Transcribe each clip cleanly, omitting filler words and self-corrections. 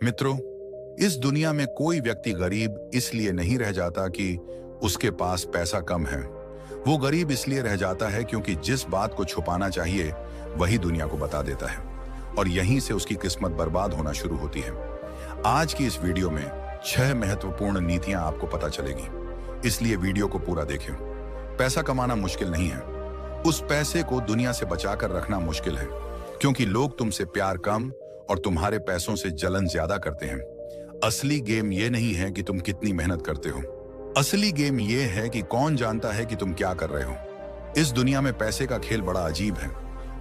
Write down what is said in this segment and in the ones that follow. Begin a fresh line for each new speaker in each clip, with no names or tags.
मित्रों, इस दुनिया में कोई व्यक्ति गरीब इसलिए नहीं रह जाता कि उसके पास पैसा कम है। वो गरीब इसलिए रह जाता है क्योंकि जिस बात को छुपाना चाहिए वही दुनिया को बता देता है, और यहीं से उसकी किस्मत बर्बाद होना शुरू होती है। आज की इस वीडियो में 6 महत्वपूर्ण नीतियां आपको पता चलेगी, इसलिए वीडियो को पूरा देखें। पैसा कमाना मुश्किल नहीं है, उस पैसे को दुनिया से बचाकर रखना मुश्किल है, क्योंकि लोग तुमसे प्यार कम और तुम्हारे पैसों से जलन ज्यादा करते हैं। असली गेम ये नहीं है कि तुम कितनी मेहनत करते हो, असली गेम ये है कि कौन जानता है कि तुम क्या कर रहे हो। इस दुनिया में पैसे का खेल बड़ा अजीब है।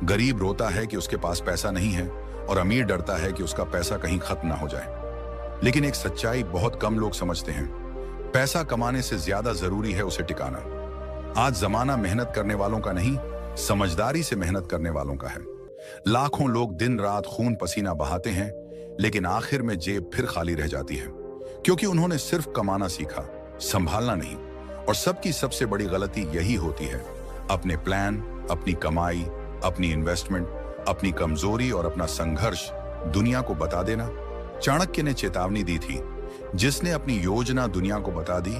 गरीब रोता है कि उसके पास पैसा नहीं है और अमीर डरता है कि उसका पैसा कहीं खत्म ना हो जाए। लेकिन एक सच्चाई बहुत कम लोग समझते हैं, पैसा कमाने से ज्यादा जरूरी है उसे टिकाना। आज जमाना मेहनत करने वालों का नहीं, समझदारी से मेहनत करने वालों का है। लाखों लोग दिन रात खून पसीना बहाते हैं, लेकिन आखिर में जेब फिर खाली रह जाती है, क्योंकि उन्होंने सिर्फ कमाना सीखा, संभालना नहीं। और सबकी सबसे बड़ी गलती यही होती है, अपने प्लान, अपनी कमाई, अपनी इन्वेस्टमेंट, अपनी कमजोरी और अपना संघर्ष दुनिया को बता देना। चाणक्य ने चेतावनी दी थी, जिसने अपनी योजना दुनिया को बता दी,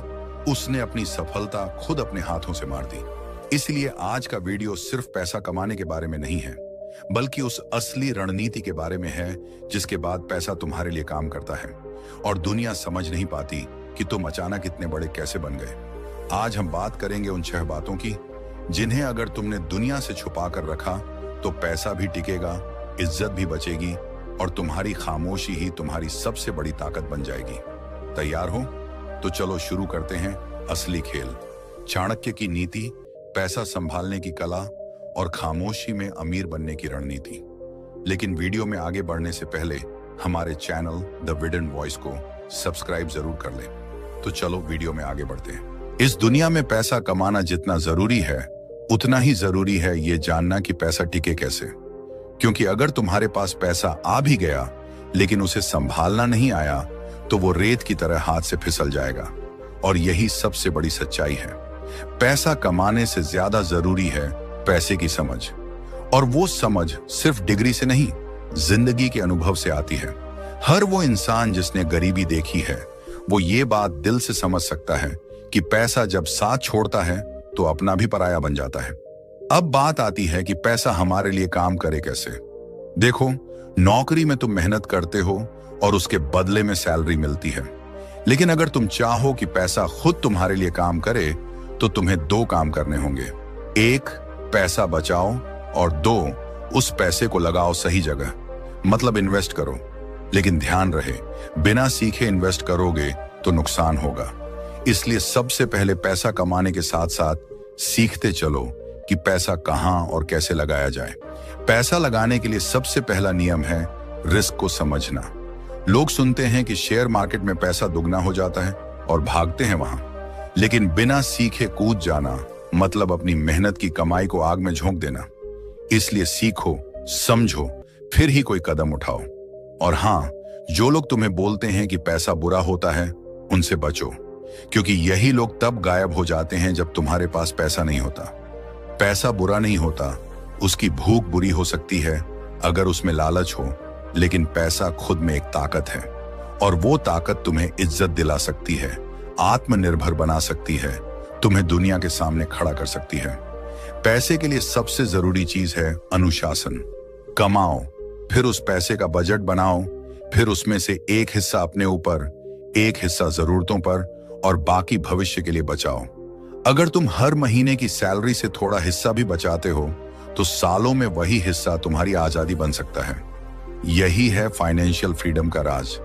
उसने अपनी सफलता खुद अपने हाथों से मार दी। इसलिए आज का वीडियो सिर्फ पैसा कमाने के बारे में नहीं है, बल्कि उस असली रणनीति के बारे में है जिसके बाद पैसा तुम्हारे लिए काम करता है और दुनिया समझ नहीं पाती कि तुम अचानक इतने बड़े कैसे बन गए। आज हम बात करेंगे उन 6 बातों की, जिन्हें अगर तुमने दुनिया से छुपा कर रखा तो पैसा भी टिकेगा, इज्जत भी बचेगी और तुम्हारी खामोशी ही तुम्हारी सबसे बड़ी ताकत बन जाएगी। तैयार हो? तो चलो शुरू करते हैं असली खेल। चाणक्य की नीति, पैसा संभालने की कला और खामोशी में अमीर बनने की रणनीति। लेकिन वीडियो में आगे बढ़ने से पहले हमारे चैनल द विडन वॉइस को सब्सक्राइब जरूर कर लें। तो चलो वीडियो में आगे बढ़ते हैं। इस दुनिया में पैसा कमाना जितना जरूरी है, उतना ही जरूरी है ये जानना कि पैसा टिके कैसे। क्योंकि अगर तुम्हारे पास पैसा आ भी गया लेकिन उसे संभालना नहीं आया, तो वो रेत की तरह हाथ से फिसल जाएगा। और यही सबसे बड़ी सच्चाई है। पैसा कमाने से ज्यादा जरूरी है पैसे की समझ, और वो समझ सिर्फ डिग्री से नहीं, जिंदगी के अनुभव से आती है। हर वो इंसान जिसने गरीबी देखी है, वो ये बात दिल से समझ सकता है कि पैसा जब साथ छोड़ता है तो अपना भी पराया बन जाता है। अब बात आती है कि पैसा हमारे लिए काम करे कैसे। देखो, नौकरी में तुम मेहनत करते हो और उसके बदले में सैलरी मिलती है। लेकिन अगर तुम चाहो कि पैसा खुद तुम्हारे लिए काम करे, तो तुम्हें 2 काम करने होंगे। 1, पैसा बचाओ, और 2, उस पैसे को लगाओ सही जगह, मतलब इन्वेस्ट करो। लेकिन ध्यान रहे, बिना सीखे इन्वेस्ट करोगे तो नुकसान होगा। इसलिए सबसे पहले पैसा कमाने के साथ साथ सीखते चलो कि पैसा कहां और कैसे लगाया जाए। पैसा लगाने के लिए सबसे पहला नियम है रिस्क को समझना। लोग सुनते हैं कि शेयर मार्केट में पैसा दुगना हो जाता है और भागते हैं वहां, लेकिन बिना सीखे कूद जाना मतलब अपनी मेहनत की कमाई को आग में झोंक देना। इसलिए सीखो, समझो, फिर ही कोई कदम उठाओ। और हाँ, जो लोग तुम्हें बोलते हैं कि पैसा बुरा होता है, उनसे बचो, क्योंकि यही लोग तब गायब हो जाते हैं जब तुम्हारे पास पैसा नहीं होता। पैसा बुरा नहीं होता, उसकी भूख बुरी हो सकती है अगर उसमें लालच हो, लेकिन पैसा खुद में एक ताकत है, और वो ताकत तुम्हें इज्जत दिला सकती है, आत्मनिर्भर बना सकती है, तुम्हें दुनिया के सामने खड़ा कर सकती है। पैसे के लिए सबसे जरूरी चीज है अनुशासन। कमाओ, फिर उस पैसे का बजट बनाओ, फिर उसमें से एक हिस्सा अपने ऊपर, एक हिस्सा जरूरतों पर और बाकी भविष्य के लिए बचाओ। अगर तुम हर महीने की सैलरी से थोड़ा हिस्सा भी बचाते हो, तो सालों में वही हिस्सा तुम्हारी आजादी बन सकता है। यही है फाइनेंशियल फ्रीडम का राज।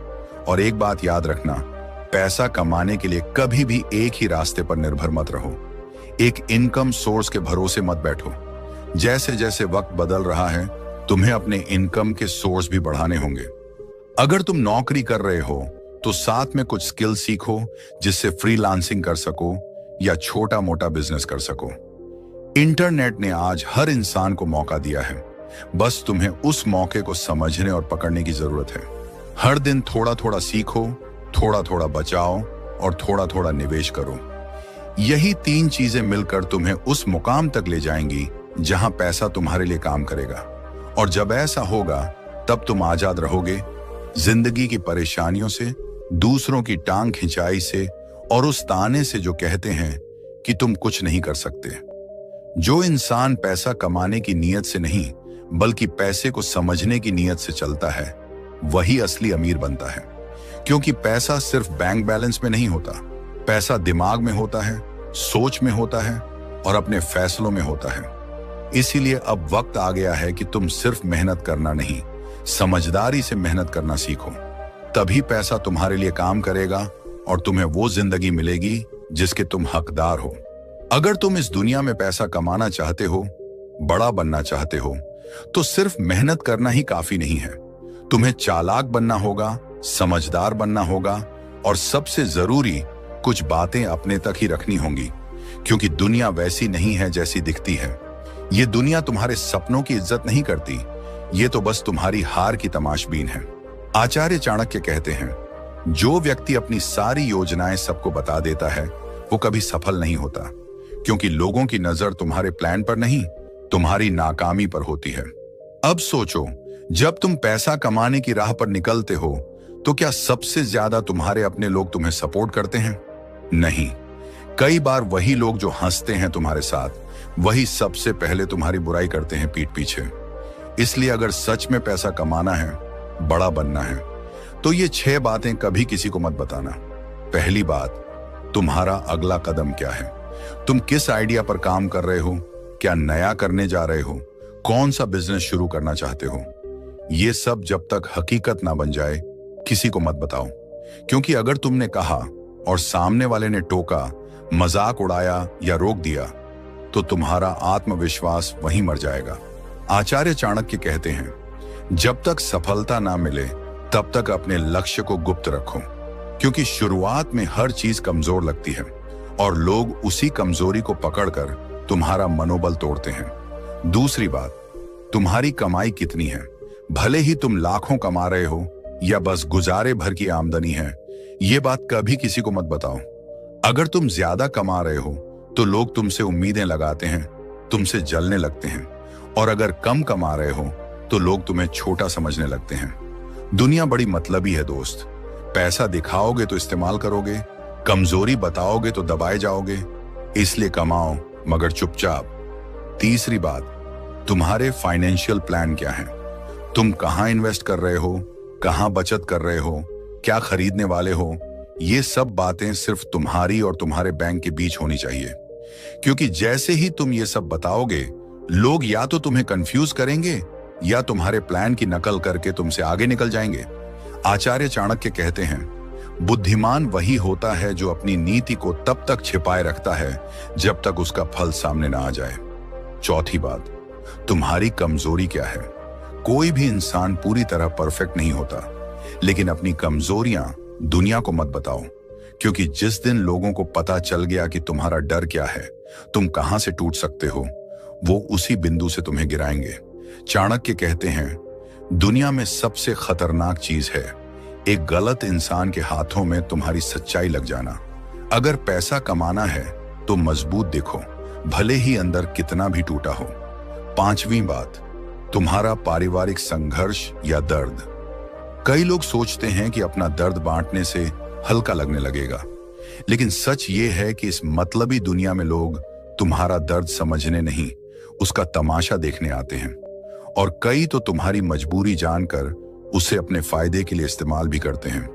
और एक बात याद रखना, पैसा कमाने के लिए कभी भी एक ही रास्ते पर निर्भर मत रहो। एक इनकम सोर्स के भरोसे मत बैठो। जैसे जैसे वक्त बदल रहा है, तुम्हें अपने इनकम के सोर्स भी बढ़ाने होंगे। अगर तुम नौकरी कर रहे हो, तो साथ में कुछ स्किल सीखो, जिससे फ्रीलांसिंग कर सको या छोटा मोटा बिजनेस कर सको। इंटरनेट ने आज हर इंसान को मौका दिया है, बस तुम्हें उस मौके को समझने और पकड़ने की जरूरत है। हर दिन थोड़ा थोड़ा सीखो, थोड़ा थोड़ा बचाओ और थोड़ा थोड़ा निवेश करो। यही 3 चीजें मिलकर तुम्हें उस मुकाम तक ले जाएंगी जहां पैसा तुम्हारे लिए काम करेगा। और जब ऐसा होगा, तब तुम आजाद रहोगे, जिंदगी की परेशानियों से, दूसरों की टांग खिंचाई से और उस ताने से जो कहते हैं कि तुम कुछ नहीं कर सकते। जो इंसान पैसा कमाने की नीयत से नहीं बल्कि पैसे को समझने की नीयत से चलता है वही असली अमीर बनता है। क्योंकि पैसा सिर्फ बैंक बैलेंस में नहीं होता, पैसा दिमाग में होता है, सोच में होता है और अपने फैसलों में होता है। इसीलिए अब वक्त आ गया है कि तुम सिर्फ मेहनत करना नहीं, समझदारी से मेहनत करना सीखो। तभी पैसा तुम्हारे लिए काम करेगा और तुम्हें वो जिंदगी मिलेगी जिसके तुम हकदार हो। अगर तुम इस दुनिया में पैसा कमाना चाहते हो, बड़ा बनना चाहते हो, तो सिर्फ मेहनत करना ही काफी नहीं है। तुम्हें चालाक बनना होगा, समझदार बनना होगा और सबसे जरूरी कुछ बातें अपने तक ही रखनी होंगी। क्योंकि दुनिया वैसी नहीं है जैसी दिखती है। ये दुनिया तुम्हारे सपनों की इज्जत नहीं करती, ये तो बस तुम्हारी हार की तमाशबीन है। आचार्य चाणक्य कहते हैं, जो व्यक्ति अपनी सारी योजनाएं सबको बता देता है वो कभी सफल नहीं होता। क्योंकि लोगों की नजर तुम्हारे प्लान पर नहीं, तुम्हारी नाकामी पर होती है। अब सोचो, जब तुम पैसा कमाने की राह पर निकलते हो तो क्या सबसे ज्यादा तुम्हारे अपने लोग तुम्हें सपोर्ट करते हैं? नहीं। कई बार वही लोग जो हंसते हैं तुम्हारे साथ, वही सबसे पहले तुम्हारी बुराई करते हैं पीठ पीछे। इसलिए अगर सच में पैसा कमाना है, बड़ा बनना है, तो ये 6 बातें कभी किसी को मत बताना। पहली बात, तुम्हारा अगला कदम क्या है? तुम किस आइडिया पर काम कर रहे हो? क्या नया करने जा रहे हो? कौन सा बिजनेस शुरू करना चाहते हो? ये सब जब तक हकीकत ना बन जाए किसी को मत बताओ। क्योंकि अगर तुमने कहा और सामने वाले ने टोका, मजाक उड़ाया या रोक दिया तो तुम्हारा आत्मविश्वास वहीं मर जाएगा। आचार्य चाणक्य कहते हैं, जब तक सफलता ना मिले तब तक अपने लक्ष्य को गुप्त रखो। क्योंकि शुरुआत में हर चीज कमजोर लगती है और लोग उसी कमजोरी को पकड़कर तुम्हारा मनोबल तोड़ते हैं। दूसरी बात, तुम्हारी कमाई कितनी है? भले ही तुम लाखों कमा रहे हो या बस गुजारे भर की आमदनी है, ये बात कभी किसी को मत बताओ। अगर तुम ज्यादा कमा रहे हो तो लोग तुमसे उम्मीदें लगाते हैं, तुमसे जलने लगते हैं। और अगर कम कमा रहे हो तो लोग तुम्हें छोटा समझने लगते हैं। दुनिया बड़ी मतलबी है दोस्त। पैसा दिखाओगे तो इस्तेमाल करोगे, कमजोरी बताओगे तो दबाए जाओगे। इसलिए कमाओ मगर चुपचाप। तीसरी बात, तुम्हारे फाइनेंशियल प्लान क्या है? तुम कहां इन्वेस्ट कर रहे हो, कहां बचत कर रहे हो, क्या खरीदने वाले हो? ये सब बातें सिर्फ तुम्हारी और तुम्हारे बैंक के बीच होनी चाहिए। क्योंकि जैसे ही तुम ये सब बताओगे, लोग या तो तुम्हें कंफ्यूज करेंगे या तुम्हारे प्लान की नकल करके तुमसे आगे निकल जाएंगे। आचार्य चाणक्य कहते हैं, बुद्धिमान वही होता है जो अपनी नीति को तब तक छिपाए रखता है जब तक उसका फल सामने ना आ जाए। चौथी बात, तुम्हारी कमजोरी क्या है? कोई भी इंसान पूरी तरह परफेक्ट नहीं होता, लेकिन अपनी कमजोरियां दुनिया को मत बताओ। क्योंकि जिस दिन लोगों को पता चल गया कि तुम्हारा डर क्या है, तुम कहां से टूट सकते हो, वो उसी बिंदु से तुम्हें गिराएंगे। चाणक्य कहते हैं, दुनिया में सबसे खतरनाक चीज है एक गलत इंसान के हाथों में तुम्हारी सच्चाई लग जाना। अगर पैसा कमाना है तो मजबूत दिखो, भले ही अंदर कितना भी टूटा हो। पांचवी बात, तुम्हारा पारिवारिक संघर्ष या दर्द। कई लोग सोचते हैं कि अपना दर्द बांटने से हल्का लगने लगेगा, लेकिन सच ये है कि इस मतलबी दुनिया में लोग तुम्हारा दर्द समझने नहीं, उसका तमाशा देखने आते हैं। और कई तो तुम्हारी मजबूरी जानकर उसे अपने फायदे के लिए इस्तेमाल भी करते हैं।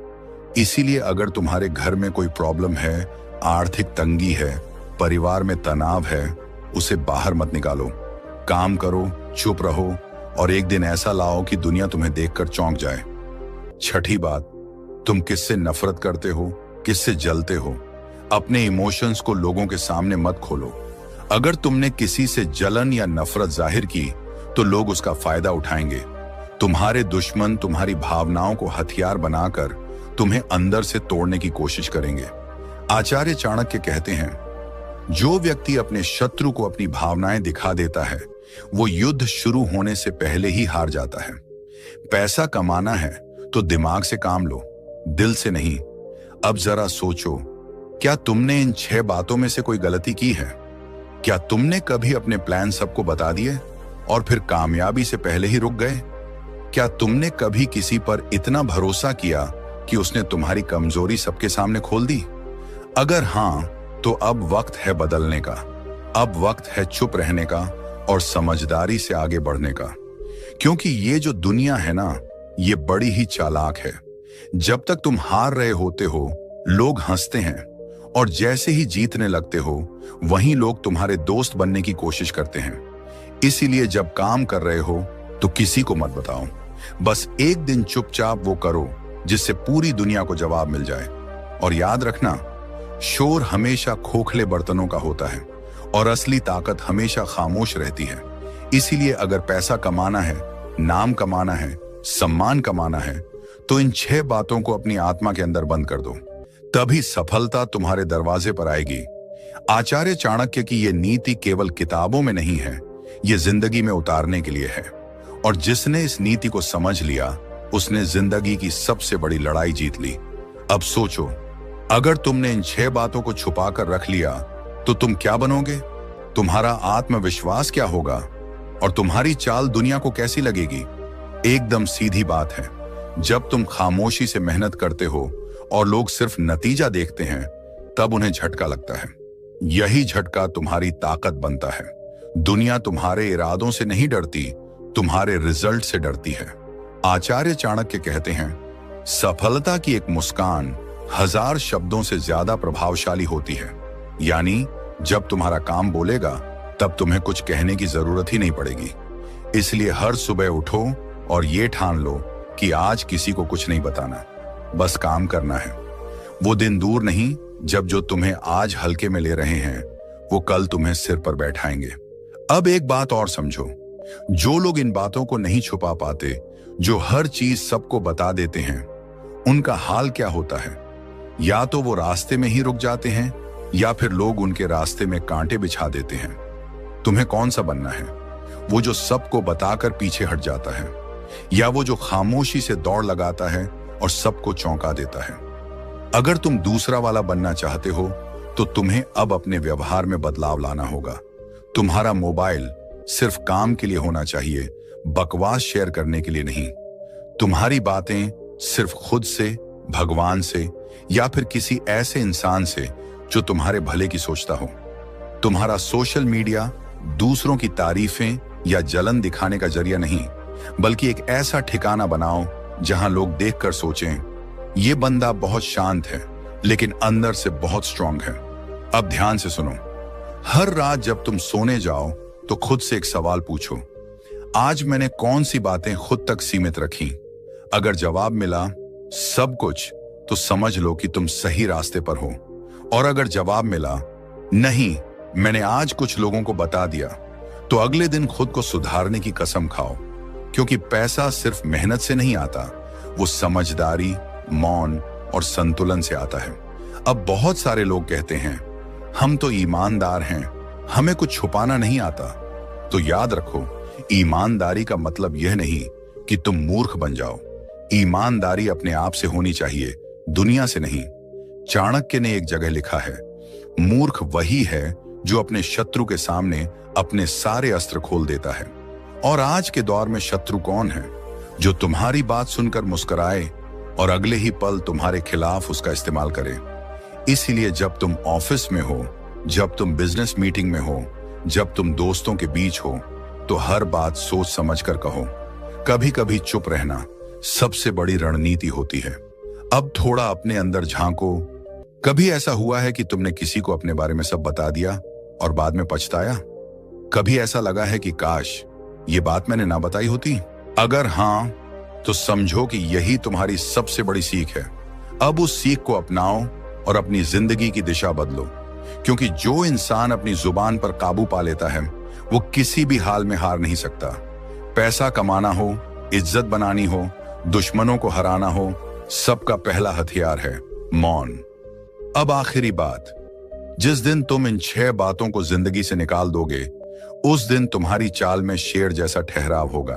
इसीलिए अगर तुम्हारे घर में कोई प्रॉब्लम है, आर्थिक तंगी है, परिवार में तनाव है, उसे बाहर मत निकालो। काम करो, चुप रहो और एक दिन ऐसा लाओ कि दुनिया तुम्हें देखकर चौंक जाए। छठी बात, तुम किससे नफरत करते हो, किससे जलते हो? अपने इमोशंस को लोगों के सामने मत खोलो। अगर तुमने किसी से जलन या नफरत जाहिर की तो लोग उसका फायदा उठाएंगे। तुम्हारे दुश्मन तुम्हारी भावनाओं को हथियार बनाकर तुम्हें अंदर से तोड़ने की कोशिश करेंगे। आचार्य चाणक्य कहते हैं, जो व्यक्ति अपने शत्रु को अपनी भावनाएं दिखा देता है वो युद्ध शुरू होने से पहले ही हार जाता है। पैसा कमाना है तो दिमाग से काम लो, दिल से नहीं। अब जरा सोचो, क्या तुमने इन 6 बातों में से कोई गलती की है? क्या तुमने कभी अपने प्लान सबको बता दिए और फिर कामयाबी से पहले ही रुक गए? क्या तुमने कभी किसी पर इतना भरोसा किया कि उसने तुम्हारी कमजोरी सबके सामने खोल दी? अगर हां, तो अब वक्त है बदलने का। अब वक्त है चुप रहने का और समझदारी से आगे बढ़ने का। क्योंकि ये जो दुनिया है ना, ये बड़ी ही चालाक है। जब तक तुम हार रहे होते हो, लोग हंसते हैं, और जैसे ही जीतने लगते हो, वहीं लोग तुम्हारे दोस्त बनने की कोशिश करते हैं। इसीलिए जब काम कर रहे हो तो किसी को मत बताओ। बस एक दिन चुपचाप वो करो जिससे पूरी दुनिया को जवाब मिल जाए। और याद रखना, शोर हमेशा खोखले बर्तनों का होता है और असली ताकत हमेशा खामोश रहती है। इसीलिए अगर पैसा कमाना है, नाम कमाना है, सम्मान कमाना है, तो इन 6 बातों को अपनी आत्मा के अंदर बंद कर दो। तभी सफलता तुम्हारे दरवाजे पर आएगी। आचार्य चाणक्य की यह नीति केवल किताबों में नहीं है, ये जिंदगी में उतारने के लिए है। और जिसने इस नीति को समझ लिया, उसने जिंदगी की सबसे बड़ी लड़ाई जीत ली। अब सोचो, अगर तुमने इन 6 बातों को छुपा कर रख लिया तो तुम क्या बनोगे? तुम्हारा आत्मविश्वास क्या होगा? और तुम्हारी चाल दुनिया को कैसी लगेगी? एकदम सीधी बात है। जब तुम खामोशी से मेहनत करते हो और लोग सिर्फ नतीजा देखते हैं, तब उन्हें झटका लगता है। यही झटका तुम्हारी ताकत बनता है। दुनिया तुम्हारे इरादों से नहीं डरती, तुम्हारे रिजल्ट से डरती है। आचार्य चाणक्य कहते हैं, सफलता की एक मुस्कान 1000 शब्दों से ज्यादा प्रभावशाली होती है। यानी जब तुम्हारा काम बोलेगा, तब तुम्हें कुछ कहने की जरूरत ही नहीं पड़ेगी। इसलिए हर सुबह उठो और ये ठान लो कि आज किसी को कुछ नहीं बताना, बस काम करना है। वो दिन दूर नहीं जब जो तुम्हें आज हल्के में ले रहे हैं, वो कल तुम्हें सिर पर बैठाएंगे। अब एक बात और समझो, जो लोग इन बातों को नहीं छुपा पाते, जो हर चीज सबको बता देते हैं, उनका हाल क्या होता है? या तो वो रास्ते में ही रुक जाते हैं, या फिर लोग उनके रास्ते में कांटे बिछा देते हैं। तुम्हें कौन सा बनना है? वो जो सबको बताकर पीछे हट जाता है, या वो जो खामोशी से दौड़ लगाता है और सबको चौंका देता है? अगर तुम दूसरा वाला बनना चाहते हो, तो तुम्हें अब अपने व्यवहार में बदलाव लाना होगा। तुम्हारा मोबाइल सिर्फ काम के लिए होना चाहिए, बकवास शेयर करने के लिए नहीं। तुम्हारी बातें सिर्फ खुद से, भगवान से, या फिर किसी ऐसे इंसान से जो तुम्हारे भले की सोचता हो। तुम्हारा सोशल मीडिया दूसरों की तारीफें या जलन दिखाने का जरिया नहीं, बल्कि एक ऐसा ठिकाना बनाओ जहां लोग देखकर सोचें, ये बंदा बहुत शांत है लेकिन अंदर से बहुत स्ट्रांग है। अब ध्यान से सुनो, हर रात जब तुम सोने जाओ तो खुद से एक सवाल पूछो, आज मैंने कौन सी बातें खुद तक सीमित रखी? अगर जवाब मिला सब कुछ, तो समझ लो कि तुम सही रास्ते पर हो। और अगर जवाब मिला नहीं, मैंने आज कुछ लोगों को बता दिया, तो अगले दिन खुद को सुधारने की कसम खाओ। क्योंकि पैसा सिर्फ मेहनत से नहीं आता, वो समझदारी, मौन और संतुलन से आता है। अब बहुत सारे लोग कहते हैं, हम तो ईमानदार हैं, हमें कुछ छुपाना नहीं आता। तो याद रखो, ईमानदारी का मतलब यह नहीं कि तुम मूर्ख बन जाओ। ईमानदारी अपने आप से होनी चाहिए, दुनिया से नहीं। चाणक्य ने एक जगह लिखा है, मूर्ख वही है जो अपने शत्रु के सामने अपने सारे अस्त्र खोल देता है। और आज के दौर में शत्रु कौन है? जो तुम्हारी बात सुनकर मुस्कुराए और अगले ही पल तुम्हारे खिलाफ उसका इस्तेमाल करे। इसीलिए जब तुम ऑफिस में हो, जब तुम बिजनेस मीटिंग में हो, जब तुम दोस्तों के बीच हो, तो हर बात सोच समझ कर कहो। कभी कभी चुप रहना सबसे बड़ी रणनीति होती है। अब थोड़ा अपने अंदर झांको। कभी ऐसा हुआ है कि तुमने किसी को अपने बारे में सब बता दिया और बाद में पछताया? कभी ऐसा लगा है कि काश ये बात मैंने ना बताई होती? अगर हां, तो समझो कि यही तुम्हारी सबसे बड़ी सीख है। अब उस सीख को अपनाओ और अपनी जिंदगी की दिशा बदलो। क्योंकि जो इंसान अपनी जुबान पर काबू पा लेता है, वो किसी भी हाल में हार नहीं सकता। पैसा कमाना हो, इज्जत बनानी हो, दुश्मनों को हराना हो, सबका पहला हथियार है मौन। अब आखिरी बात, जिस दिन तुम इन 6 बातों को जिंदगी से निकाल दोगे, उस दिन तुम्हारी चाल में शेर जैसा ठहराव होगा।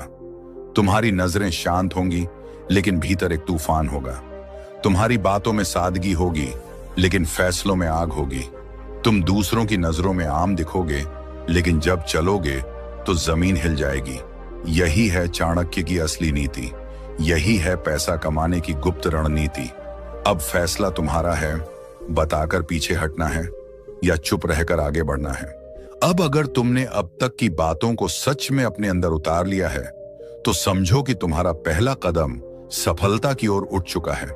तुम्हारी नजरें शांत होंगी, लेकिन भीतर एक तूफान होगा। तुम्हारी बातों में सादगी होगी, लेकिन फैसलों में आग होगी। तुम दूसरों की नजरों में आम दिखोगे, लेकिन जब चलोगे तो जमीन हिल जाएगी। यही है चाणक्य की असली नीति। यही है पैसा कमाने की गुप्त रणनीति। अब फैसला तुम्हारा है, बताकर पीछे हटना है या चुप रहकर आगे बढ़ना है। अब अगर तुमने अब तक की बातों को सच में अपने अंदर उतार लिया है तो समझो कि तुम्हारा पहला कदम सफलता की ओर उठ चुका है।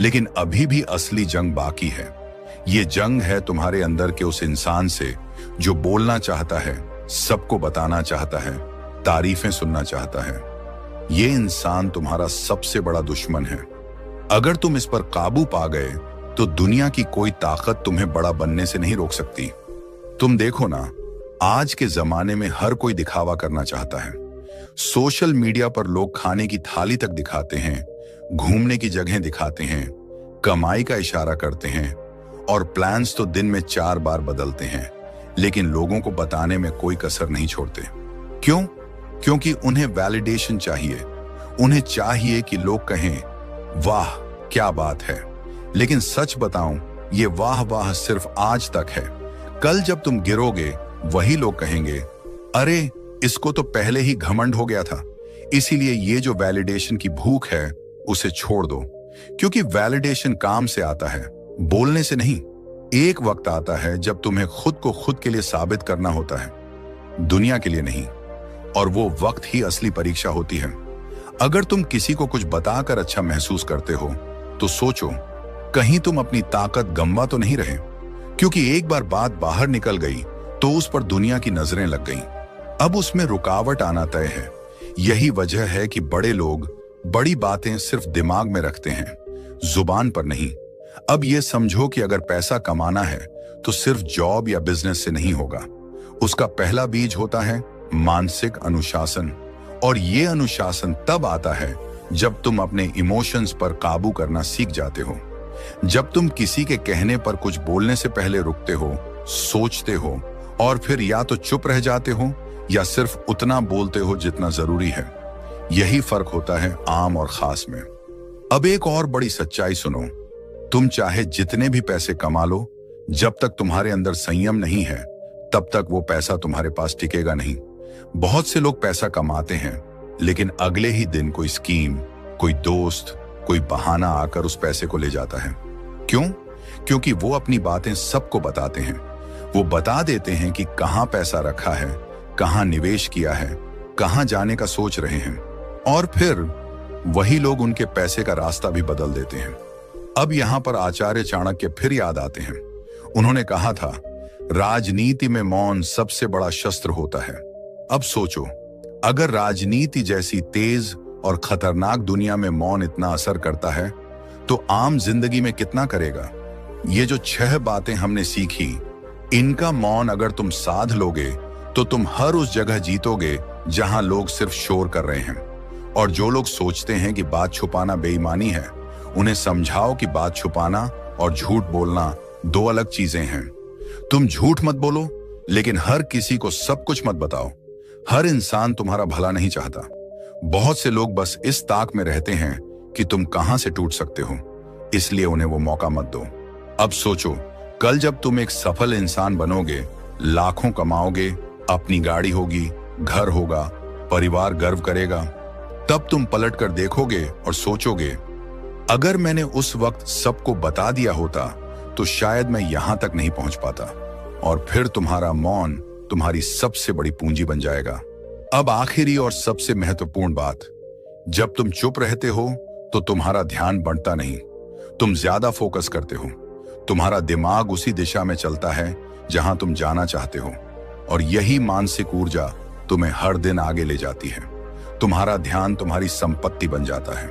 लेकिन अभी भी असली जंग बाकी है। ये जंग है तुम्हारे अंदर के उस इंसान से जो बोलना चाहता है, सबको बताना चाहता है, तारीफें सुनना चाहता है। ये इंसान तुम्हारा सबसे बड़ा दुश्मन है। अगर तुम इस पर काबू पा गए तो दुनिया की कोई ताकत तुम्हें बड़ा बनने से नहीं रोक सकती। तुम देखो ना, आज के जमाने में हर कोई दिखावा करना चाहता है। सोशल मीडिया पर लोग खाने की थाली तक दिखाते हैं, घूमने की जगह दिखाते हैं, कमाई का इशारा करते हैं और प्लान्स तो दिन में 4 बार बदलते हैं, लेकिन लोगों को बताने में कोई कसर नहीं छोड़ते। क्यों? क्योंकि उन्हें वैलिडेशन चाहिए। उन्हें चाहिए कि लोग कहें, वाह क्या बात है। लेकिन सच बताऊं, ये वाह वाह सिर्फ आज तक है। कल जब तुम गिरोगे, वही लोग कहेंगे, अरे इसको तो पहले ही घमंड हो गया था। इसीलिए ये जो वैलिडेशन की भूख है, उसे छोड़ दो। क्योंकि वैलिडेशन काम से आता है, बोलने से नहीं। एक वक्त आता है जब तुम्हें खुद को खुद के लिए साबित करना होता है, दुनिया के लिए नहीं। और वो वक्त ही असली परीक्षा होती है। अगर तुम किसी को कुछ बताकर अच्छा महसूस करते हो तो सोचो, कहीं तुम अपनी ताकत गंवा तो नहीं रहे। क्योंकि एक बार बात बाहर निकल गई तो उस पर दुनिया की नजरें लग गईं। अब उसमें रुकावट आना तय है। यही वजह है कि बड़े लोग बड़ी बातें सिर्फ दिमाग में रखते हैं, जुबान पर नहीं। अब ये समझो कि अगर पैसा कमाना है तो सिर्फ जॉब या बिजनेस से नहीं होगा। उसका पहला बीज होता है मानसिक अनुशासन। और ये अनुशासन तब आता है जब तुम अपने इमोशंस पर काबू करना सीख जाते हो। जब तुम किसी के कहने पर कुछ बोलने से पहले रुकते हो, सोचते हो और फिर या तो चुप रह जाते हो या सिर्फ उतना बोलते हो जितना जरूरी है। यही फर्क होता है आम और खास में। अब एक और बड़ी सच्चाई सुनो, तुम चाहे जितने भी पैसे कमा लो, जब तक तुम्हारे अंदर संयम नहीं है तब तक वो पैसा तुम्हारे पास टिकेगा नहीं। बहुत से लोग पैसा कमाते हैं लेकिन अगले ही दिन कोई स्कीम, कोई दोस्त, कोई बहाना आकर उस पैसे को ले जाता है। क्यों? क्योंकि वो अपनी बातें सबको बताते हैं। वो बता देते हैं कि कहां पैसा रखा है, कहां निवेश किया है, कहां जाने का सोच रहे हैं। और फिर वही लोग उनके पैसे का रास्ता भी बदल देते हैं। अब यहां पर आचार्य चाणक्य फिर याद आते हैं। उन्होंने कहा था, राजनीति में मौन सबसे बड़ा शस्त्र होता है। अब सोचो, अगर राजनीति जैसी तेज और खतरनाक दुनिया में मौन इतना असर करता है तो आम जिंदगी में कितना करेगा। ये जो 6 बातें हमने सीखी, इनका मौन अगर तुम साध लोगे तो तुम हर उस जगह जीतोगे जहां लोग सिर्फ शोर कर रहे हैं। और जो लोग सोचते हैं कि बात छुपाना बेईमानी है, उन्हें समझाओ कि बात छुपाना और झूठ बोलना 2 अलग चीजें हैं। तुम झूठ मत बोलो, लेकिन हर किसी को सब कुछ मत बताओ। हर इंसान तुम्हारा भला नहीं चाहता। बहुत से लोग बस इस ताक में रहते हैं कि तुम कहां से टूट सकते हो, इसलिए उन्हें वो मौका मत दो। अब सोचो, कल जब तुम एक सफल इंसान बनोगे, लाखों कमाओगे, अपनी गाड़ी होगी, घर होगा, परिवार गर्व करेगा, तब तुम पलट कर देखोगे और सोचोगे, अगर मैंने उस वक्त सबको बता दिया होता तो शायद मैं यहां तक नहीं पहुंच पाता। और फिर तुम्हारा मौन तुम्हारी सबसे बड़ी पूंजी बन जाएगा। अब आखिरी और सबसे महत्वपूर्ण बात, जब तुम चुप रहते हो तो तुम्हारा ध्यान बढ़ता नहीं, तुम ज्यादा फोकस करते हो। तुम्हारा दिमाग उसी दिशा में चलता है जहां तुम जाना चाहते हो। और यही मानसिक ऊर्जा तुम्हें हर दिन आगे ले जाती है। तुम्हारा ध्यान तुम्हारी संपत्ति बन जाता है।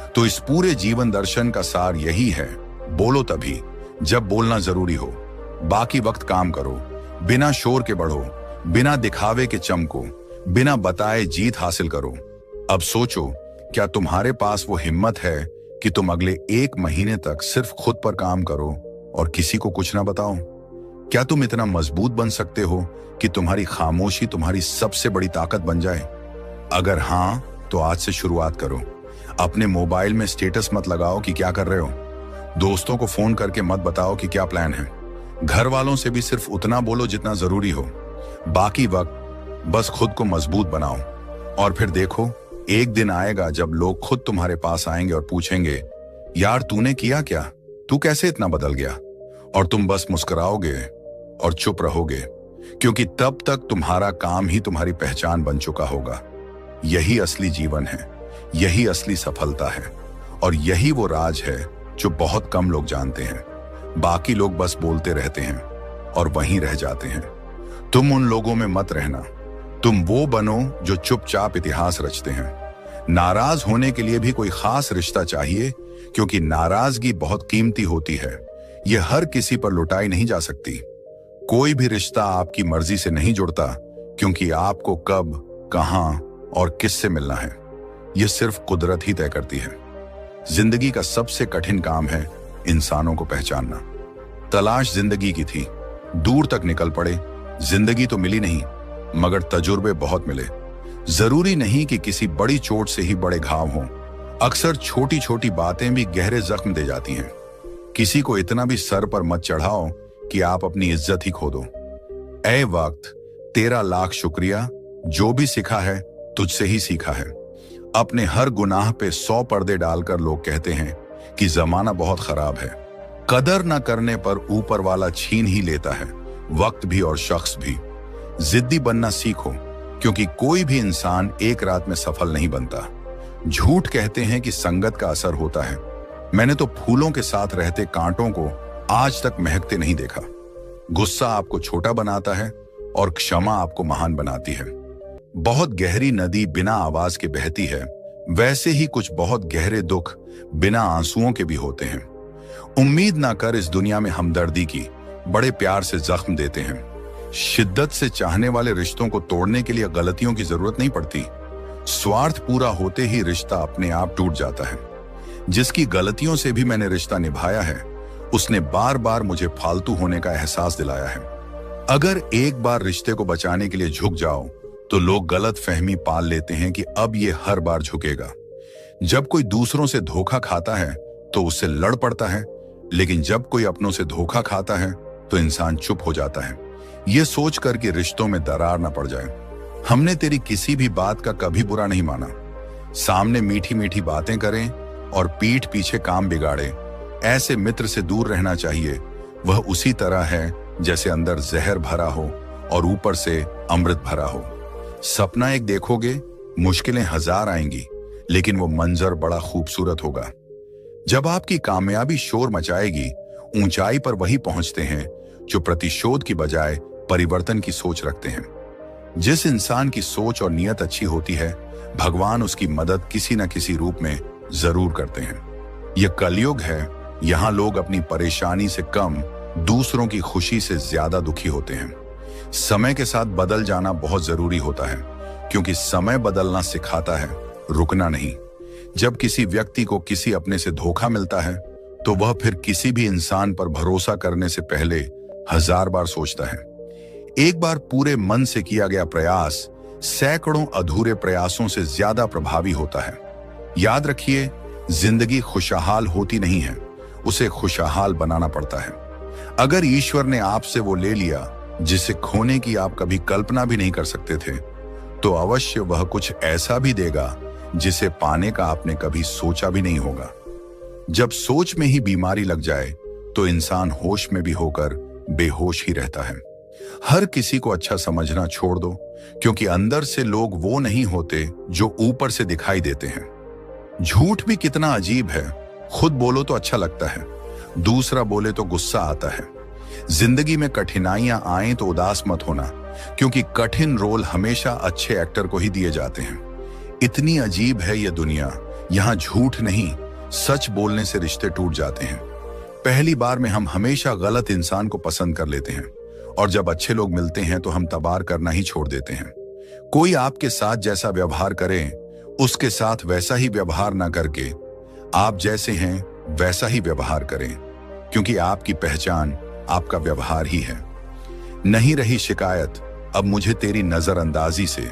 तो इस पूरे जीवन दर्शन का सार यही है, बोलो तभी जब बोलना जरूरी हो, बाकी वक्त काम करो, बिना शोर के बढ़ो, बिना दिखावे के चमको, बिना बताए जीत हासिल करो। अब सोचो, क्या तुम्हारे पास वो हिम्मत है कि तुम अगले 1 महीने तक सिर्फ खुद पर काम करो और किसी को कुछ ना बताओ? क्या तुम इतना मजबूत बन सकते हो कि तुम्हारी खामोशी तुम्हारी सबसे बड़ी ताकत बन जाए? अगर हां, तो आज से शुरुआत करो। अपने मोबाइल में स्टेटस मत लगाओ कि क्या कर रहे हो। दोस्तों को फोन करके मत बताओ कि क्या प्लान है। घर वालों से भी सिर्फ उतना बोलो जितना जरूरी हो। बाकी वक्त बस खुद को मजबूत बनाओ। और फिर देखो, एक दिन आएगा जब लोग खुद तुम्हारे पास आएंगे और पूछेंगे, यार तूने किया क्या, तू कैसे इतना बदल गया? और तुम बस मुस्कुराओगे और चुप रहोगे, क्योंकि तब तक तुम्हारा काम ही तुम्हारी पहचान बन चुका होगा। यही असली जीवन है, यही असली सफलता है, और यही वो राज है जो बहुत कम लोग जानते हैं। बाकी लोग बस बोलते रहते हैं और वहीं रह जाते हैं। तुम उन लोगों में मत रहना, तुम वो बनो जो चुपचाप इतिहास रचते हैं। नाराज होने के लिए भी कोई खास रिश्ता चाहिए, क्योंकि नाराजगी बहुत कीमती होती है। यह हर किसी पर लुटाई नहीं जा सकती। कोई भी रिश्ता आपकी मर्जी से नहीं जुड़ता, क्योंकि आपको कब, कहां और किससे मिलना है, यह सिर्फ कुदरत ही तय करती है। जिंदगी का सबसे कठिन काम है इंसानों को पहचानना। तलाश जिंदगी की थी, दूर तक निकल पड़े, जिंदगी तो मिली नहीं, मगर तजुर्बे बहुत मिले। जरूरी नहीं कि किसी बड़ी चोट से ही बड़े घाव हों, अक्सर छोटी छोटी बातें भी गहरे जख्म दे जाती हैं। किसी को इतना भी सर पर मत चढ़ाओ कि आप अपनी इज्जत ही खो दो। ऐ वक्त, तेरा लाख शुक्रिया, जो भी सीखा है तुझसे ही सीखा है। अपने हर गुनाह पे 100 पर्दे डालकर लोग कहते हैं कि जमाना बहुत खराब है। कदर न करने पर ऊपर वाला छीन ही लेता है, वक्त भी और शख्स भी। जिद्दी बनना सीखो, क्योंकि कोई भी इंसान एक रात में सफल नहीं बनता। झूठ कहते हैं कि संगत का असर होता है। मैंने तो फूलों के साथ रहते कांटों को आज तक महकते नहीं देखा। गुस्सा आपको छोटा बनाता है और क्षमा आपको महान बनाती है। बहुत गहरी नदी बिना आवाज के बहती है, वैसे ही कुछ बहुत गहरे दुख बिना आंसुओं के भी होते हैं। उम्मीद ना कर इस दुनिया में हमदर्दी की, बड़े प्यार से जख्म देते हैं। शिद्दत से चाहने वाले रिश्तों को तोड़ने के लिए गलतियों की जरूरत नहीं पड़ती। स्वार्थ पूरा होते ही रिश्ता अपने आप टूट जाता है। जिसकी गलतियों से भी मैंने रिश्ता निभाया है, उसने बार बार मुझे फालतू होने का एहसास दिलाया है। अगर एक बार रिश्ते को बचाने के लिए झुक जाओ, तो लोग गलत फहमी पाल लेते हैं कि अब ये हर बार झुकेगा। जब कोई दूसरों से धोखा खाता है तो उससे लड़ पड़ता है, लेकिन जब कोई अपनों से धोखा खाता है तो इंसान चुप हो जाता है, ये सोचकर कि रिश्तों में दरार ना पड़ जाए। हमने तेरी किसी भी बात का कभी बुरा नहीं माना। सामने मीठी मीठी बातें करें और पीठ पीछे काम बिगाड़े, ऐसे मित्र से दूर रहना चाहिए। वह उसी तरह है जैसे अंदर जहर भरा हो और ऊपर से अमृत भरा हो। सपना एक देखोगे, मुश्किलें 1000 आएंगी, लेकिन वो मंजर बड़ा खूबसूरत होगा। जब आपकी कामयाबी शोर मचाएगी, ऊंचाई पर वही पहुंचते हैं जो प्रतिशोध की बजाय परिवर्तन की सोच रखते हैं। जिस इंसान की सोच और नियत अच्छी होती है, भगवान उसकी मदद किसी न किसी रूप में जरूर करते हैं। यह कलयुग है, यहाँ लोग अपनी परेशानी से कम दूसरों की खुशी से ज्यादा दुखी होते हैं। समय के साथ बदल जाना बहुत जरूरी होता है, क्योंकि समय बदलना सिखाता है, रुकना नहीं। जब किसी व्यक्ति को किसी अपने से धोखा मिलता है, तो वह फिर किसी भी इंसान पर भरोसा करने से पहले 1000 बार सोचता है। एक बार पूरे मन से किया गया प्रयास सैकड़ों अधूरे प्रयासों से ज्यादा प्रभावी होता है। याद रखिए, जिंदगी खुशहाल होती नहीं है, उसे खुशहाल बनाना पड़ता है। अगर ईश्वर ने आपसे वो ले लिया जिसे खोने की आप कभी कल्पना भी नहीं कर सकते थे, तो अवश्य वह कुछ ऐसा भी देगा जिसे पाने का आपने कभी सोचा भी नहीं होगा। जब सोच में ही बीमारी लग जाए, तो इंसान होश में भी होकर बेहोश ही रहता है। हर किसी को अच्छा समझना छोड़ दो, क्योंकि अंदर से लोग वो नहीं होते जो ऊपर से दिखाई देते हैं। झूठ भी कितना अजीब है, खुद बोलो तो अच्छा लगता है, दूसरा बोले तो गुस्सा आता है। जिंदगी में कठिनाइयां आए तो उदास मत होना, क्योंकि कठिन रोल हमेशा अच्छे एक्टर को ही दिए जाते हैं। इतनी अजीब है यह दुनिया, यहाँ झूठ नहीं, सच बोलने से रिश्ते टूट जाते हैं। पहली बार में हम हमेशा गलत इंसान को पसंद कर लेते हैं, और जब अच्छे लोग मिलते हैं तो हम तबार करना ही छोड़ देते हैं। कोई आपके साथ जैसा व्यवहार करे, उसके साथ वैसा ही व्यवहार ना करके आप जैसे हैं वैसा ही व्यवहार करें, क्योंकि आपकी पहचान आपका व्यवहार ही है। नहीं रही शिकायत अब मुझे तेरी नजरअंदाजी से,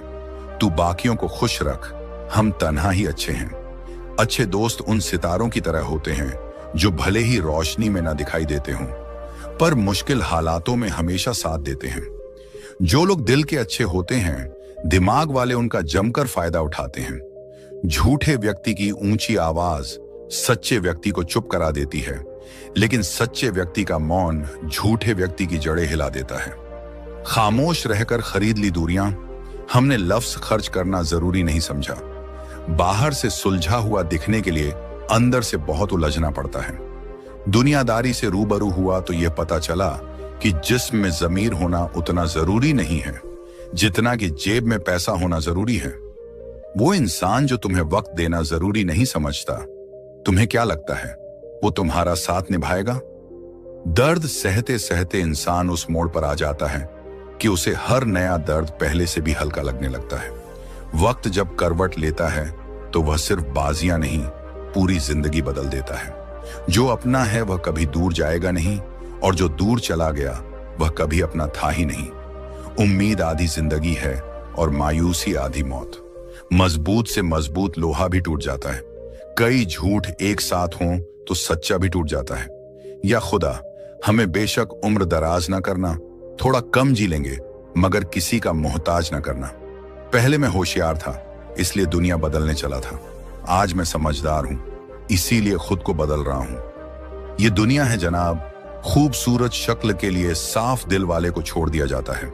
तू बाकियों को खुश रख, हम तन्हा ही अच्छे हैं। अच्छे दोस्त उन सितारों की तरह होते हैं जो भले ही रोशनी में ना दिखाई देते हों, पर मुश्किल हालातों में हमेशा साथ देते हैं। जो लोग दिल के अच्छे होते हैं, दिमाग वाले उनका जमकर फायदा उठाते हैं। झूठे व्यक्ति की ऊंची आवाज सच्चे व्यक्ति को चुप करा देती है, लेकिन सच्चे व्यक्ति का मौन झूठे व्यक्ति की जड़ें हिला देता है। खामोश रहकर खरीद ली दूरियां। हमने लफ्ज खर्च करना जरूरी नहीं समझा। बाहर से सुलझा हुआ दिखने के लिए अंदर से बहुत उलझना पड़ता है। दुनियादारी से रूबरू हुआ तो यह पता चला कि जिस्म में जमीर होना उतना जरूरी नहीं है जितना कि जेब में पैसा होना जरूरी है। वो इंसान जो तुम्हें वक्त देना जरूरी नहीं समझता, तुम्हें क्या लगता है वो तुम्हारा साथ निभाएगा? दर्द सहते सहते इंसान उस मोड़ पर आ जाता है कि उसे हर नया दर्द पहले से भी हल्का लगने लगता है। वक्त जब करवट लेता है तो वह सिर्फ बाजियां नहीं, पूरी जिंदगी बदल देता है। जो अपना है वह कभी दूर जाएगा नहीं, और जो दूर चला गया वह कभी अपना था ही नहीं। उम्मीद आधी जिंदगी है और मायूसी आधी मौत। मजबूत से मजबूत लोहा भी टूट जाता है। कई झूठ एक साथ हों तो सच्चा भी टूट जाता है। या खुदा हमें बेशक उम्र दराज ना करना, थोड़ा कम जी लेंगे मगर किसी का मोहताज ना करना। पहले मैं होशियार था इसलिए दुनिया बदलने चला था। आज मैं समझदार हूं इसीलिए खुद को बदल रहा हूं। ये दुनिया है जनाब, खूबसूरत शक्ल के लिए साफ दिल वाले को छोड़ दिया जाता है।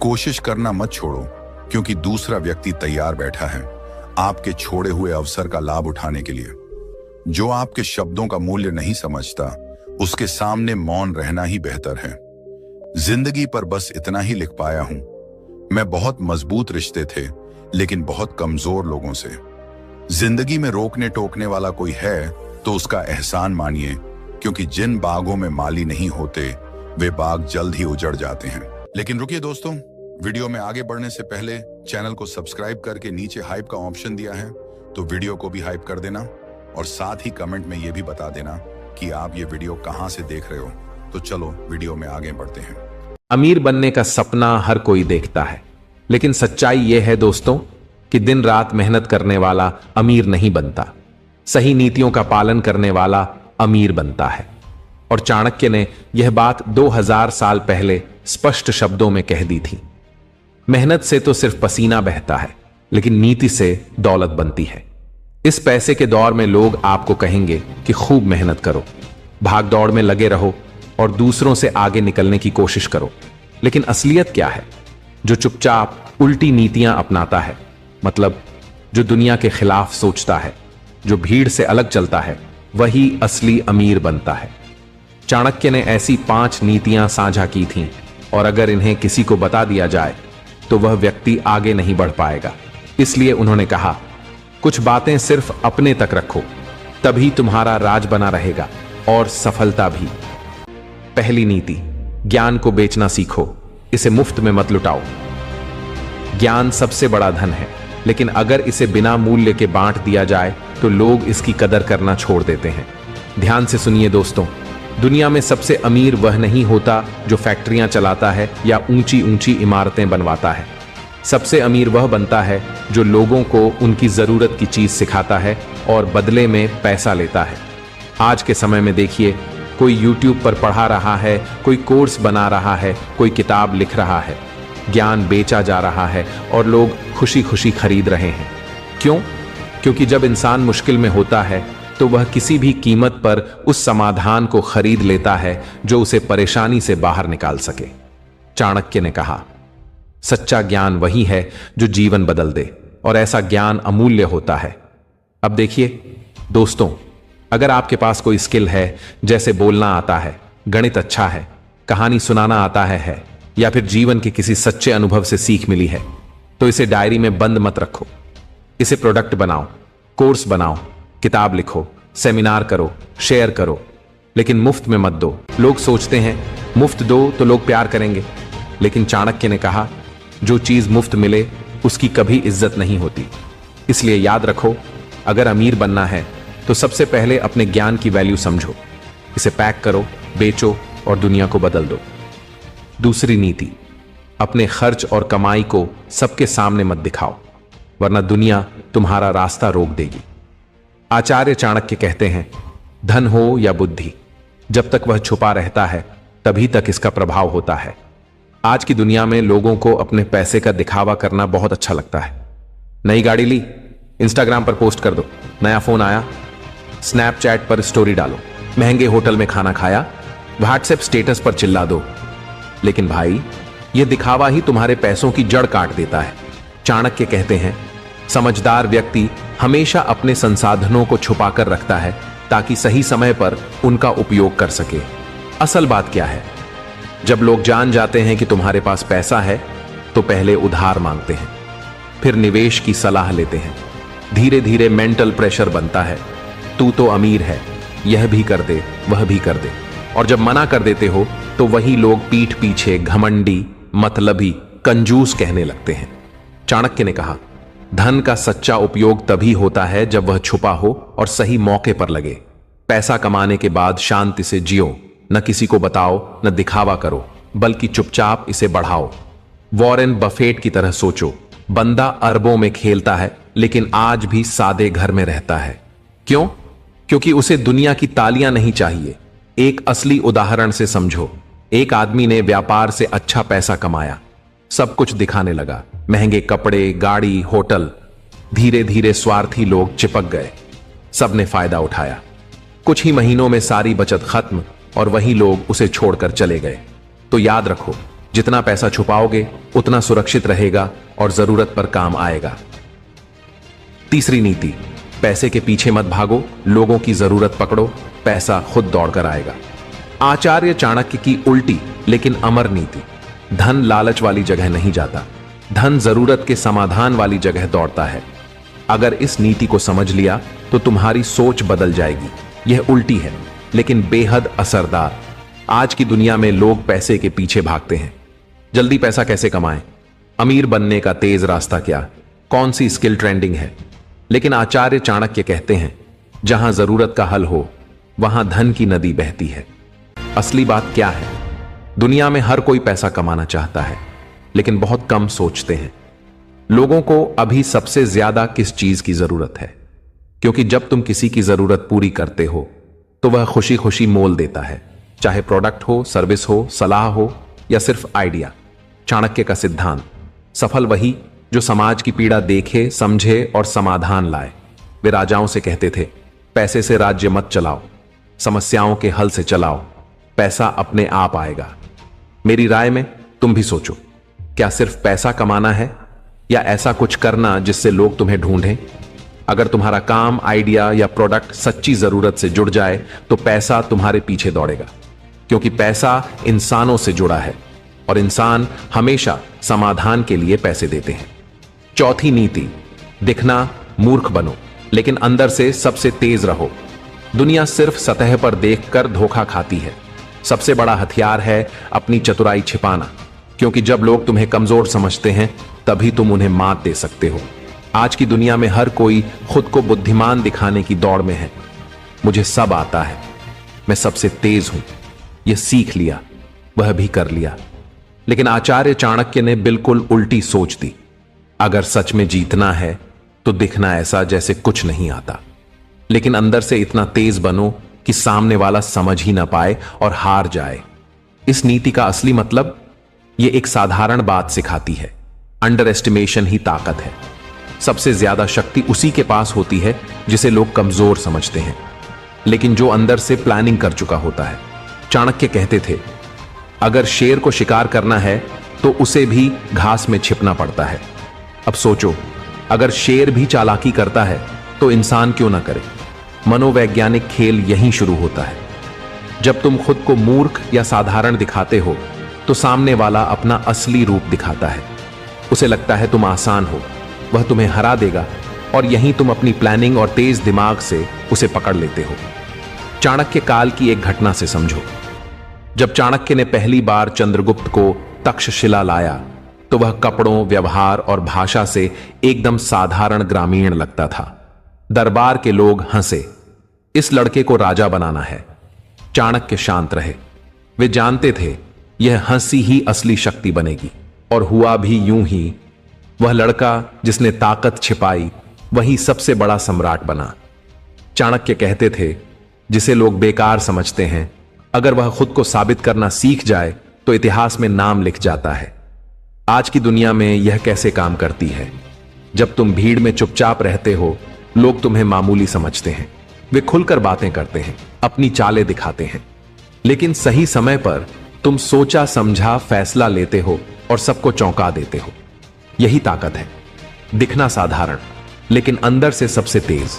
कोशिश करना मत छोड़ो, क्योंकि दूसरा व्यक्ति तैयार बैठा है आपके छोड़े हुए अवसर का लाभ उठाने के लिए। जो आपके शब्दों का मूल्य नहीं समझता उसके सामने मौन रहना ही बेहतर है। जिंदगी पर बस इतना ही लिख पाया हूं, मैं बहुत मजबूत रिश्ते थे लेकिन बहुत कमजोर लोगों से। जिंदगी में रोकने टोकने वाला कोई है तो उसका एहसान मानिए, क्योंकि जिन बागों में माली नहीं होते वे बाग जल्द ही उजड़ जाते हैं। लेकिन रुकिए दोस्तों, वीडियो में आगे बढ़ने से पहले चैनल को सब्सक्राइब करके नीचे हाइप का ऑप्शन दिया है तो वीडियो को भी हाइप कर देना, और साथ ही कमेंट में यह भी बता देना कि आप ये वीडियो कहां से देख रहे हो। तो चलो वीडियो में आगे बढ़ते हैं।
अमीर बनने का सपना हर कोई देखता है, लेकिन सच्चाई यह है दोस्तों कि दिन रात मेहनत करने वाला अमीर नहीं बनता। सही नीतियों का पालन करने वाला अमीर बनता है। और चाणक्य ने यह बात 2000 साल पहले स्पष्ट शब्दों में कह दी थी। मेहनत से तो सिर्फ पसीना बहता है, लेकिन नीति से दौलत बनती है। इस पैसे के दौर में लोग आपको कहेंगे कि खूब मेहनत करो, भाग दौड़ में लगे रहो और दूसरों से आगे निकलने की कोशिश करो। लेकिन असलियत क्या है? जो चुपचाप उल्टी नीतियां अपनाता है, मतलब जो दुनिया के खिलाफ सोचता है, जो भीड़ से अलग चलता है, वही असली अमीर बनता है। चाणक्य ने ऐसी 5 नीतियां साझा की थीं, और अगर इन्हें किसी को बता दिया जाए तो वह व्यक्ति आगे नहीं बढ़ पाएगा। इसलिए उन्होंने कहा, कुछ बातें सिर्फ अपने तक रखो, तभी तुम्हारा राज बना रहेगा और सफलता भी। पहली नीति, ज्ञान को बेचना सीखो, इसे मुफ्त में मत लुटाओ। ज्ञान सबसे बड़ा धन है, लेकिन अगर इसे बिना मूल्य के बांट दिया जाए तो लोग इसकी कदर करना छोड़ देते हैं। ध्यान से सुनिए दोस्तों, दुनिया में सबसे अमीर वह नहीं होता जो फैक्ट्रियां चलाता है या ऊंची ऊंची इमारतें बनवाता है। सबसे अमीर वह बनता है जो लोगों को उनकी जरूरत की चीज सिखाता है और बदले में पैसा लेता है। आज के समय में देखिए, कोई YouTube पर पढ़ा रहा है, कोई कोर्स बना रहा है, कोई किताब लिख रहा है, ज्ञान बेचा जा रहा है और लोग खुशी खुशी खरीद रहे हैं। क्यों? क्योंकि जब इंसान मुश्किल में होता है तो वह किसी भी कीमत पर उस समाधान को खरीद लेता है जो उसे परेशानी से बाहर निकाल सके। चाणक्य ने कहा, सच्चा ज्ञान वही है जो जीवन बदल दे, और ऐसा ज्ञान अमूल्य होता है। अब देखिए दोस्तों, अगर आपके पास कोई स्किल है, जैसे बोलना आता है, गणित अच्छा है, कहानी सुनाना आता है या फिर जीवन के किसी सच्चे अनुभव से सीख मिली है, तो इसे डायरी में बंद मत रखो। इसे प्रोडक्ट बनाओ, कोर्स बनाओ, किताब लिखो, सेमिनार करो, शेयर करो, लेकिन मुफ्त में मत दो। लोग सोचते हैं मुफ्त दो तो लोग प्यार करेंगे, लेकिन चाणक्य ने कहा, जो चीज मुफ्त मिले उसकी कभी इज्जत नहीं होती। इसलिए याद रखो, अगर अमीर बनना है तो सबसे पहले अपने ज्ञान की वैल्यू समझो, इसे पैक करो, बेचो और दुनिया को बदल दो। दूसरी नीति, अपने खर्च और कमाई को सबके सामने मत दिखाओ, वरना दुनिया तुम्हारा रास्ता रोक देगी। आचार्य चाणक्य कहते हैं, धन हो या बुद्धि, जब तक वह छुपा रहता है तभी तक इसका प्रभाव होता है। आज की दुनिया में लोगों को अपने पैसे का दिखावा करना बहुत अच्छा लगता है। नई गाड़ी ली, इंस्टाग्राम पर पोस्ट कर दो। नया फोन आया, स्नैपचैट पर स्टोरी डालो। महंगे होटल में खाना खाया, व्हाट्सएप स्टेटस पर चिल्ला दो। लेकिन भाई, यह दिखावा ही तुम्हारे पैसों की जड़ काट देता है। चाणक्य कहते हैं, समझदार व्यक्ति हमेशा अपने संसाधनों को छुपाकर रखता है ताकि सही समय पर उनका उपयोग कर सके। असल बात क्या है? जब लोग जान जाते हैं कि तुम्हारे पास पैसा है तो पहले उधार मांगते हैं, फिर निवेश की सलाह लेते हैं। धीरे धीरे मेंटल प्रेशर बनता है, तू तो अमीर है, यह भी कर दे, वह भी कर दे। और जब मना कर देते हो तो वही लोग पीठ पीछे घमंडी, मतलबी, कंजूस कहने लगते हैं। चाणक्य ने कहा, धन का सच्चा उपयोग तभी होता है जब वह छुपा हो और सही मौके पर लगे। पैसा कमाने के बाद शांति से जियो, न किसी को बताओ, न दिखावा करो, बल्कि चुपचाप इसे बढ़ाओ। वॉरेन बफेट की तरह सोचो। बंदा अरबों में खेलता है लेकिन आज भी सादे घर में रहता है। क्यों? क्योंकि उसे दुनिया की तालियां नहीं चाहिए। एक असली उदाहरण से समझो। एक आदमी ने व्यापार से अच्छा पैसा कमाया, सब कुछ दिखाने लगा, महंगे कपड़े, गाड़ी, होटल। धीरे धीरे स्वार्थी लोग चिपक गए, सबने फायदा उठाया। कुछ ही महीनों में सारी बचत खत्म और वही लोग उसे छोड़कर चले गए। तो याद रखो, जितना पैसा छुपाओगे उतना सुरक्षित रहेगा और जरूरत पर काम आएगा। तीसरी नीति, पैसे के पीछे मत भागो, लोगों की जरूरत पकड़ो, पैसा खुद दौड़कर आएगा। आचार्य चाणक्य की उल्टी लेकिन अमर नीति। धन लालच वाली जगह नहीं जाता, धन जरूरत के समाधान वाली जगह दौड़ता है। अगर इस नीति को समझ लिया तो तुम्हारी सोच बदल जाएगी। यह उल्टी है लेकिन बेहद असरदार। आज की दुनिया में लोग पैसे के पीछे भागते हैं। जल्दी पैसा कैसे कमाएं? अमीर बनने का तेज रास्ता क्या? कौन सी स्किल ट्रेंडिंग है? लेकिन आचार्य चाणक्य कहते हैं, जहां जरूरत का हल हो वहां धन की नदी बहती है। असली बात क्या है? दुनिया में हर कोई पैसा कमाना चाहता है लेकिन बहुत कम सोचते हैं लोगों को अभी सबसे ज्यादा किस चीज की जरूरत है। क्योंकि जब तुम किसी की जरूरत पूरी करते हो तो वह खुशी खुशी मोल देता है, चाहे प्रोडक्ट हो, सर्विस हो, सलाह हो या सिर्फ आइडिया। चाणक्य का सिद्धांत, सफल वही जो समाज की पीड़ा देखे, समझे और समाधान लाए। वे राजाओं से कहते थे, पैसे से राज्य मत चलाओ, समस्याओं के हल से चलाओ, पैसा अपने आप आएगा। मेरी राय में तुम भी सोचो, क्या सिर्फ पैसा कमाना है या ऐसा कुछ करना जिससे लोग तुम्हें ढूंढें? अगर तुम्हारा काम, आइडिया या प्रोडक्ट सच्ची जरूरत से जुड़ जाए तो पैसा तुम्हारे पीछे दौड़ेगा। क्योंकि पैसा इंसानों से जुड़ा है और इंसान हमेशा समाधान के लिए पैसे देते हैं। चौथी नीति, दिखना मूर्ख बनो लेकिन अंदर से सबसे तेज रहो। दुनिया सिर्फ सतह पर देखकर धोखा खाती है। सबसे बड़ा हथियार है अपनी चतुराई छिपाना। क्योंकि जब लोग तुम्हें कमजोर समझते हैं तभी तुम उन्हें मात दे सकते हो। आज की दुनिया में हर कोई खुद को बुद्धिमान दिखाने की दौड़ में है। मुझे सब आता है, मैं सबसे तेज हूं, यह सीख लिया, वह भी कर लिया। लेकिन आचार्य चाणक्य ने बिल्कुल उल्टी सोच दी। अगर सच में जीतना है तो दिखना ऐसा जैसे कुछ नहीं आता, लेकिन अंदर से इतना तेज बनो कि सामने वाला समझ ही ना पाए और हार जाए। इस नीति का असली मतलब यह एक साधारण बात सिखाती है, अंडर एस्टिमेशन ही ताकत है। सबसे ज्यादा शक्ति उसी के पास होती है जिसे लोग कमजोर समझते हैं, लेकिन जो अंदर से प्लानिंग कर चुका होता है। चाणक्य कहते थे, अगर शेर को शिकार करना है तो उसे भी घास में छिपना पड़ता है। अब सोचो, अगर शेर भी चालाकी करता है तो इंसान क्यों ना करे? मनोवैज्ञानिक खेल यहीं शुरू होता है। जब तुम खुद को मूर्ख या साधारण दिखाते हो तो सामने वाला अपना असली रूप दिखाता है। उसे लगता है तुम आसान हो, वह तुम्हें हरा देगा और यहीं तुम अपनी प्लानिंग और तेज दिमाग से उसे पकड़ लेते हो। चाणक्य काल की एक घटना से समझो। जब चाणक्य ने पहली बार चंद्रगुप्त को तक्षशिला लाया तो वह कपड़ों, व्यवहार और भाषा से एकदम साधारण ग्रामीण लगता था। दरबार के लोग हंसे, इस लड़के को राजा बनाना है। चाणक्य शांत रहे। वे जानते थे यह हंसी ही असली शक्ति बनेगी, और हुआ भी यूं ही। वह लड़का जिसने ताकत छिपाई वही सबसे बड़ा सम्राट बना। चाणक्य कहते थे, जिसे लोग बेकार समझते हैं, अगर वह खुद को साबित करना सीख जाए तो इतिहास में नाम लिख जाता है। आज की दुनिया में यह कैसे काम करती है? जब तुम भीड़ में चुपचाप रहते हो, लोग तुम्हें मामूली समझते हैं। वे खुलकर बातें करते हैं, अपनी चालें दिखाते हैं। लेकिन सही समय पर तुम सोचा समझा फैसला लेते हो और सबको चौंका देते हो। यही ताकत है। दिखना साधारण, लेकिन अंदर से सबसे तेज।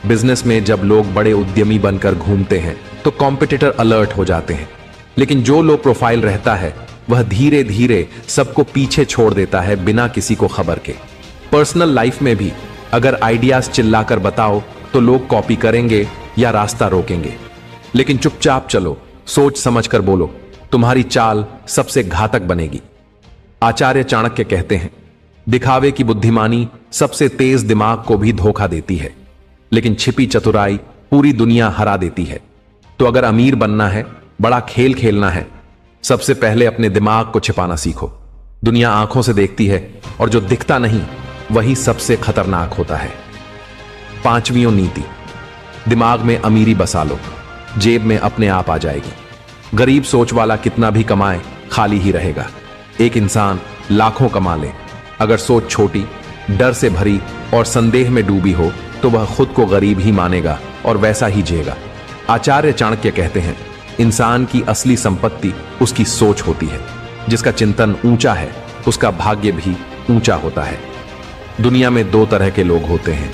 बिजनेस में जब लोग बड़े उद्यमी बनकर घूमते हैं तो कॉम्पिटिटर अलर्ट हो जाते हैं, लेकिन जो लो प्रोफाइल रहता है वह धीरे धीरे सबको पीछे छोड़ देता है बिना किसी को खबर के। पर्सनल लाइफ में भी अगर आइडियाज चिल्लाकर बताओ तो लोग कॉपी करेंगे या रास्ता रोकेंगे, लेकिन चुपचाप चलो, सोच समझकर बोलो, तुम्हारी चाल सबसे घातक बनेगी। आचार्य चाणक्य कहते हैं, दिखावे की बुद्धिमानी सबसे तेज दिमाग को भी धोखा देती है, लेकिन छिपी चतुराई पूरी दुनिया हरा देती है। तो अगर अमीर बनना है, बड़ा खेल खेलना है, सबसे पहले अपने दिमाग को छिपाना सीखो। दुनिया आंखों से देखती है और जो दिखता नहीं वही सबसे खतरनाक होता है। पांचवी नीति, दिमाग में अमीरी बसा लो, जेब में अपने आप आ जाएगी। गरीब सोच वाला कितना भी कमाए खाली ही रहेगा। एक इंसान लाखों कमा ले, अगर सोच छोटी, डर से भरी और संदेह में डूबी हो तो वह खुद को गरीब ही मानेगा और वैसा ही जिएगा। आचार्य चाणक्य कहते हैं, इंसान की असली संपत्ति उसकी सोच होती है। जिसका चिंतन ऊंचा है उसका भाग्य भी ऊंचा होता है। दुनिया में दो तरह के लोग होते हैं।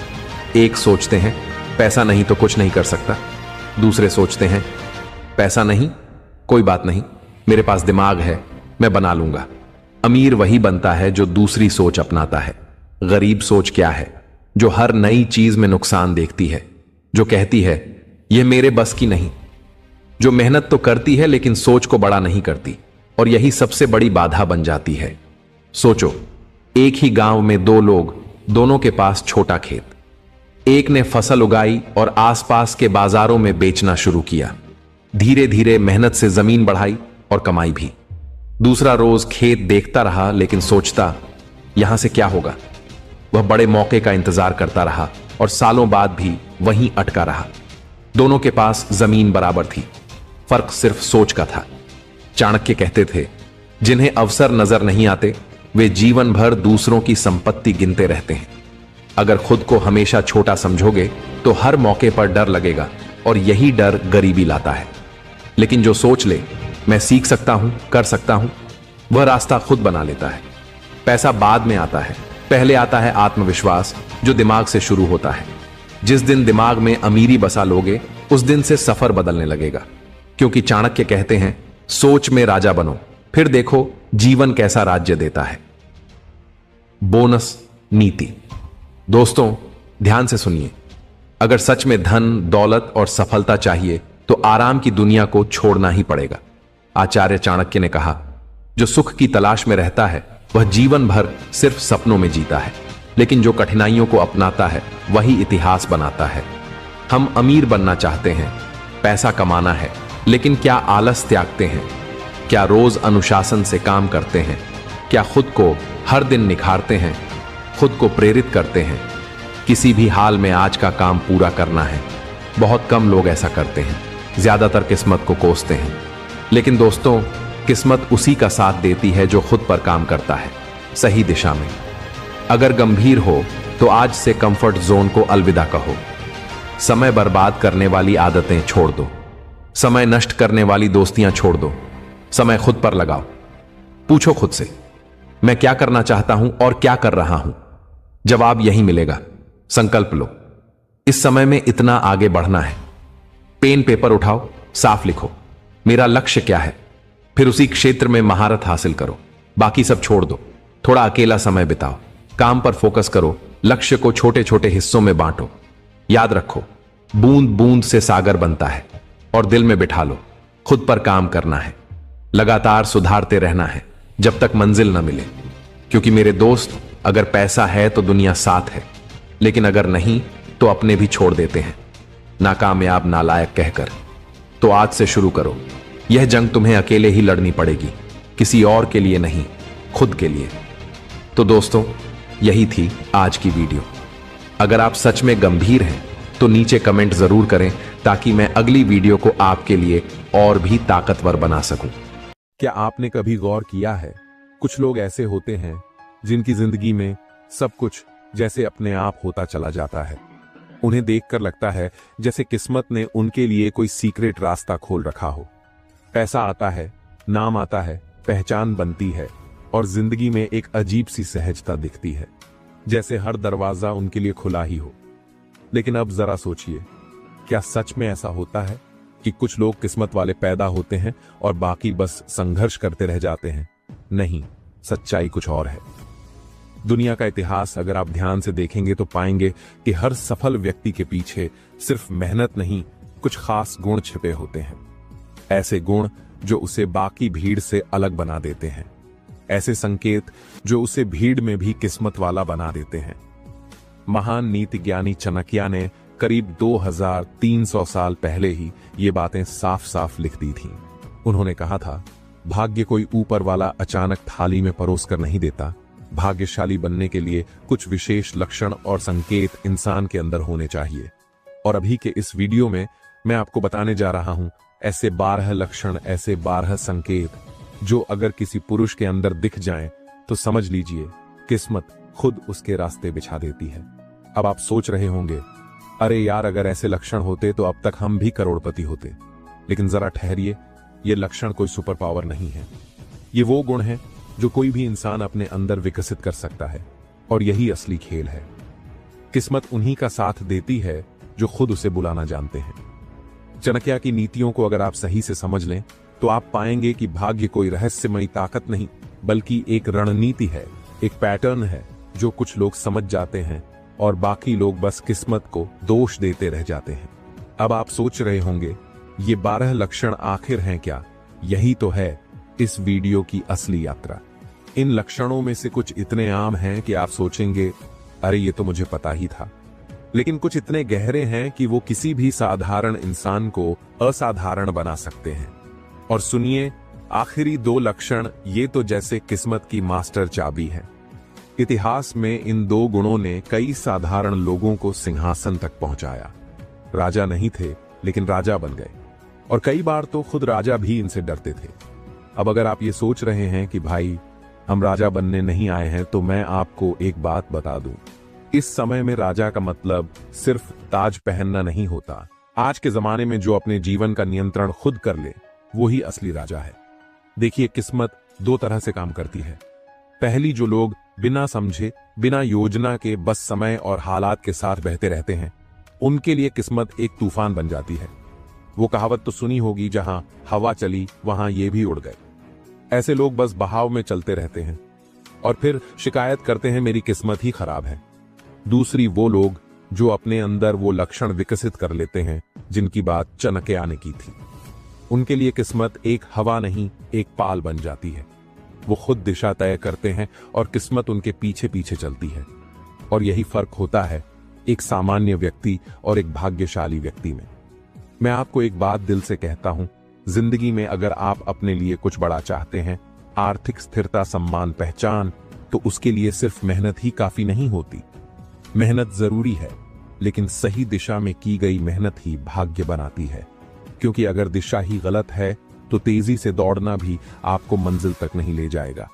एक सोचते हैं पैसा नहीं तो कुछ नहीं कर सकता, दूसरे सोचते हैं पैसा नहीं, कोई बात नहीं, मेरे पास दिमाग है, मैं बना लूंगा। अमीर वही बनता है जो दूसरी सोच अपनाता है। गरीब सोच क्या है? जो हर नई चीज में नुकसान देखती है, जो कहती है यह मेरे बस की नहीं, जो मेहनत तो करती है लेकिन सोच को बड़ा नहीं करती, और यही सबसे बड़ी बाधा बन जाती है। सोचो, एक ही गांव में दो लोग, दोनों के पास छोटा खेत। एक ने फसल उगाई और आसपास के बाजारों में बेचना शुरू किया। धीरे धीरे मेहनत से जमीन बढ़ाई और कमाई भी। दूसरा रोज खेत देखता रहा लेकिन सोचता यहां से क्या होगा। वह बड़े मौके का इंतजार करता रहा और सालों बाद भी वहीं अटका रहा। दोनों के पास जमीन बराबर थी, फर्क सिर्फ सोच का था। चाणक्य कहते थे, जिन्हें अवसर नजर नहीं आते वे जीवन भर दूसरों की संपत्ति गिनते रहते हैं। अगर खुद को हमेशा छोटा समझोगे तो हर मौके पर डर लगेगा और यही डर गरीबी लाता है। लेकिन जो सोच ले मैं सीख सकता हूं, कर सकता हूं, वह रास्ता खुद बना लेता है। पैसा बाद में आता है, पहले आता है आत्मविश्वास, जो दिमाग से शुरू होता है। जिस दिन दिमाग में अमीरी बसा लोगे उस दिन से सफर बदलने लगेगा, क्योंकि चाणक्य कहते हैं, सोच में राजा बनो, फिर देखो जीवन कैसा राज्य देता है। बोनस नीति। दोस्तों ध्यान से सुनिए, अगर सच में धन, दौलत और सफलता चाहिए तो आराम की दुनिया को छोड़ना ही पड़ेगा। आचार्य चाणक्य ने कहा, जो सुख की तलाश में रहता है वह जीवन भर सिर्फ सपनों में जीता है, लेकिन जो कठिनाइयों को अपनाता है वही इतिहास बनाता है। हम अमीर बनना चाहते हैं, पैसा कमाना है, लेकिन क्या आलस त्यागते हैं? क्या रोज अनुशासन से काम करते हैं? क्या खुद को हर दिन निखारते हैं, खुद को प्रेरित करते हैं? किसी भी हाल में आज का काम पूरा करना है। बहुत कम लोग ऐसा करते हैं, ज्यादातर किस्मत को कोसते हैं। लेकिन दोस्तों, किस्मत उसी का साथ देती है जो खुद पर काम करता है, सही दिशा में। अगर गंभीर हो तो आज से कंफर्ट जोन को अलविदा कहो। समय बर्बाद करने वाली आदतें छोड़ दो, समय नष्ट करने वाली दोस्तियां छोड़ दो, समय खुद पर लगाओ। पूछो खुद से, मैं क्या करना चाहता हूं और क्या कर रहा हूं? जवाब यही मिलेगा। संकल्प लो, इस समय में इतना आगे बढ़ना है। पेन पेपर उठाओ, साफ लिखो, मेरा लक्ष्य क्या है। फिर उसी क्षेत्र में महारत हासिल करो, बाकी सब छोड़ दो। थोड़ा अकेला समय बिताओ, काम पर फोकस करो, लक्ष्य को छोटे छोटे हिस्सों में बांटो। याद रखो, बूंद बूंद से सागर बनता है। और दिल में बिठा लो, खुद पर काम करना है, लगातार सुधारते रहना है जब तक मंजिल न मिले। क्योंकि मेरे दोस्त, अगर पैसा है तो दुनिया साथ है, लेकिन अगर नहीं तो अपने भी छोड़ देते हैं, नाकामयाब नालायक कहकर। तो आज से शुरू करो। यह जंग तुम्हें अकेले ही लड़नी पड़ेगी, किसी और के लिए नहीं, खुद के लिए। तो दोस्तों, यही थी आज की वीडियो। अगर आप सच में गंभीर हैं तो नीचे कमेंट जरूर करें, ताकि मैं अगली वीडियो को आपके लिए और भी ताकतवर बना सकूं।
क्या आपने कभी गौर किया है, कुछ लोग ऐसे होते हैं जिनकी जिंदगी में सब कुछ जैसे अपने आप होता चला जाता है। उन्हें देखकर लगता है जैसे किस्मत ने उनके लिए कोई सीक्रेट रास्ता खोल रखा हो। पैसा आता है, नाम आता है, पहचान बनती है और जिंदगी में एक अजीब सी सहजता दिखती है, जैसे हर दरवाजा उनके लिए खुला ही हो। लेकिन अब जरा सोचिए, क्या सच में ऐसा होता है कि कुछ लोग किस्मत वाले पैदा होते हैं और बाकी बस संघर्ष करते रह जाते हैं? नहीं, सच्चाई कुछ और है। दुनिया का इतिहास अगर आप ध्यान से देखेंगे तो पाएंगे कि हर सफल व्यक्ति के पीछे सिर्फ मेहनत नहीं, कुछ खास गुण छिपे होते हैं। ऐसे गुण जो उसे बाकी भीड़ से अलग बना देते हैं, ऐसे संकेत जो उसे भीड़ में भी किस्मत वाला बना देते हैं। महान नीति ज्ञानी चाणक्य ने करीब 2300 साल पहले ही ये बातें साफ साफ लिख दी थीं। उन्होंने कहा था, भाग्य कोई ऊपर वाला अचानक थाली में परोस कर नहीं देता। भाग्यशाली बनने के लिए कुछ विशेष लक्षण और संकेत इंसान के अंदर होने चाहिए। और अभी के इस वीडियो में मैं आपको बताने जा रहा हूं ऐसे 12 लक्षण, ऐसे 12 संकेत जो अगर किसी पुरुष के अंदर दिख जाएं तो समझ लीजिए किस्मत खुद उसके रास्ते बिछा देती है। अब आप सोच रहे होंगे, अरे यार, अगर ऐसे लक्षण होते तो अब तक हम भी करोड़पति होते। लेकिन जरा ठहरिए, ये लक्षण कोई सुपर पावर नहीं है। ये वो गुण है जो कोई भी इंसान अपने अंदर विकसित कर सकता है और यही असली खेल है। किस्मत उन्हीं का साथ देती है जो खुद उसे बुलाना जानते हैं। चाणक्य की नीतियों को अगर आप सही से समझ लें तो आप पाएंगे कि भाग्य कोई रहस्यमयी ताकत नहीं, बल्कि एक रणनीति है, एक पैटर्न है जो कुछ लोग समझ जाते हैं और बाकी लोग बस किस्मत को दोष देते रह जाते हैं। अब आप सोच रहे होंगे, ये 12 लक्षण आखिर हैं क्या? यही तो है इस वीडियो की असली यात्रा। इन लक्षणों में से कुछ इतने आम हैं कि आप सोचेंगे, अरे ये तो मुझे पता ही था। लेकिन कुछ इतने गहरे हैं कि वो किसी भी साधारण इंसान को असाधारण बना सकते हैं। और सुनिए, आखिरी 2 लक्षण, ये तो जैसे किस्मत की मास्टर चाबी है। इतिहास में इन 2 गुणों ने कई साधारण लोगों को सिंहासन तक पहुंचाया। राजा नहीं थे, लेकिन राजा बन गए, और कई बार तो खुद राजा भी इनसे डरते थे। अब अगर आप ये सोच रहे हैं कि भाई हम राजा बनने नहीं आए हैं, तो मैं आपको एक बात बता दूं, इस समय में राजा का मतलब सिर्फ ताज पहनना नहीं होता। आज के जमाने में जो अपने जीवन का नियंत्रण खुद कर ले, वो ही असली राजा है। देखिए, किस्मत 2 तरह से काम करती है। पहली, जो लोग बिना समझे, बिना योजना के बस समय और हालात के साथ बहते रहते हैं, उनके लिए किस्मत एक तूफान बन जाती है। वो कहावत तो सुनी होगी, जहां हवा चली वहां ये भी उड़ गए। ऐसे लोग बस बहाव में चलते रहते हैं और फिर शिकायत करते हैं, मेरी किस्मत ही खराब है। दूसरी, वो लोग जो अपने अंदर वो लक्षण विकसित कर लेते हैं जिनकी बात चाणक्य ने की थी। उनके लिए किस्मत एक हवा नहीं, एक पाल बन जाती है। वो खुद दिशा तय करते हैं और किस्मत उनके पीछे पीछे चलती है। और यही फर्क होता है एक सामान्य व्यक्ति और एक भाग्यशाली व्यक्ति में। मैं आपको एक बात दिल से कहता हूं, जिंदगी में अगर आप अपने लिए कुछ बड़ा चाहते हैं, आर्थिक स्थिरता, सम्मान, पहचान, तो उसके लिए सिर्फ मेहनत ही काफी नहीं होती। मेहनत जरूरी है, लेकिन सही दिशा में की गई मेहनत ही भाग्य बनाती है। क्योंकि अगर दिशा ही गलत है तो तेजी से दौड़ना भी आपको मंजिल तक नहीं ले जाएगा।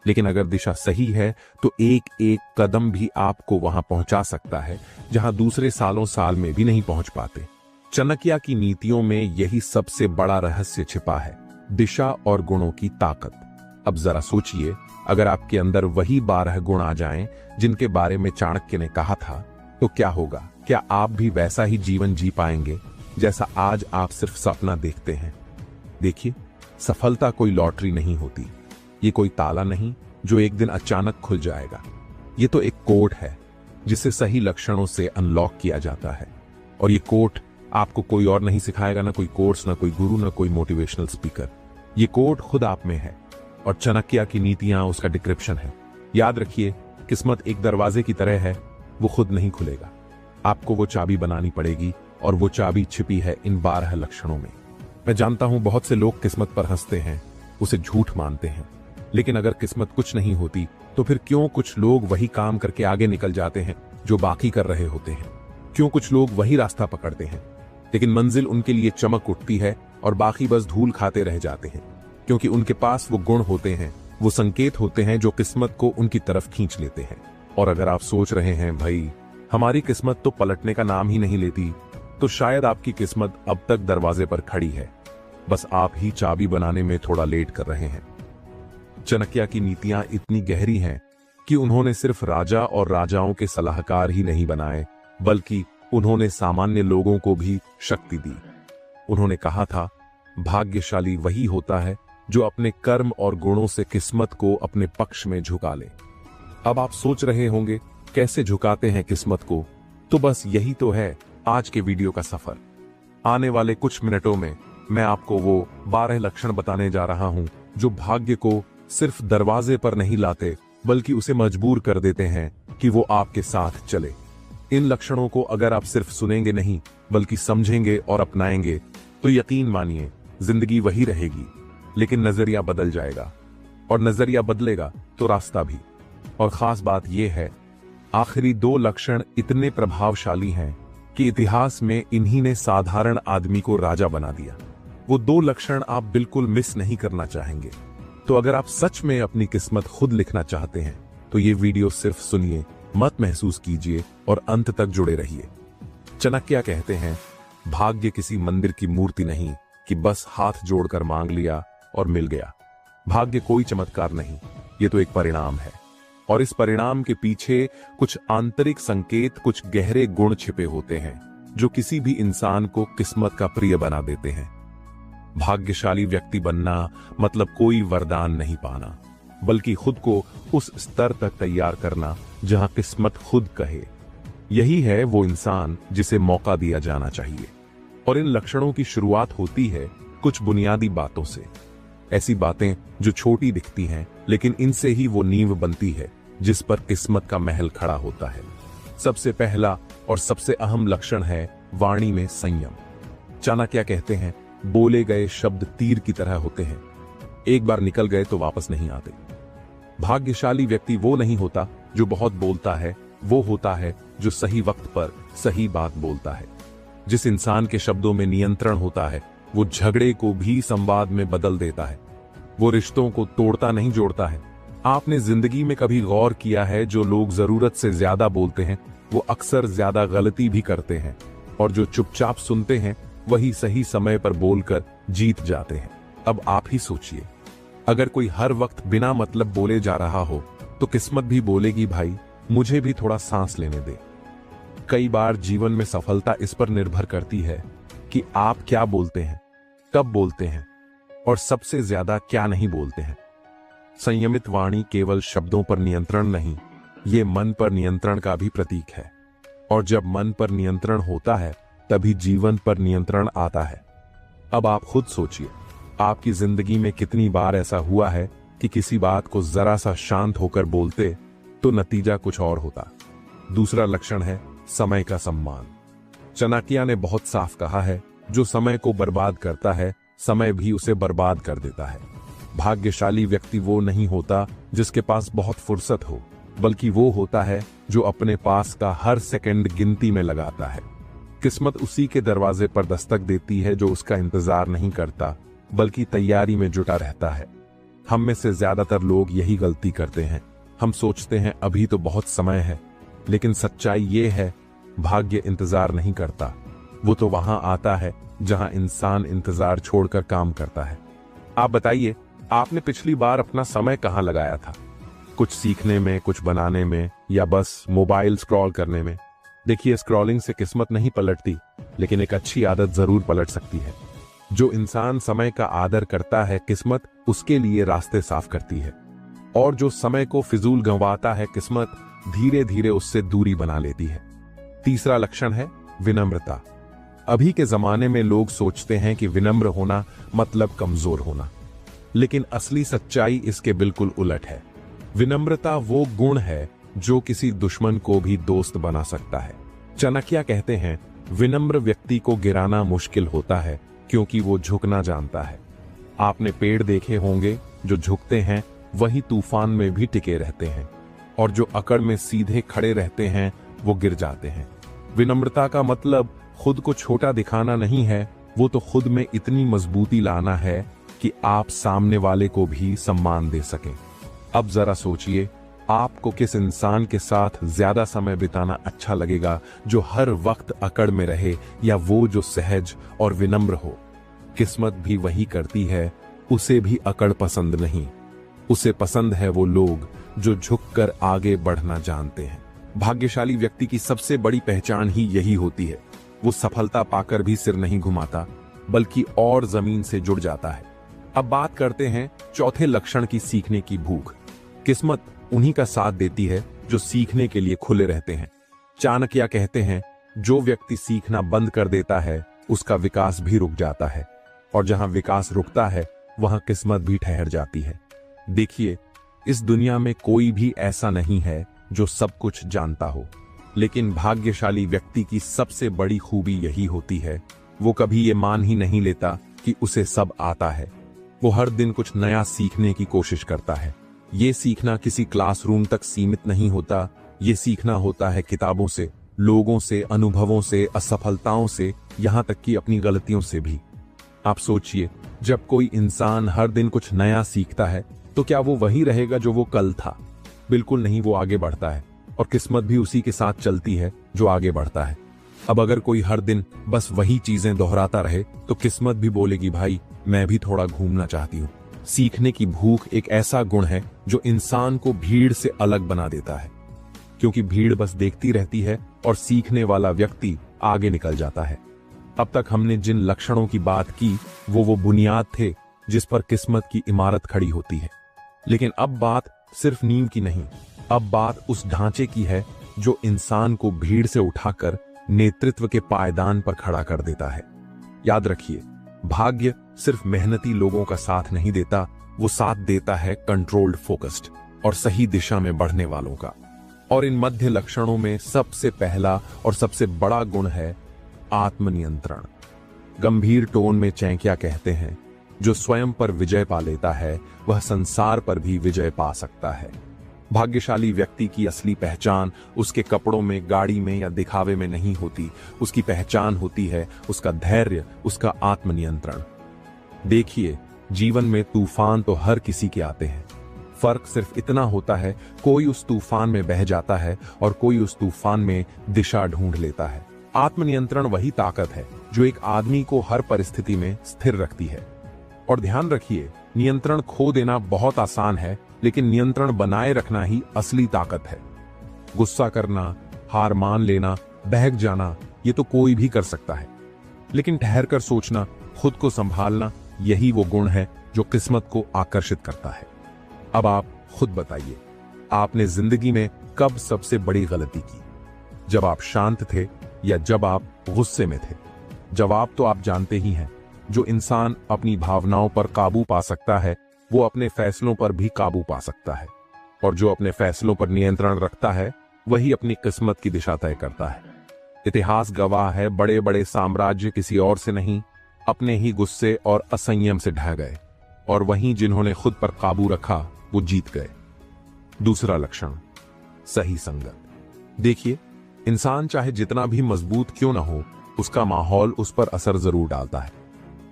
लेकिन अगर दिशा सही है तो एक एक कदम भी आपको वहां पहुंचा सकता है जहां दूसरे सालों साल में भी नहीं पहुंच पाते। चाणक्य की नीतियों में यही सबसे बड़ा रहस्य छिपा है, दिशा और गुणों की ताकत। अब जरा सोचिए, अगर आपके अंदर वही 12 गुण आ जाएं जिनके बारे में चाणक्य ने कहा था, तो क्या होगा? क्या आप भी वैसा ही जीवन जी पाएंगे जैसा आज आप सिर्फ सपना देखते हैं? देखिए, सफलता कोई लॉटरी नहीं होती। ये कोई ताला नहीं जो एक दिन अचानक खुल जाएगा। ये तो एक कोड है जिसे सही लक्षणों से अनलॉक किया जाता है। और ये कोड आपको कोई और नहीं सिखाएगा, ना कोई कोर्स, ना कोई गुरु, ना कोई मोटिवेशनल स्पीकर। ये कोड खुद आप में है और चाणक्य की नीतियां उसका डिक्रिप्शन है। याद रखिए, किस्मत एक दरवाजे की तरह है, वो खुद नहीं खुलेगा। आपको वो चाबी बनानी पड़ेगी और वो चाबी छिपी है इन 12 लक्षणों में। मैं जानता हूं बहुत से लोग किस्मत पर हंसते हैं, उसे झूठ मानते हैं। लेकिन अगर किस्मत कुछ नहीं होती तो फिर क्यों कुछ लोग वही काम करके आगे निकल जाते हैं जो बाकी कर रहे होते हैं? क्यों कुछ लोग वही रास्ता पकड़ते हैं लेकिन मंजिल उनके लिए चमक उठती है और बाकी बस धूल खाते रह जाते हैं? क्योंकि उनके पास वो गुण होते हैं, वो संकेत होते हैं जो किस्मत को उनकी तरफ खींच लेते हैं। और अगर आप सोच रहे हैं भाई हमारी किस्मत तो पलटने का नाम ही नहीं लेती, तो शायद आपकी किस्मत अब तक दरवाजे पर खड़ी है, बस आप ही चाबी बनाने में थोड़ा लेट कर रहे हैं। चाणक्य की नीतियां इतनी गहरी हैं कि उन्होंने सिर्फ राजा और राजाओं के सलाहकार ही नहीं बनाए, बल्कि उन्होंने सामान्य लोगों को भी शक्ति दी। उन्होंने कहा था, भाग्यशाली वही होता है जो अपने कर्म और गुणों से किस्मत को अपने पक्ष में झुका ले। अब आप सोच रहे होंगे कैसे झुकाते हैं किस्मत को, तो बस यही तो है आज के वीडियो का सफर। आने वाले कुछ मिनटों में मैं आपको वो 12 लक्षण बताने जा रहा हूं जो भाग्य को सिर्फ दरवाजे पर नहीं लाते, बल्कि उसे मजबूर कर देते हैं कि वो आपके साथ चले। इन लक्षणों को अगर आप सिर्फ सुनेंगे नहीं, बल्कि समझेंगे और अपनाएंगे, तो यकीन मानिए जिंदगी वही रहेगी, लेकिन नजरिया बदल जाएगा, और नजरिया बदलेगा तो रास्ता भी। और खास बात यह है, आखिरी 2 लक्षण इतने प्रभावशाली हैं कि इतिहास में इन्हीं ने साधारण आदमी को राजा बना दिया। वो 2 लक्षण आप बिल्कुल मिस नहीं करना चाहेंगे। तो अगर आप सच में अपनी किस्मत खुद लिखना चाहते हैं, तो ये वीडियो सिर्फ सुनिए, मत महसूस कीजिए और अंत तक जुड़े रहिए। चाणक्य कहते हैं, भाग्य किसी मंदिर की मूर्ति नहीं कि बस हाथ जोड़कर मांग लिया और मिल गया। भाग्य कोई चमत्कार नहीं, ये तो एक परिणाम है, और इस परिणाम के पीछे कुछ आंतरिक संकेत, कुछ गहरे गुण छिपे होते हैं जो किसी भी इंसान को किस्मत का प्रिय बना देते हैं। भाग्यशाली व्यक्ति बनना मतलब कोई वरदान नहीं पाना, बल्कि खुद को उस स्तर तक तैयार करना जहां किस्मत खुद कहे, यही है वो इंसान जिसे मौका दिया जाना चाहिए। और इन लक्षणों की शुरुआत होती है कुछ बुनियादी बातों से, ऐसी बातें जो छोटी दिखती हैं, लेकिन इनसे ही वो नींव बनती है जिस पर किस्मत का महल खड़ा होता है। सबसे पहला और सबसे अहम लक्षण है वाणी में संयम। चाणक्य कहते हैं, बोले गए शब्द तीर की तरह होते हैं, एक बार निकल गए तो वापस नहीं आते। भाग्यशाली व्यक्ति वो नहीं होता जो बहुत बोलता है, वो होता है जो सही वक्त पर सही बात बोलता है। जिस इंसान के शब्दों में नियंत्रण होता है, वो झगड़े को भी संवाद में बदल देता है। वो रिश्तों को तोड़ता नहीं, जोड़ता है। आपने जिंदगी में कभी गौर किया है, जो लोग जरूरत से ज्यादा बोलते हैं वो अक्सर ज्यादा गलती भी करते हैं, और जो चुपचाप सुनते हैं वही सही समय पर बोलकर जीत जाते हैं। अब आप ही सोचिए, अगर कोई हर वक्त बिना मतलब बोले जा रहा हो, तो किस्मत भी बोलेगी, भाई मुझे भी थोड़ा सांस लेने दे। कई बार जीवन में सफलता इस पर निर्भर करती है कि आप क्या बोलते हैं, कब बोलते हैं, और सबसे ज्यादा क्या नहीं बोलते हैं। संयमित वाणी केवल शब्दों पर नियंत्रण नहीं, ये मन पर नियंत्रण का भी प्रतीक है। और जब मन पर नियंत्रण होता है, तभी जीवन पर नियंत्रण आता है। अब आप खुद सोचिए, आपकी जिंदगी में कितनी बार ऐसा हुआ है कि किसी बात को जरा सा शांत होकर बोलते तो नतीजा कुछ और होता। दूसरा लक्षण है समय का सम्मान। चाणक्य ने बहुत साफ कहा है, जो समय को बर्बाद करता है, समय भी उसे बर्बाद कर देता है। भाग्यशाली व्यक्ति वो नहीं होता जिसके पास बहुत फुर्सत हो, बल्कि वो होता है जो अपने पास का हर सेकंड गिनती में लगाता है। किस्मत उसी के दरवाजे पर दस्तक देती है जो उसका इंतजार नहीं करता, बल्कि तैयारी में जुटा रहता है। हम में से ज्यादातर लोग यही गलती करते हैं। हम सोचते हैं अभी तो बहुत समय है, लेकिन सच्चाई ये है, भाग्य इंतजार नहीं करता, वो तो वहां आता है जहां इंसान इंतजार छोड़कर काम करता है। आप बताइए, आपने पिछली बार अपना समय कहां लगाया था? कुछ सीखने में, कुछ बनाने में, या बस मोबाइल स्क्रॉल करने में? देखिए, स्क्रॉलिंग से किस्मत नहीं पलटती, लेकिन एक अच्छी आदत जरूर पलट सकती है। जो इंसान समय का आदर करता है, किस्मत उसके लिए रास्ते साफ करती है, और जो समय को फिजूल गंवाता है, किस्मत धीरे धीरे उससे दूरी बना लेती है। तीसरा लक्षण है विनम्रता। अभी के जमाने में लोग सोचते हैं कि विनम्र होना मतलब कमजोर होना, लेकिन असली सच्चाई इसके बिल्कुल उलट है। विनम्रता वो गुण है जो किसी दुश्मन को भी दोस्त बना सकता है। चाणक्य कहते हैं, विनम्र व्यक्ति को गिराना मुश्किल होता है क्योंकि वो झुकना जानता है। आपने पेड़ देखे होंगे, जो झुकते हैं वही तूफान में भी टिके रहते हैं, और जो अकड़ में सीधे खड़े रहते हैं वो गिर जाते हैं। विनम्रता का मतलब खुद को छोटा दिखाना नहीं है, वो तो खुद में इतनी मजबूती लाना है कि आप सामने वाले को भी सम्मान दे सकें। अब जरा सोचिए, आपको किस इंसान के साथ ज्यादा समय बिताना अच्छा लगेगा, जो हर वक्त अकड़ में रहे या वो जो सहज और विनम्र हो। किस्मत भी वही करती है, उसे भी अकड़ पसंद नहीं। उसे पसंद है वो लोग जो झुककर आगे बढ़ना जानते हैं। भाग्यशाली व्यक्ति की सबसे बड़ी पहचान ही यही होती है। वो सफलता पाकर भी सिर नहीं घुमाता, बल्कि और जमीन से जुड़ जाता है। अब बात करते हैं चौथे लक्षण की, सीखने की भूख। किस्मत उन्हीं का साथ देती है जो सीखने के लिए खुले रहते हैं। चाणक्य कहते हैं, जो व्यक्ति सीखना बंद कर देता है उसका विकास भी रुक जाता है, और जहां विकास रुकता है वहां किस्मत भी ठहर जाती है। देखिए, इस दुनिया में कोई भी ऐसा नहीं है जो सब कुछ जानता हो, लेकिन भाग्यशाली व्यक्ति की सबसे बड़ी खूबी यही होती है, वो कभी ये मान ही नहीं लेता कि उसे सब आता है। वो हर दिन कुछ नया सीखने की कोशिश करता है। ये सीखना किसी क्लासरूम तक सीमित नहीं होता, ये सीखना होता है किताबों से, लोगों से, अनुभवों से, असफलताओं से, यहां तक कि अपनी गलतियों से भी। आप सोचिए, जब कोई इंसान हर दिन कुछ नया सीखता है तो क्या वो वही रहेगा जो वो कल था? बिल्कुल नहीं, वो आगे बढ़ता है, और किस्मत भी उसी के साथ चलती है जो आगे बढ़ता है। अब अगर कोई हर दिन बस वही चीजें दोहराता रहे तो किस्मत भी बोलेगी, भाई मैं भी थोड़ा घूमना चाहती हूँ। सीखने की भूख एक ऐसा गुण है जो इंसान को भीड़ से अलग बना देता है, क्योंकि भीड़ बस देखती रहती है और सीखने वाला व्यक्ति आगे निकल जाता है। अब तक हमने जिन लक्षणों की बात की वो बुनियाद थे जिस पर किस्मत की इमारत खड़ी होती है। लेकिन अब बात सिर्फ नींव की नहीं, अब बात उस ढांचे की है जो इंसान को भीड़ से उठाकर नेतृत्व के पायदान पर खड़ा कर देता है। याद रखिए, भाग्य सिर्फ मेहनती लोगों का साथ नहीं देता, वो साथ देता है कंट्रोल्ड, फोकस्ड और सही दिशा में बढ़ने वालों का। और इन मध्य लक्षणों में सबसे पहला और सबसे बड़ा गुण है आत्मनियंत्रण। गंभीर टोन में चाणक्य कहते हैं, जो स्वयं पर विजय पा लेता है वह संसार पर भी विजय पा सकता है। भाग्यशाली व्यक्ति की असली पहचान उसके कपड़ों में, गाड़ी में या दिखावे में नहीं होती। उसकी पहचान होती है उसका धैर्य, उसका आत्मनियंत्रण। देखिए, जीवन में तूफान तो हर किसी के आते हैं, फर्क सिर्फ इतना होता है, कोई उस तूफान में बह जाता है और कोई उस तूफान में दिशा ढूंढ लेता है। आत्मनियंत्रण वही ताकत है जो एक आदमी को हर परिस्थिति में स्थिर रखती है। और ध्यान रखिए, नियंत्रण खो देना बहुत आसान है, लेकिन नियंत्रण बनाए रखना ही असली ताकत है। गुस्सा करना, हार मान लेना, बहक जाना, ये तो कोई भी कर सकता है, लेकिन ठहर कर सोचना, खुद को संभालना, यही वो गुण है जो किस्मत को आकर्षित करता है। अब आप खुद बताइए, आपने जिंदगी में कब सबसे बड़ी गलती की? जब आप शांत थे या जब आप गुस्से में थे? जवाब तो आप जानते ही हैं। जो इंसान अपनी भावनाओं पर काबू पा सकता है वो अपने फैसलों पर भी काबू पा सकता है, और जो अपने फैसलों पर नियंत्रण रखता है वही अपनी किस्मत की दिशा तय करता है। इतिहास गवाह है, बड़े बड़े साम्राज्य किसी और से नहीं, अपने ही गुस्से और असंयम से ढह गए, और वहीं जिन्होंने खुद पर काबू रखा वो जीत गए। दूसरा लक्षण, सही संगत। देखिए, इंसान चाहे जितना भी मजबूत क्यों ना हो, उसका माहौल उस पर असर जरूर डालता है।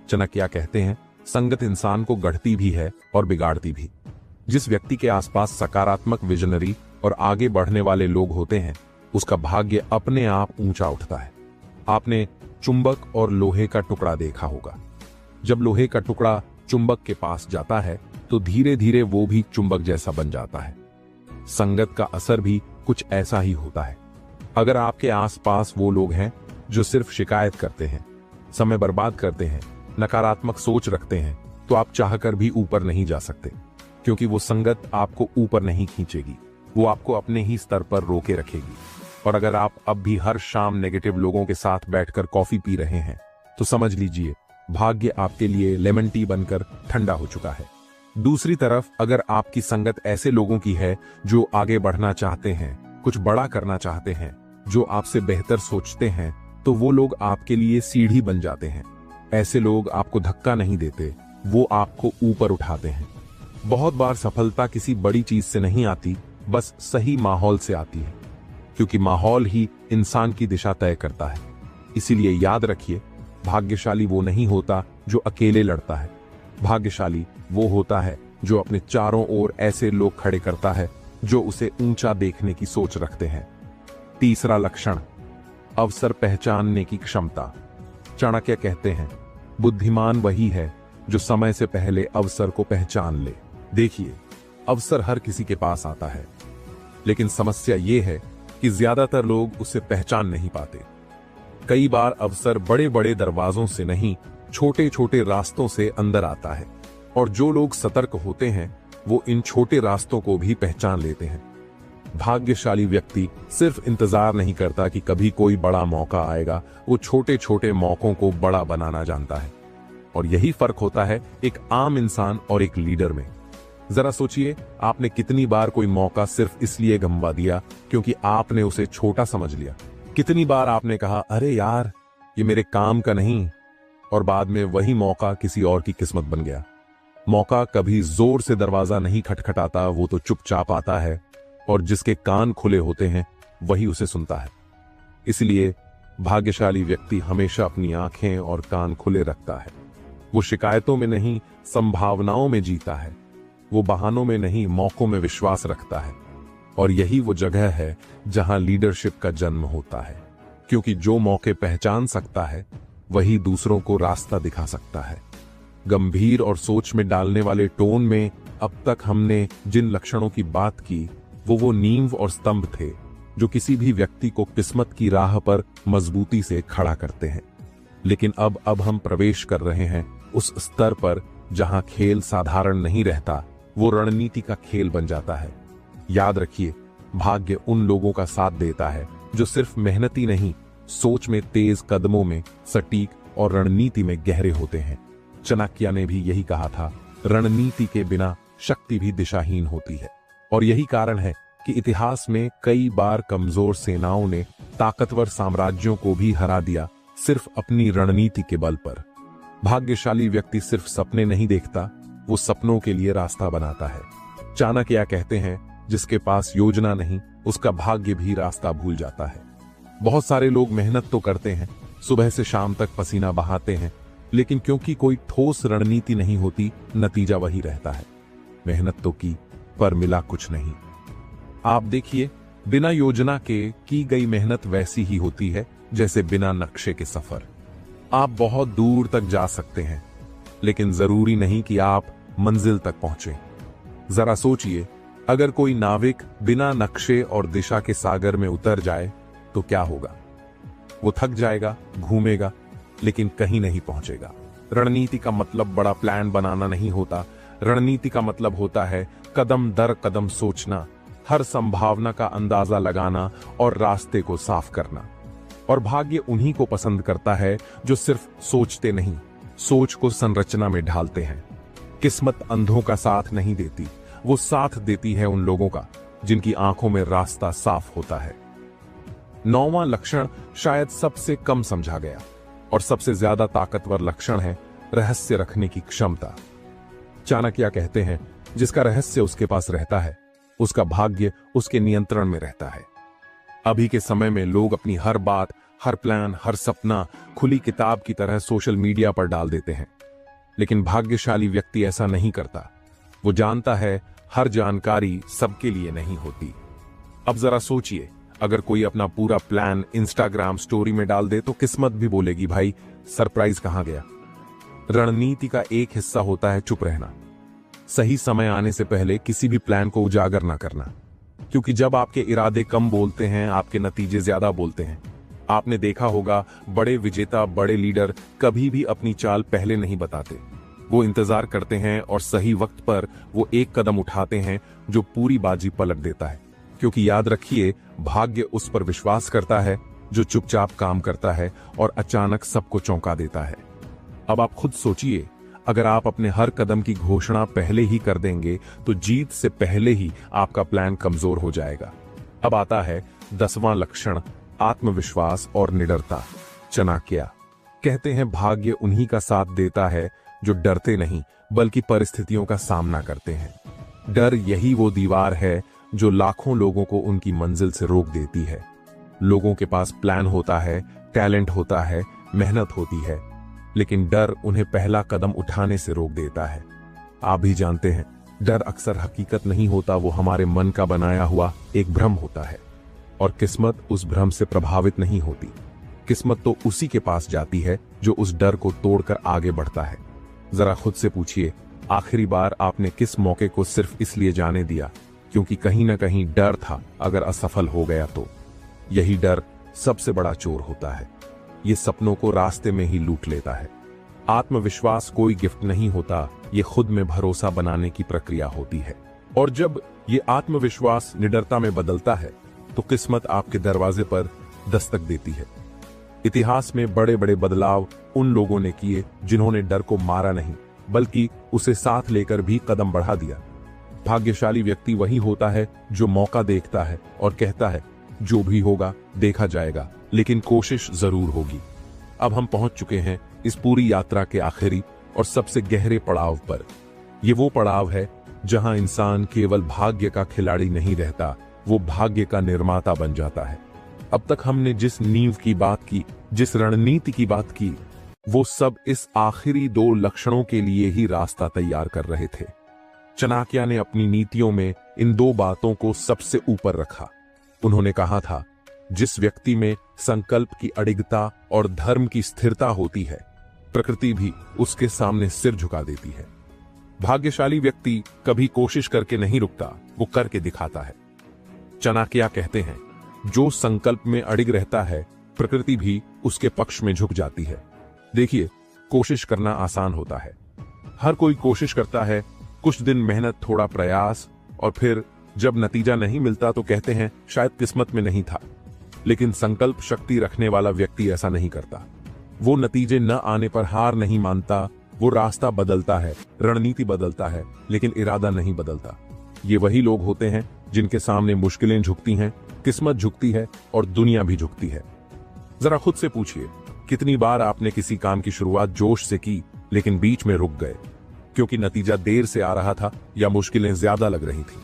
चाणक्य कहते हैं, संगत इंसान को गढ़ती भी है और बिगाड़ती भी। जिस व्यक्ति के आसपास सकारात्मक, विजनरी और आगे बढ़ने वाले लोग होते हैं, उसका भाग्य अपने आप ऊंचा उठता है। आपने चुंबक और लोहे का टुकड़ा देखा होगा। जब लोहे का टुकड़ा चुंबक के पास जाता है तो धीरे धीरे वो भी चुंबक जैसा बन जाता है। संगत का असर भी कुछ ऐसा ही होता है। अगर आपके आसपास वो लोग हैं जो सिर्फ शिकायत करते हैं, समय बर्बाद करते हैं, नकारात्मक सोच रखते हैं, तो आप चाहकर भी ऊपर नहीं जा सकते, क्योंकि वो संगत आपको ऊपर नहीं खींचेगी, वो आपको अपने ही स्तर पर रोके रखेगी। और अगर आप अब भी हर शाम नेगेटिव लोगों के साथ बैठकर कॉफी पी रहे हैं, तो समझ लीजिए भाग्य आपके लिए लेमन टी बनकर ठंडा हो चुका है। दूसरी तरफ अगर आपकी संगत ऐसे लोगों की है जो आगे बढ़ना चाहते हैं, कुछ बड़ा करना चाहते हैं, जो आपसे बेहतर सोचते हैं, तो वो लोग आपके लिए सीढ़ी बन जाते हैं। ऐसे लोग आपको धक्का नहीं देते, वो आपको ऊपर उठाते हैं। बहुत बार सफलता किसी बड़ी चीज से नहीं आती, बस सही माहौल से आती है, क्योंकि माहौल ही इंसान की दिशा तय करता है। इसीलिए याद रखिए, भाग्यशाली वो नहीं होता जो अकेले लड़ता है, भाग्यशाली वो होता है जो अपने चारों ओर ऐसे लोग खड़े करता है जो उसे ऊंचा देखने की सोच रखते हैं। तीसरा लक्षण, अवसर पहचानने की क्षमता। चाणक्य कहते हैं, बुद्धिमान वही है जो समय से पहले अवसर को पहचान ले। देखिए, अवसर हर किसी के पास आता है, लेकिन समस्या यह है कि ज्यादातर लोग उसे पहचान नहीं पाते। कई बार अवसर बड़े बड़े दरवाजों से नहीं, छोटे छोटे रास्तों से अंदर आता है, और जो लोग सतर्क होते हैं वो इन छोटे रास्तों को भी पहचान लेते हैं। भाग्यशाली व्यक्ति सिर्फ इंतजार नहीं करता कि कभी कोई बड़ा मौका आएगा, वो छोटे छोटे मौकों को बड़ा बनाना जानता है। और यही फर्क होता है एक आम इंसान और एक लीडर में। जरा सोचिए, आपने कितनी बार कोई मौका सिर्फ इसलिए गंवा दिया क्योंकि आपने उसे छोटा समझ लिया। कितनी बार आपने कहा, अरे यार ये मेरे काम का नहीं, और बाद में वही मौका किसी और की किस्मत बन गया। मौका कभी जोर से दरवाजा नहीं खटखटाता, वो तो चुपचाप आता है, और जिसके कान खुले होते हैं वही उसे सुनता है। इसलिए भाग्यशाली व्यक्ति हमेशा अपनी आंखें और कान खुले रखता है। वो शिकायतों में नहीं, संभावनाओं में जीता है। वो बहानों में नहीं, मौकों में विश्वास रखता है। और यही वो जगह है जहां लीडरशिप का जन्म होता है, क्योंकि जो मौके पहचान सकता है वही दूसरों को रास्ता दिखा सकता है। गंभीर और सोच में डालने वाले टोन में अब तक हमने जिन लक्षणों की बात की वो नींव और स्तंभ थे जो किसी भी व्यक्ति को किस्मत की राह पर मजबूती से खड़ा करते हैं। लेकिन अब हम प्रवेश कर रहे हैं उस स्तर पर जहां खेल साधारण नहीं रहता, वो रणनीति का खेल बन जाता है। याद रखिए, भाग्य उन लोगों का साथ देता है जो सिर्फ मेहनती नहीं, सोच में तेज, कदमों में सटीक और रणनीति में गहरे होते हैं। चाणक्य ने भी यही कहा था, रणनीति के बिना शक्ति भी दिशाहीन होती है। और यही कारण है कि इतिहास में कई बार कमजोर सेनाओं ने ताकतवर साम्राज्यों को भी हरा दिया, सिर्फ अपनी रणनीति के बल पर। भाग्यशाली व्यक्ति सिर्फ सपने नहीं देखता, वो सपनों के लिए रास्ता बनाता है। चाणक्य कहते हैं, जिसके पास योजना नहीं उसका भाग्य भी रास्ता भूल जाता है। बहुत सारे लोग मेहनत तो करते हैं, सुबह से शाम तक पसीना बहाते हैं, लेकिन क्योंकि कोई ठोस रणनीति नहीं होती, नतीजा वही रहता है। मेहनत तो की पर मिला कुछ नहीं। आप देखिए, बिना योजना के की गई मेहनत वैसी ही होती है जैसे बिना नक्शे के सफर। आप बहुत दूर तक जा सकते हैं, लेकिन जरूरी नहीं कि आप मंजिल तक पहुंचे। जरा सोचिए, अगर कोई नाविक बिना नक्शे और दिशा के सागर में उतर जाए तो क्या होगा? वो थक जाएगा, घूमेगा, लेकिन कहीं नहीं पहुंचेगा। रणनीति का मतलब बड़ा प्लान बनाना नहीं होता। रणनीति का मतलब होता है कदम दर कदम सोचना, हर संभावना का अंदाजा लगाना और रास्ते को साफ करना। और भाग्य उन्हीं को पसंद करता है जो सिर्फ सोचते नहीं, सोच को संरचना में ढालते हैं। किस्मत अंधों का साथ नहीं देती, वो साथ देती है उन लोगों का जिनकी आंखों में रास्ता साफ होता है। 9वां लक्षण शायद सबसे कम समझा गया और सबसे ज्यादा ताकतवर लक्षण है रहस्य रखने की क्षमता। चाणक्य कहते हैं, जिसका रहस्य उसके पास रहता है उसका भाग्य उसके नियंत्रण में रहता है। अभी के समय में लोग अपनी हर बात, हर प्लान, हर सपना खुली किताब की तरह सोशल मीडिया पर डाल देते हैं, लेकिन भाग्यशाली व्यक्ति ऐसा नहीं करता। वो जानता है हर जानकारी सबके लिए नहीं होती। अब जरा सोचिए, अगर कोई अपना पूरा प्लान इंस्टाग्राम स्टोरी में डाल दे तो किस्मत भी बोलेगी, भाई सरप्राइज कहां गया। रणनीति का एक हिस्सा होता है चुप रहना, सही समय आने से पहले किसी भी प्लान को उजागर ना करना, क्योंकि जब आपके इरादे कम बोलते हैं, आपके नतीजे ज्यादा बोलते हैं। आपने देखा होगा, बड़े विजेता, बड़े लीडर कभी भी अपनी चाल पहले नहीं बताते। वो इंतजार करते हैं और सही वक्त पर वो एक कदम उठाते हैं जो पूरी बाजी पलट देता है। क्योंकि याद रखिए, भाग्य उस पर विश्वास करता है जो चुपचाप काम करता है और अचानक सबको चौंका देता है। अब आप खुद सोचिए, अगर आप अपने हर कदम की घोषणा पहले ही कर देंगे तो जीत से पहले ही आपका प्लान कमजोर हो जाएगा। अब आता है 10वां लक्षण, आत्मविश्वास और निडरता। चाणक्य कहते हैं, भाग्य उन्हीं का साथ देता है जो डरते नहीं बल्कि परिस्थितियों का सामना करते हैं। डर यही वो दीवार है जो लाखों लोगों को उनकी मंजिल से रोक देती है। लोगों के पास प्लान होता है, टैलेंट होता है, मेहनत होती है, लेकिन डर उन्हें पहला कदम उठाने से रोक देता है। आप भी जानते हैं, डर अक्सर हकीकत नहीं होता, वो हमारे मन का बनाया हुआ एक भ्रम होता है। और किस्मत उस भ्रम से प्रभावित नहीं होती। किस्मत तो उसी के पास जाती है जो उस डर को तोड़कर आगे बढ़ता है। जरा खुद से पूछिए, आखिरी बार आपने किस मौके को सिर्फ इसलिए जाने दिया क्योंकि कहीं ना कहीं डर था अगर असफल हो गया तो? यही डर सबसे बड़ा चोर होता है। ये सपनों को रास्ते में ही लूट लेता है। आत्मविश्वास कोई गिफ्ट नहीं होता, ये खुद में भरोसा बनाने की प्रक्रिया होती है। और जब ये आत्मविश्वास निडरता में बदलता है तो किस्मत आपके दरवाजे पर दस्तक देती है। इतिहास में बड़े बड़े बदलाव उन लोगों ने किए जिन्होंने डर को मारा नहीं, बल्कि उसे साथ लेकर भी कदम बढ़ा दिया। भाग्यशाली व्यक्ति वही होता है जो मौका देखता है और कहता है, जो भी होगा देखा जाएगा, लेकिन कोशिश जरूर होगी। अब हम पहुंच चुके हैं इस पूरी यात्रा के आखिरी और सबसे गहरे पड़ाव पर। ये वो पड़ाव है जहां इंसान केवल भाग्य का खिलाड़ी नहीं रहता, वो भाग्य का निर्माता बन जाता है। अब तक हमने जिस नींव की बात की, जिस रणनीति की बात की, वो सब इस आखिरी 2 लक्षणों के लिए ही रास्ता तैयार कर रहे थे। चाणक्य ने अपनी नीतियों में इन 2 बातों को सबसे ऊपर रखा। उन्होंने कहा था, जिस व्यक्ति में संकल्प की अडिगता और धर्म की स्थिरता होती है, प्रकृति भी उसके सामने सिर झुका देती है। भाग्यशाली व्यक्ति कभी कोशिश करके नहीं रुकता, वो करके दिखाता है। चाणक्य कहते हैं, जो संकल्प में अडिग रहता है, प्रकृति भी उसके पक्ष में झुक जाती है। देखिए, कोशिश करना आसान होता है, हर कोई कोशिश करता है, कुछ दिन मेहनत, थोड़ा प्रयास, और फिर जब नतीजा नहीं मिलता तो कहते हैं शायद किस्मत में नहीं था। लेकिन संकल्प शक्ति रखने वाला व्यक्ति ऐसा नहीं करता। वो नतीजे न आने पर हार नहीं मानता, वो रास्ता बदलता है, रणनीति बदलता है, लेकिन इरादा नहीं बदलता। ये वही लोग होते हैं जिनके सामने मुश्किलें झुकती हैं, किस्मत झुकती है और दुनिया भी झुकती है। जरा खुद से पूछिए, कितनी बार आपने किसी काम की शुरुआत जोश से की लेकिन बीच में रुक गए क्योंकि नतीजा देर से आ रहा था या मुश्किलें ज्यादा लग रही थी।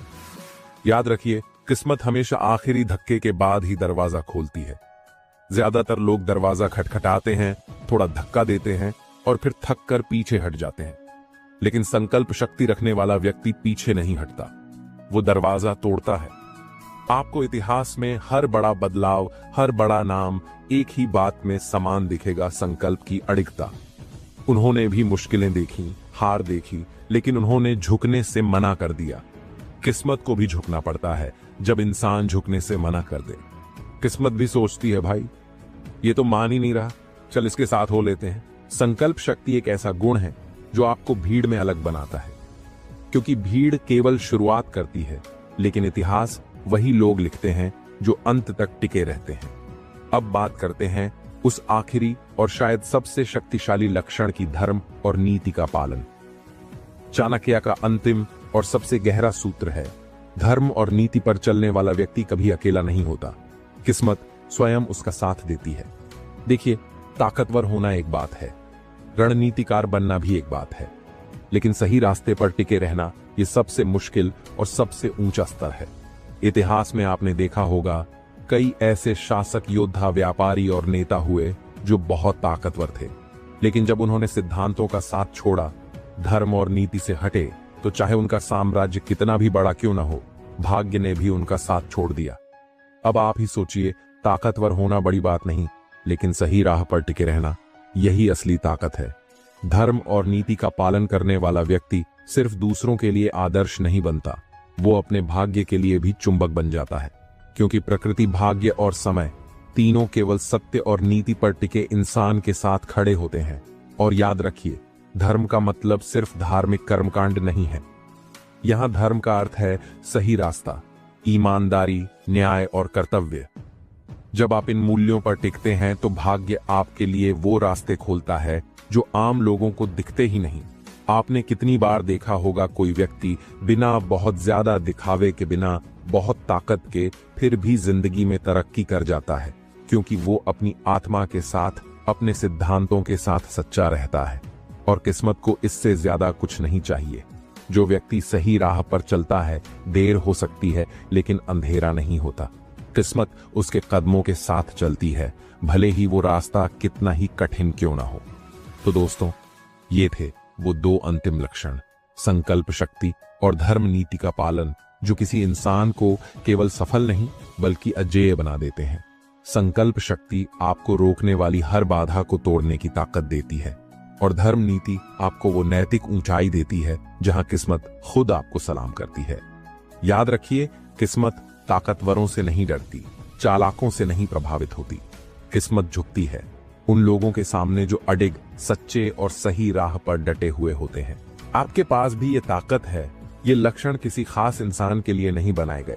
याद रखिए, किस्मत हमेशा आखिरी धक्के के बाद ही दरवाजा खोलती है। ज्यादातर लोग दरवाजा खटखटाते हैं, थोड़ा धक्का देते हैं और फिर थक कर पीछे हट जाते हैं। लेकिन संकल्प शक्ति रखने वाला व्यक्ति पीछे नहीं हटता, वो दरवाजा तोड़ता है। आपको इतिहास में हर बड़ा बदलाव, हर बड़ा नाम एक ही बात में समान दिखेगा, संकल्प की अडिगता। उन्होंने भी मुश्किलें देखी, हार देखी, लेकिन उन्होंने झुकने से मना कर दिया। किस्मत को भी झुकना पड़ता है जब इंसान झुकने से मना कर दे। किस्मत भी सोचती है, भाई ये तो मान ही नहीं रहा, चल इसके साथ हो लेते हैं। संकल्प शक्ति एक ऐसा गुण है जो आपको भीड़ में अलग बनाता है, क्योंकि भीड़ केवल शुरुआत करती है, लेकिन इतिहास वही लोग लिखते हैं जो अंत तक टिके रहते हैं। अब बात करते हैं उस आखिरी और शायद सबसे शक्तिशाली लक्षण की, धर्म और नीति का पालन। चाणक्य का अंतिम और सबसे गहरा सूत्र है, धर्म और नीति पर चलने वाला व्यक्ति कभी अकेला नहीं होता, किस्मत स्वयं उसका साथ देती है। देखिए, ताकतवर होना एक बात है, रणनीतिकार बनना भी एक बात है, लेकिन सही रास्ते पर टिके रहना ये सबसे मुश्किल और सबसे ऊंचा स्तर है। इतिहास में आपने देखा होगा, कई ऐसे शासक, योद्धा, व्यापारी और नेता हुए जो बहुत ताकतवर थे, लेकिन जब उन्होंने सिद्धांतों का साथ छोड़ा, धर्म और नीति से हटे, तो चाहे उनका साम्राज्य कितना भी बड़ा क्यों ना हो, भाग्य ने भी उनका साथ छोड़ दिया। अब आप ही सोचिए, ताकतवर होना बड़ी बात नहीं, लेकिन सही राह पर टिके रहना, यही असली ताकत है। धर्म और नीति का पालन करने वाला व्यक्ति सिर्फ दूसरों के लिए आदर्श नहीं बनता, वो अपने भाग्य के लिए भी चुंबक बन जाता है, क्योंकि प्रकृति, भाग्य और समय तीनों केवल सत्य और नीति पर टिके इंसान के साथ खड़े होते हैं। और याद रखिए, धर्म का मतलब सिर्फ धार्मिक कर्मकांड नहीं है। यहां धर्म का अर्थ है सही रास्ता, ईमानदारी, न्याय और कर्तव्य। जब आप इन मूल्यों पर टिकते हैं तो भाग्य आपके लिए वो रास्ते खोलता है जो आम लोगों को दिखते ही नहीं। आपने कितनी बार देखा होगा, कोई व्यक्ति बिना बहुत ज्यादा दिखावे के, बिना बहुत ताकत के, फिर भी जिंदगी में तरक्की कर जाता है, क्योंकि वो अपनी आत्मा के साथ, अपने सिद्धांतों के साथ सच्चा रहता है। और किस्मत को इससे ज्यादा कुछ नहीं चाहिए। जो व्यक्ति सही राह पर चलता है, देर हो सकती है लेकिन अंधेरा नहीं होता। किस्मत उसके कदमों के साथ चलती है, भले ही वो रास्ता कितना ही कठिन क्यों ना हो। तो दोस्तों, ये थे वो दो अंतिम लक्षण, संकल्प शक्ति और धर्म नीति का पालन, जो किसी इंसान को केवल सफल नहीं बल्कि अजेय बना देते हैं। संकल्प शक्ति आपको रोकने वाली हर बाधा को तोड़ने की ताकत देती है और धर्म नीति आपको वो नैतिक ऊंचाई देती है जहां किस्मत खुद आपको सलाम करती है। याद रखिए, किस्मत ताकतवरों से नहीं डरती, चालाकों से नहीं प्रभावित होती। किस्मत झुकती है उन लोगों के सामने जो अडिग, सच्चे और सही राह पर डटे हुए होते हैं। आपके पास भी ये ताकत है। ये लक्षण किसी खास इंसान के लिए नहीं बनाए गए,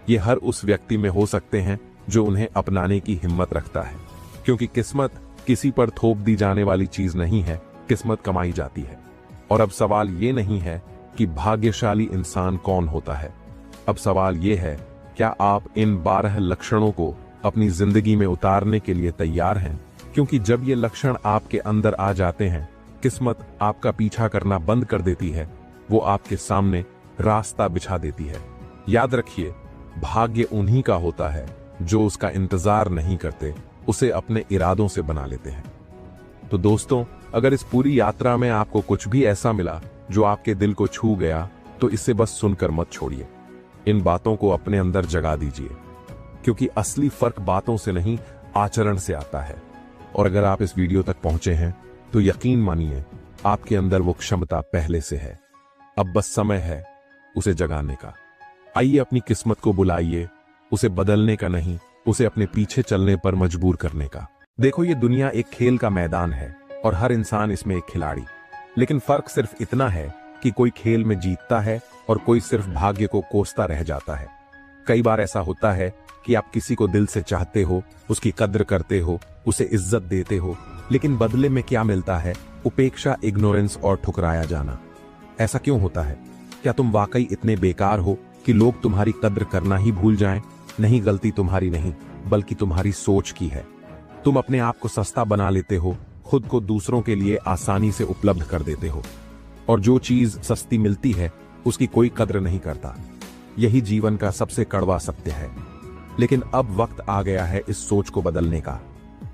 ये हर उस व्यक्ति में हो सकते हैं जो उन्हें अपनाने की हिम्मत रखता है, क्योंकि किस्मत किसी पर थोप दी जाने वाली चीज नहीं है, किस्मत कमाई जाती है। और अब सवाल ये नहीं है कि भाग्यशाली इंसान कौन होता है, अब सवाल ये है, क्या आप इन 12 लक्षणों को अपनी जिंदगी में उतारने के लिए तैयार हैं? क्योंकि जब ये लक्षण आपके अंदर आ जाते हैं, किस्मत आपका पीछा करना बंद कर देती है, वो आपके सामने रास्ता बिछा देती है। याद रखिए, भाग्य उन्हीं का होता है जो उसका इंतजार नहीं करते, उसे अपने इरादों से बना लेते हैं। तो दोस्तों, अगर इस पूरी यात्रा में आपको कुछ भी ऐसा मिला जो आपके दिल को छू गया, तो इसे बस सुनकर मत छोड़िए। इन बातों को अपने अंदर जगा दीजिए, क्योंकि असली फर्क बातों से नहीं, आचरण से आता है। और अगर आप इस वीडियो तक पहुंचे हैं तो यकीन मानिए, आपके अंदर वो क्षमता पहले से है। अब बस समय है उसे जगाने का। आइए अपनी किस्मत को बुलाइए, उसे बदलने का नहीं, उसे अपने पीछे चलने पर मजबूर करने का। देखो, ये दुनिया एक खेल का मैदान है और हर इंसान इसमें एक खिलाड़ी। लेकिन फर्क सिर्फ इतना है कि कोई खेल में जीतता है और कोई सिर्फ भाग्य को कोसता रह जाता है। कई बार ऐसा होता है कि आप किसी को दिल से चाहते हो, उसकी कद्र करते हो, उसे इज्जत देते हो, लेकिन बदले में क्या मिलता है? उपेक्षा, इग्नोरेंस और ठुकराया जाना। ऐसा क्यों होता है? क्या तुम वाकई इतने बेकार हो कि लोग तुम्हारी कद्र करना ही भूल जाएं? नहीं, गलती तुम्हारी नहीं, बल्कि तुम्हारी सोच की है। तुम अपने आप को सस्ता बना लेते हो, खुद को दूसरों के लिए आसानी से उपलब्ध कर देते हो, और जो चीज सस्ती मिलती है उसकी कोई कद्र नहीं करता। यही जीवन का सबसे कड़वा सत्य है। लेकिन अब वक्त आ गया है इस सोच को बदलने का।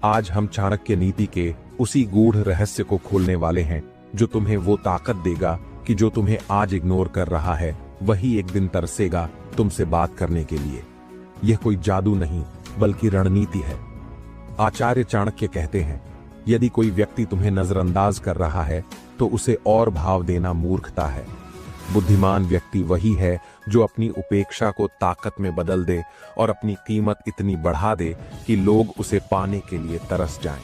आज हम चाणक्य नीति के उसी गूढ़ रहस्य को खोलने वाले हैं जो तुम्हें वो ताकत देगा कि जो तुम्हें आज इग्नोर कर रहा है, वही एक दिन तरसेगा तुमसे बात करने के लिए। यह कोई जादू नहीं, बल्कि रणनीति है। आचार्य चाणक्य कहते हैं, यदि कोई व्यक्ति तुम्हें नजरअंदाज कर रहा है तो उसे और भाव देना मूर्खता है। बुद्धिमान व्यक्ति वही है जो अपनी उपेक्षा को ताकत में बदल दे और अपनी कीमत इतनी बढ़ा दे कि लोग उसे पाने के लिए तरस जाएं।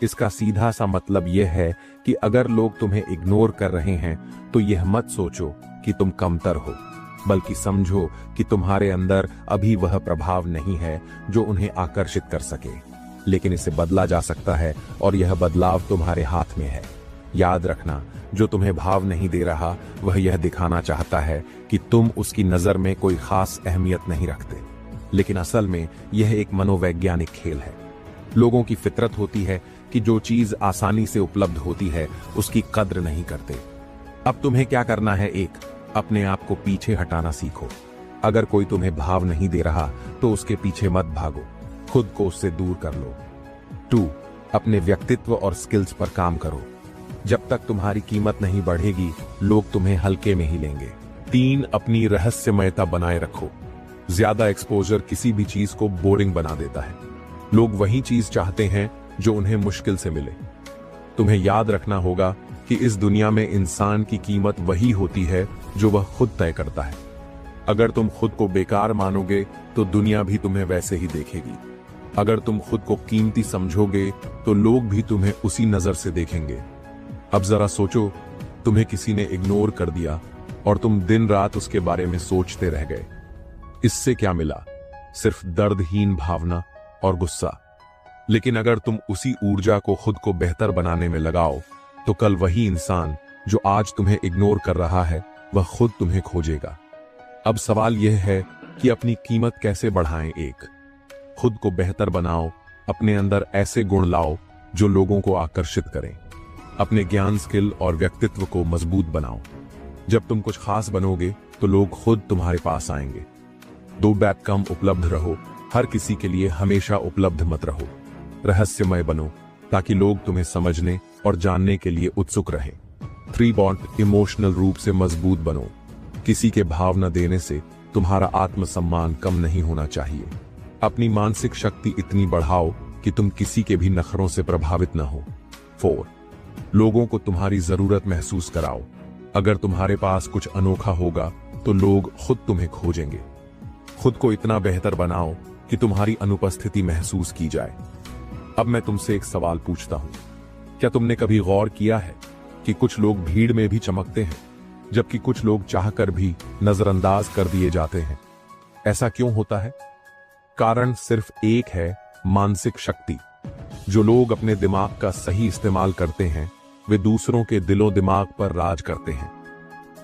इसका सीधा सा मतलब यह है कि अगर लोग तुम्हें इग्नोर कर रहे हैं तो यह मत सोचो कि तुम कमतर हो, बल्कि समझो कि तुम्हारे अंदर अभी वह प्रभाव नहीं है जो उन्हें आकर्षित कर सके। लेकिन इसे बदला जा सकता है और यह बदलाव तुम्हारे हाथ में है। याद रखना, जो तुम्हें भाव नहीं दे रहा वह यह दिखाना चाहता है कि तुम उसकी नजर में कोई खास अहमियत नहीं रखते। लेकिन असल में यह एक मनोवैज्ञानिक खेल है। लोगों की फितरत होती है कि जो चीज आसानी से उपलब्ध होती है उसकी कद्र नहीं करते। अब तुम्हें क्या करना है? एक, अपने आप को पीछे हटाना सीखो। अगर कोई तुम्हें भाव नहीं दे रहा तो उसके पीछे मत भागो, खुद को उससे दूर कर लो। 2, अपने व्यक्तित्व और स्किल्स पर काम करो। जब तक तुम्हारी कीमत नहीं बढ़ेगी, लोग तुम्हें हल्के में ही लेंगे। 3, अपनी रहस्यमयता बनाए रखो। ज्यादा एक्सपोजर किसी भी चीज को बोरिंग बना देता है। लोग वही चीज चाहते हैं जो उन्हें मुश्किल से मिले। तुम्हें याद रखना होगा कि इस दुनिया में इंसान की कीमत वही होती है जो वह खुद तय करता है। अगर तुम खुद को बेकार मानोगे तो दुनिया भी तुम्हें वैसे ही देखेगी। अगर तुम खुद को कीमती समझोगे तो लोग भी तुम्हें उसी नजर से देखेंगे। अब जरा सोचो, तुम्हें किसी ने इग्नोर कर दिया और तुम दिन रात उसके बारे में सोचते रह गए। इससे क्या मिला? सिर्फ दर्दहीन भावना और गुस्सा। लेकिन अगर तुम उसी ऊर्जा को खुद को बेहतर बनाने में लगाओ तो कल वही इंसान जो आज तुम्हें इग्नोर कर रहा है वह खुद तुम्हें खोजेगा। अब सवाल यह है कि अपनी कीमत कैसे बढ़ाएं। 1, खुद को बेहतर बनाओ। अपने अंदर ऐसे गुण लाओ जो लोगों को आकर्षित करें। अपने ज्ञान, स्किल और व्यक्तित्व को मजबूत बनाओ। जब तुम कुछ खास बनोगे तो लोग खुद तुम्हारे पास आएंगे। 2, बैक कम उपलब्ध रहो। हर किसी के लिए हमेशा उपलब्ध मत रहो। रहस्यमय बनो ताकि लोग तुम्हें समझने और जानने के लिए उत्सुक रहें। 3 बॉन्ड इमोशनल रूप से मजबूत बनो। किसी के भाव न देने से तुम्हारा आत्मसम्मान कम नहीं होना चाहिए। अपनी मानसिक शक्ति इतनी बढ़ाओ कि तुम किसी के भी नखरों से प्रभावित न हो। 4 लोगों को तुम्हारी जरूरत महसूस कराओ। अगर तुम्हारे पास कुछ अनोखा होगा तो लोग खुद तुम्हें खोजेंगे। खुद को इतना बेहतर बनाओ कि तुम्हारी अनुपस्थिति महसूस की जाए। अब मैं तुमसे एक सवाल पूछता हूं, क्या तुमने कभी गौर किया है कि कुछ लोग भीड़ में भी चमकते हैं, जबकि कुछ लोग चाहकर भी नजरअंदाज कर दिए जाते हैं? ऐसा क्यों होता है? कारण सिर्फ एक है, मानसिक शक्ति। जो लोग अपने दिमाग का सही इस्तेमाल करते हैं वे दूसरों के दिलो दिमाग पर राज करते हैं,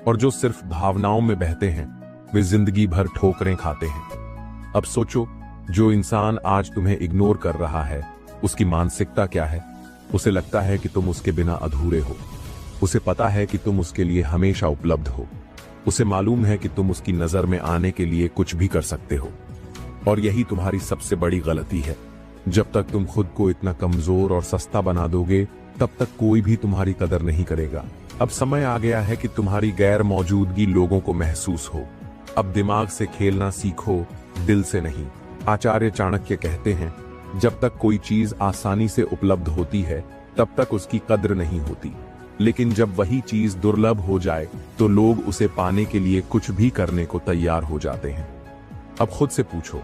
और जो सिर्फ भावनाओं में बहते हैं वे जिंदगी भर ठोकरें खाते हैं। अब सोचो, जो इंसान आज तुम्हें इग्नोर कर रहा है उसकी मानसिकता क्या है? उसे लगता है कि तुम उसके बिना अधूरे हो। उसे पता है कि तुम उसके लिए हमेशा उपलब्ध हो। उसे मालूम है कि तुम उसकी नजर में आने के लिए कुछ भी कर सकते हो। और यही तुम्हारी सबसे बड़ी गलती है। जब तक तुम खुद को इतना कमजोर और सस्ता बना दोगे तब तक कोई भी तुम्हारी कदर नहीं करेगा। अब समय आ गया है कि तुम्हारी गैर मौजूदगी लोगों को महसूस हो। अब दिमाग से खेलना सीखो, दिल से नहीं। आचार्य चाणक्य कहते हैं, जब तक कोई चीज आसानी से उपलब्ध होती है तब तक उसकी कद्र नहीं होती, लेकिन जब वही चीज दुर्लभ हो जाए तो लोग उसे पाने के लिए कुछ भी करने को तैयार हो जाते हैं। अब खुद से पूछो,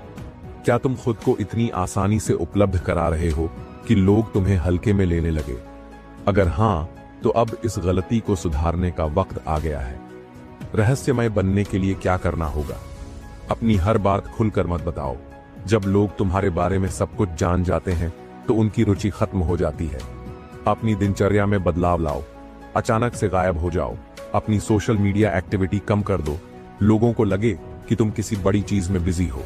क्या तुम खुद को इतनी आसानी से उपलब्ध करा रहे हो कि लोग तुम्हें हल्के में लेने लगे? अगर हां, तो अब इस गलती को सुधारने का वक्त आ गया है। रहस्यमय बनने के लिए क्या करना होगा? अपनी हर बात खुलकर मत बताओ। जब लोग तुम्हारे बारे में सब कुछ जान जाते हैं तो उनकी रुचि खत्म हो जाती है। अपनी दिनचर्या में बदलाव लाओ। अचानक से गायब हो जाओ। अपनी सोशल मीडिया एक्टिविटी कम कर दो। लोगों को लगे कि तुम किसी बड़ी चीज में बिजी हो।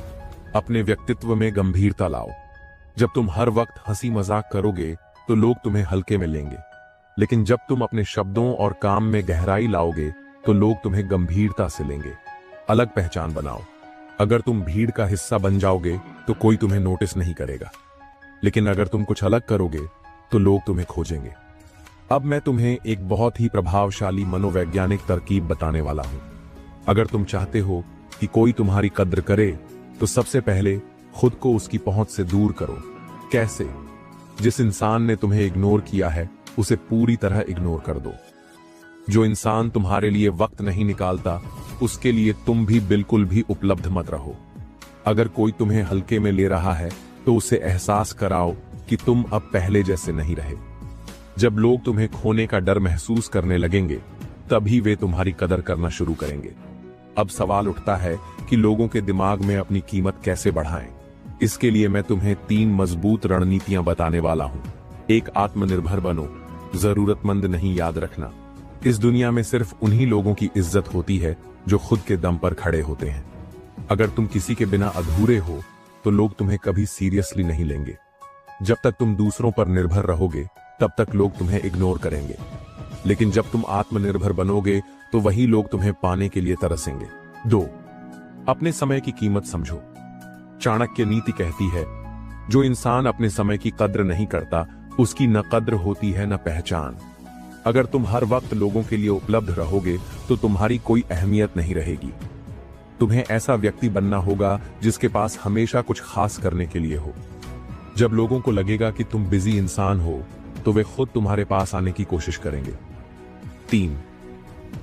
अपने व्यक्तित्व में गंभीरता लाओ। जब तुम हर वक्त हंसी मजाक करोगे तो लोग तुम्हें हल्के में लेंगे, लेकिन जब तुम अपने शब्दों और काम में गहराई लाओगे तो लोग तुम्हें गंभीरता से लेंगे। अलग पहचान बनाओ। अगर तुम भीड़ का हिस्सा बन जाओगे तो कोई तुम्हें नोटिस नहीं करेगा, लेकिन अगर तुम कुछ अलग करोगे तो लोग तुम्हें खोजेंगे। अब मैं तुम्हें एक बहुत ही प्रभावशाली मनोवैज्ञानिक तरकीब बताने वाला हूं। अगर तुम चाहते हो कि कोई तुम्हारी कद्र करे तो सबसे पहले खुद को उसकी पहुंच से दूर करो। कैसे? जिस इंसान ने तुम्हें इग्नोर किया है उसे पूरी तरह इग्नोर कर दो। जो इंसान तुम्हारे लिए वक्त नहीं निकालता उसके लिए तुम भी बिल्कुल भी उपलब्ध मत रहो। अगर कोई तुम्हें हल्के में ले रहा है तो उसे एहसास कराओ कि तुम अब पहले जैसे नहीं रहे। जब लोग तुम्हें खोने का डर महसूस करने लगेंगे तभी वे तुम्हारी कदर करना शुरू करेंगे। अब सवाल उठता है कि लोगों के दिमाग में अपनी कीमत कैसे बढ़ाएं। इसके लिए मैं तुम्हें 3 मजबूत रणनीतियां बताने वाला हूं। 1, आत्मनिर्भर बनो। जरूरतमंद नहीं, याद रखना। इस दुनिया में सिर्फ उन्हीं लोगों की इज्जत होती है जो खुद के दम पर खड़े होते हैं। अगर तुम किसी के बिना अधूरे हो तो लोग तुम्हें कभी सीरियसली नहीं लेंगे। जब तक तुम दूसरों पर निर्भर रहोगे तब तक लोग तुम्हें इग्नोर करेंगे, लेकिन जब तुम आत्मनिर्भर बनोगे तो वही लोग तुम्हें पाने के लिए तरसेंगे। 2, अपने समय की कीमत समझो। चाणक्य नीति कहती है, जो इंसान अपने समय की कद्र नहीं करता उसकी न कद्र होती है न पहचान। अगर तुम हर वक्त लोगों के लिए उपलब्ध रहोगे तो तुम्हारी कोई अहमियत नहीं रहेगी। तुम्हें ऐसा व्यक्ति बनना होगा जिसके पास हमेशा कुछ खास करने के लिए हो। जब लोगों को लगेगा कि तुम बिजी इंसान हो तो वे खुद तुम्हारे पास आने की कोशिश करेंगे। 3,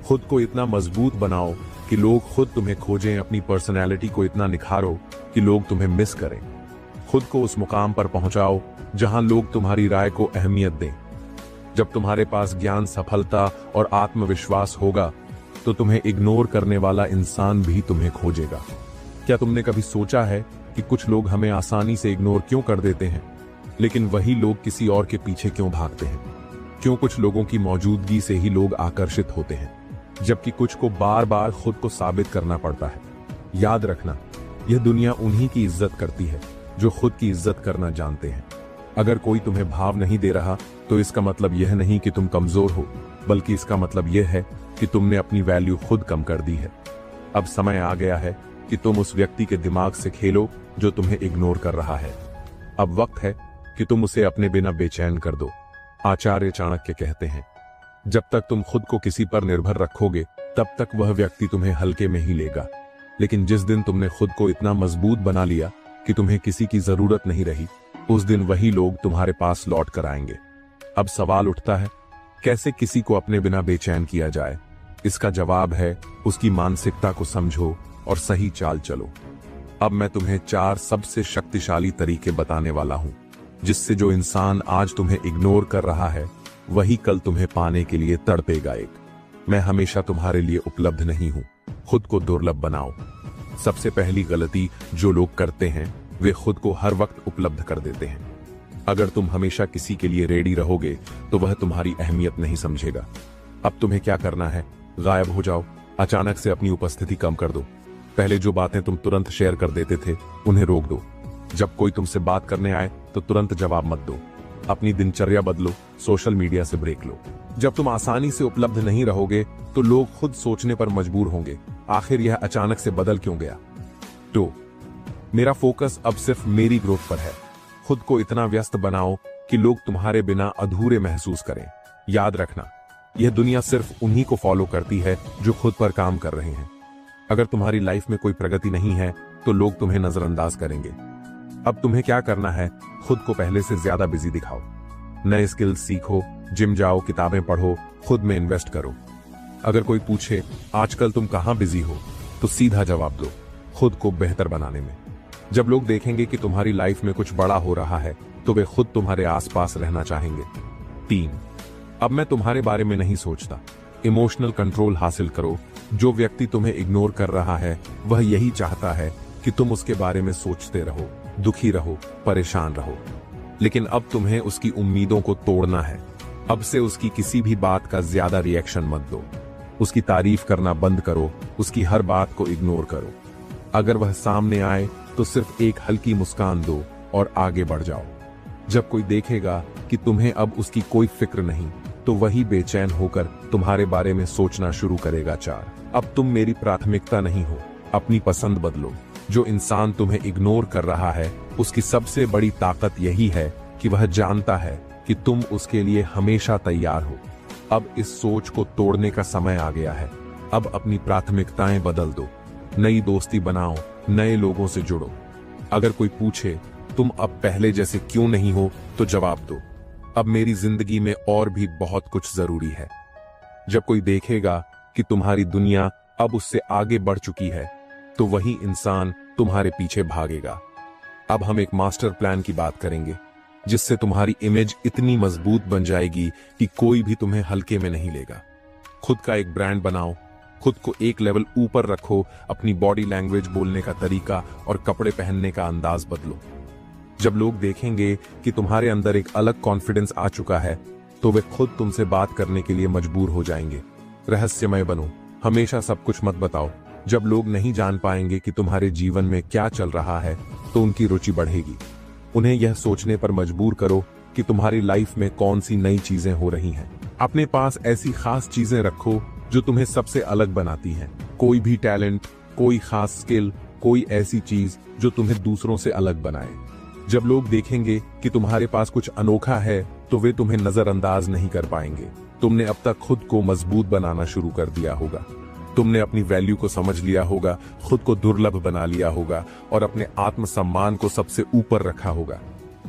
खुद को इतना मजबूत बनाओ कि लोग खुद तुम्हें खोजें। अपनी पर्सनैलिटी को इतना निखारो कि लोग तुम्हें मिस करें। खुद को उस मुकाम पर पहुंचाओ जहां लोग तुम्हारी राय को अहमियत दें। जब तुम्हारे पास ज्ञान, सफलता और आत्मविश्वास होगा तो तुम्हें इग्नोर करने वाला इंसान भी तुम्हें खोजेगा। क्या तुमने कभी सोचा है कि कुछ लोग हमें आसानी से इग्नोर क्यों कर देते हैं, लेकिन वही लोग किसी और के पीछे क्यों भागते हैं? क्यों कुछ लोगों की मौजूदगी से ही लोग आकर्षित होते हैं, जबकि कुछ को बार बार खुद को साबित करना पड़ता है? याद रखना, यह दुनिया उन्हीं की इज्जत करती है जो खुद की इज्जत करना जानते हैं। अगर कोई तुम्हें भाव नहीं दे रहा तो इसका मतलब यह नहीं कि तुम कमजोर हो, बल्कि इसका मतलब यह है कि तुमने अपनी वैल्यू खुद कम कर दी है। अब समय आ गया है कि तुम उस व्यक्ति के दिमाग से खेलो जो तुम्हें इग्नोर कर रहा है। अब वक्त है कि तुम उसे अपने बिना बेचैन कर दो। आचार्य चाणक्य कहते हैं, जब तक तुम खुद को किसी पर निर्भर रखोगे तब तक वह व्यक्ति तुम्हें हल्के में ही लेगा, लेकिन जिस दिन तुमने खुद को इतना मजबूत बना लिया कि तुम्हें किसी की जरूरत नहीं रही, उस दिन वही लोग तुम्हारे पास लौट कर आएंगे। अब सवाल उठता है, कैसे किसी को अपने बिना बेचैन किया जाए? इसका जवाब है, उसकी मानसिकता को समझो और सही चाल चलो। अब मैं तुम्हें 4 सबसे शक्तिशाली तरीके बताने वाला हूं, जिससे जो इंसान आज तुम्हें इग्नोर कर रहा है वही कल तुम्हें पाने के लिए तड़पेगा। मैं हमेशा तुम्हारे लिए उपलब्ध नहीं हूं, खुद को दुर्लभ बनाओ। सबसे पहली गलती जो लोग करते हैं वे खुद को हर वक्त उपलब्ध कर देते हैं। अगर तुम हमेशा किसी के लिए रेडी रहोगे तो वह तुम्हारी अहमियत नहीं समझेगा। अब तुम्हें क्या करना है? गायब हो जाओ, अचानक से अपनी उपस्थिति कम कर दो। पहले जो बातें तुम तुरंत शेयर कर देते थे उन्हें रोक दो। जब कोई तुमसे बात करने आए तो तुरंत जवाब मत दो। अपनी दिनचर्या बदलो, सोशल मीडिया से ब्रेक लो। जब तुम आसानी से उपलब्ध नहीं रहोगे तो लोग खुद सोचने पर मजबूर होंगे, आखिर यह अचानक से बदल क्यों गया? तो मेरा फोकस अब सिर्फ मेरी ग्रोथ पर है। खुद को इतना व्यस्त बनाओ कि लोग तुम्हारे बिना अधूरे महसूस करें। याद रखना, यह दुनिया सिर्फ उन्हीं को फॉलो करती है जो खुद पर काम कर रहे हैं। अगर तुम्हारी लाइफ में कोई प्रगति नहीं है तो लोग तुम्हें नजरअंदाज करेंगे। अब तुम्हें क्या करना है? खुद को पहले से ज्यादा बिजी दिखाओ। नए स्किल्स सीखो, जिम जाओ, किताबें पढ़ो, खुद में इन्वेस्ट करो। अगर कोई पूछे आजकल तुम कहां बिजी हो, तो सीधा जवाब दो, खुद को बेहतर बनाने में। जब लोग देखेंगे कि तुम्हारी लाइफ में कुछ बड़ा हो रहा है तो वे खुद तुम्हारे आसपास रहना चाहेंगे। 3, अब मैं तुम्हारे बारे में नहीं सोचता। इमोशनल कंट्रोल हासिल करो। जो व्यक्ति तुम्हें इग्नोर कर रहा है वह यही चाहता है कि तुम उसके बारे में सोचते रहो, दुखी रहो, परेशान रहो। लेकिन अब तुम्हें उसकी उम्मीदों को तोड़ना है। अब से उसकी किसी भी बात का ज्यादा रिएक्शन मत दो। उसकी तारीफ करना बंद करो, उसकी हर बात को इग्नोर करो। अगर वह सामने आए तो सिर्फ एक हल्की मुस्कान दो और आगे बढ़ जाओ। जब कोई देखेगा कि तुम्हें अब उसकी कोई फिक्र नहीं तो वही बेचैन होकर तुम्हारे बारे में सोचना शुरू करेगा। 4, अब तुम मेरी प्राथमिकता नहीं हो, अपनी पसंद बदलो। जो इंसान तुम्हें इग्नोर कर रहा है उसकी सबसे बड़ी ताकत यही है कि वह जानता है कि तुम उसके लिए हमेशा तैयार हो। अब इस सोच को तोड़ने का समय आ गया है। अब अपनी प्राथमिकताएं बदल दो, नई दोस्ती बनाओ, नए लोगों से जुड़ो। अगर कोई पूछे तुम अब पहले जैसे क्यों नहीं हो, तो जवाब दो, अब मेरी जिंदगी में और भी बहुत कुछ जरूरी है। जब कोई देखेगा कि तुम्हारी दुनिया अब उससे आगे बढ़ चुकी है तो वही इंसान तुम्हारे पीछे भागेगा। अब हम एक मास्टर प्लान की बात करेंगे, जिससे तुम्हारी इमेज इतनी मजबूत बन जाएगी कि कोई भी तुम्हें हल्के में नहीं लेगा। खुद का एक ब्रांड बनाओ, खुद को एक लेवल ऊपर रखो। अपनी बॉडी लैंग्वेज, बोलने का तरीका और कपड़े पहनने का अंदाज बदलो। जब लोग देखेंगे कि तुम्हारे अंदर एक अलग कॉन्फिडेंस आ चुका है तो वे खुद तुमसे बात करने के लिए मजबूर हो जाएंगे। रहस्यमय बनो, हमेशा सब कुछ मत बताओ। जब लोग नहीं जान पाएंगे कि तुम्हारे जीवन में क्या चल रहा है तो उनकी रुचि बढ़ेगी। उन्हें यह सोचने पर मजबूर करो कि तुम्हारी लाइफ में कौन सी नई चीजें हो रही हैं। अपने पास ऐसी खास चीजें रखो जो तुम्हें सबसे अलग बनाती हैं। कोई भी टैलेंट, कोई खास स्किल, कोई ऐसी चीज जो तुम्हें दूसरों से अलग बनाए। जब लोग देखेंगे कि तुम्हारे पास कुछ अनोखा है तो वे तुम्हें नजरअंदाज नहीं कर पाएंगे। तुमने अब तक खुद को मजबूत बनाना शुरू कर दिया होगा। तुमने अपनी वैल्यू को समझ लिया होगा, खुद को दुर्लभ बना लिया होगा और अपने आत्मसम्मान को सबसे ऊपर रखा होगा।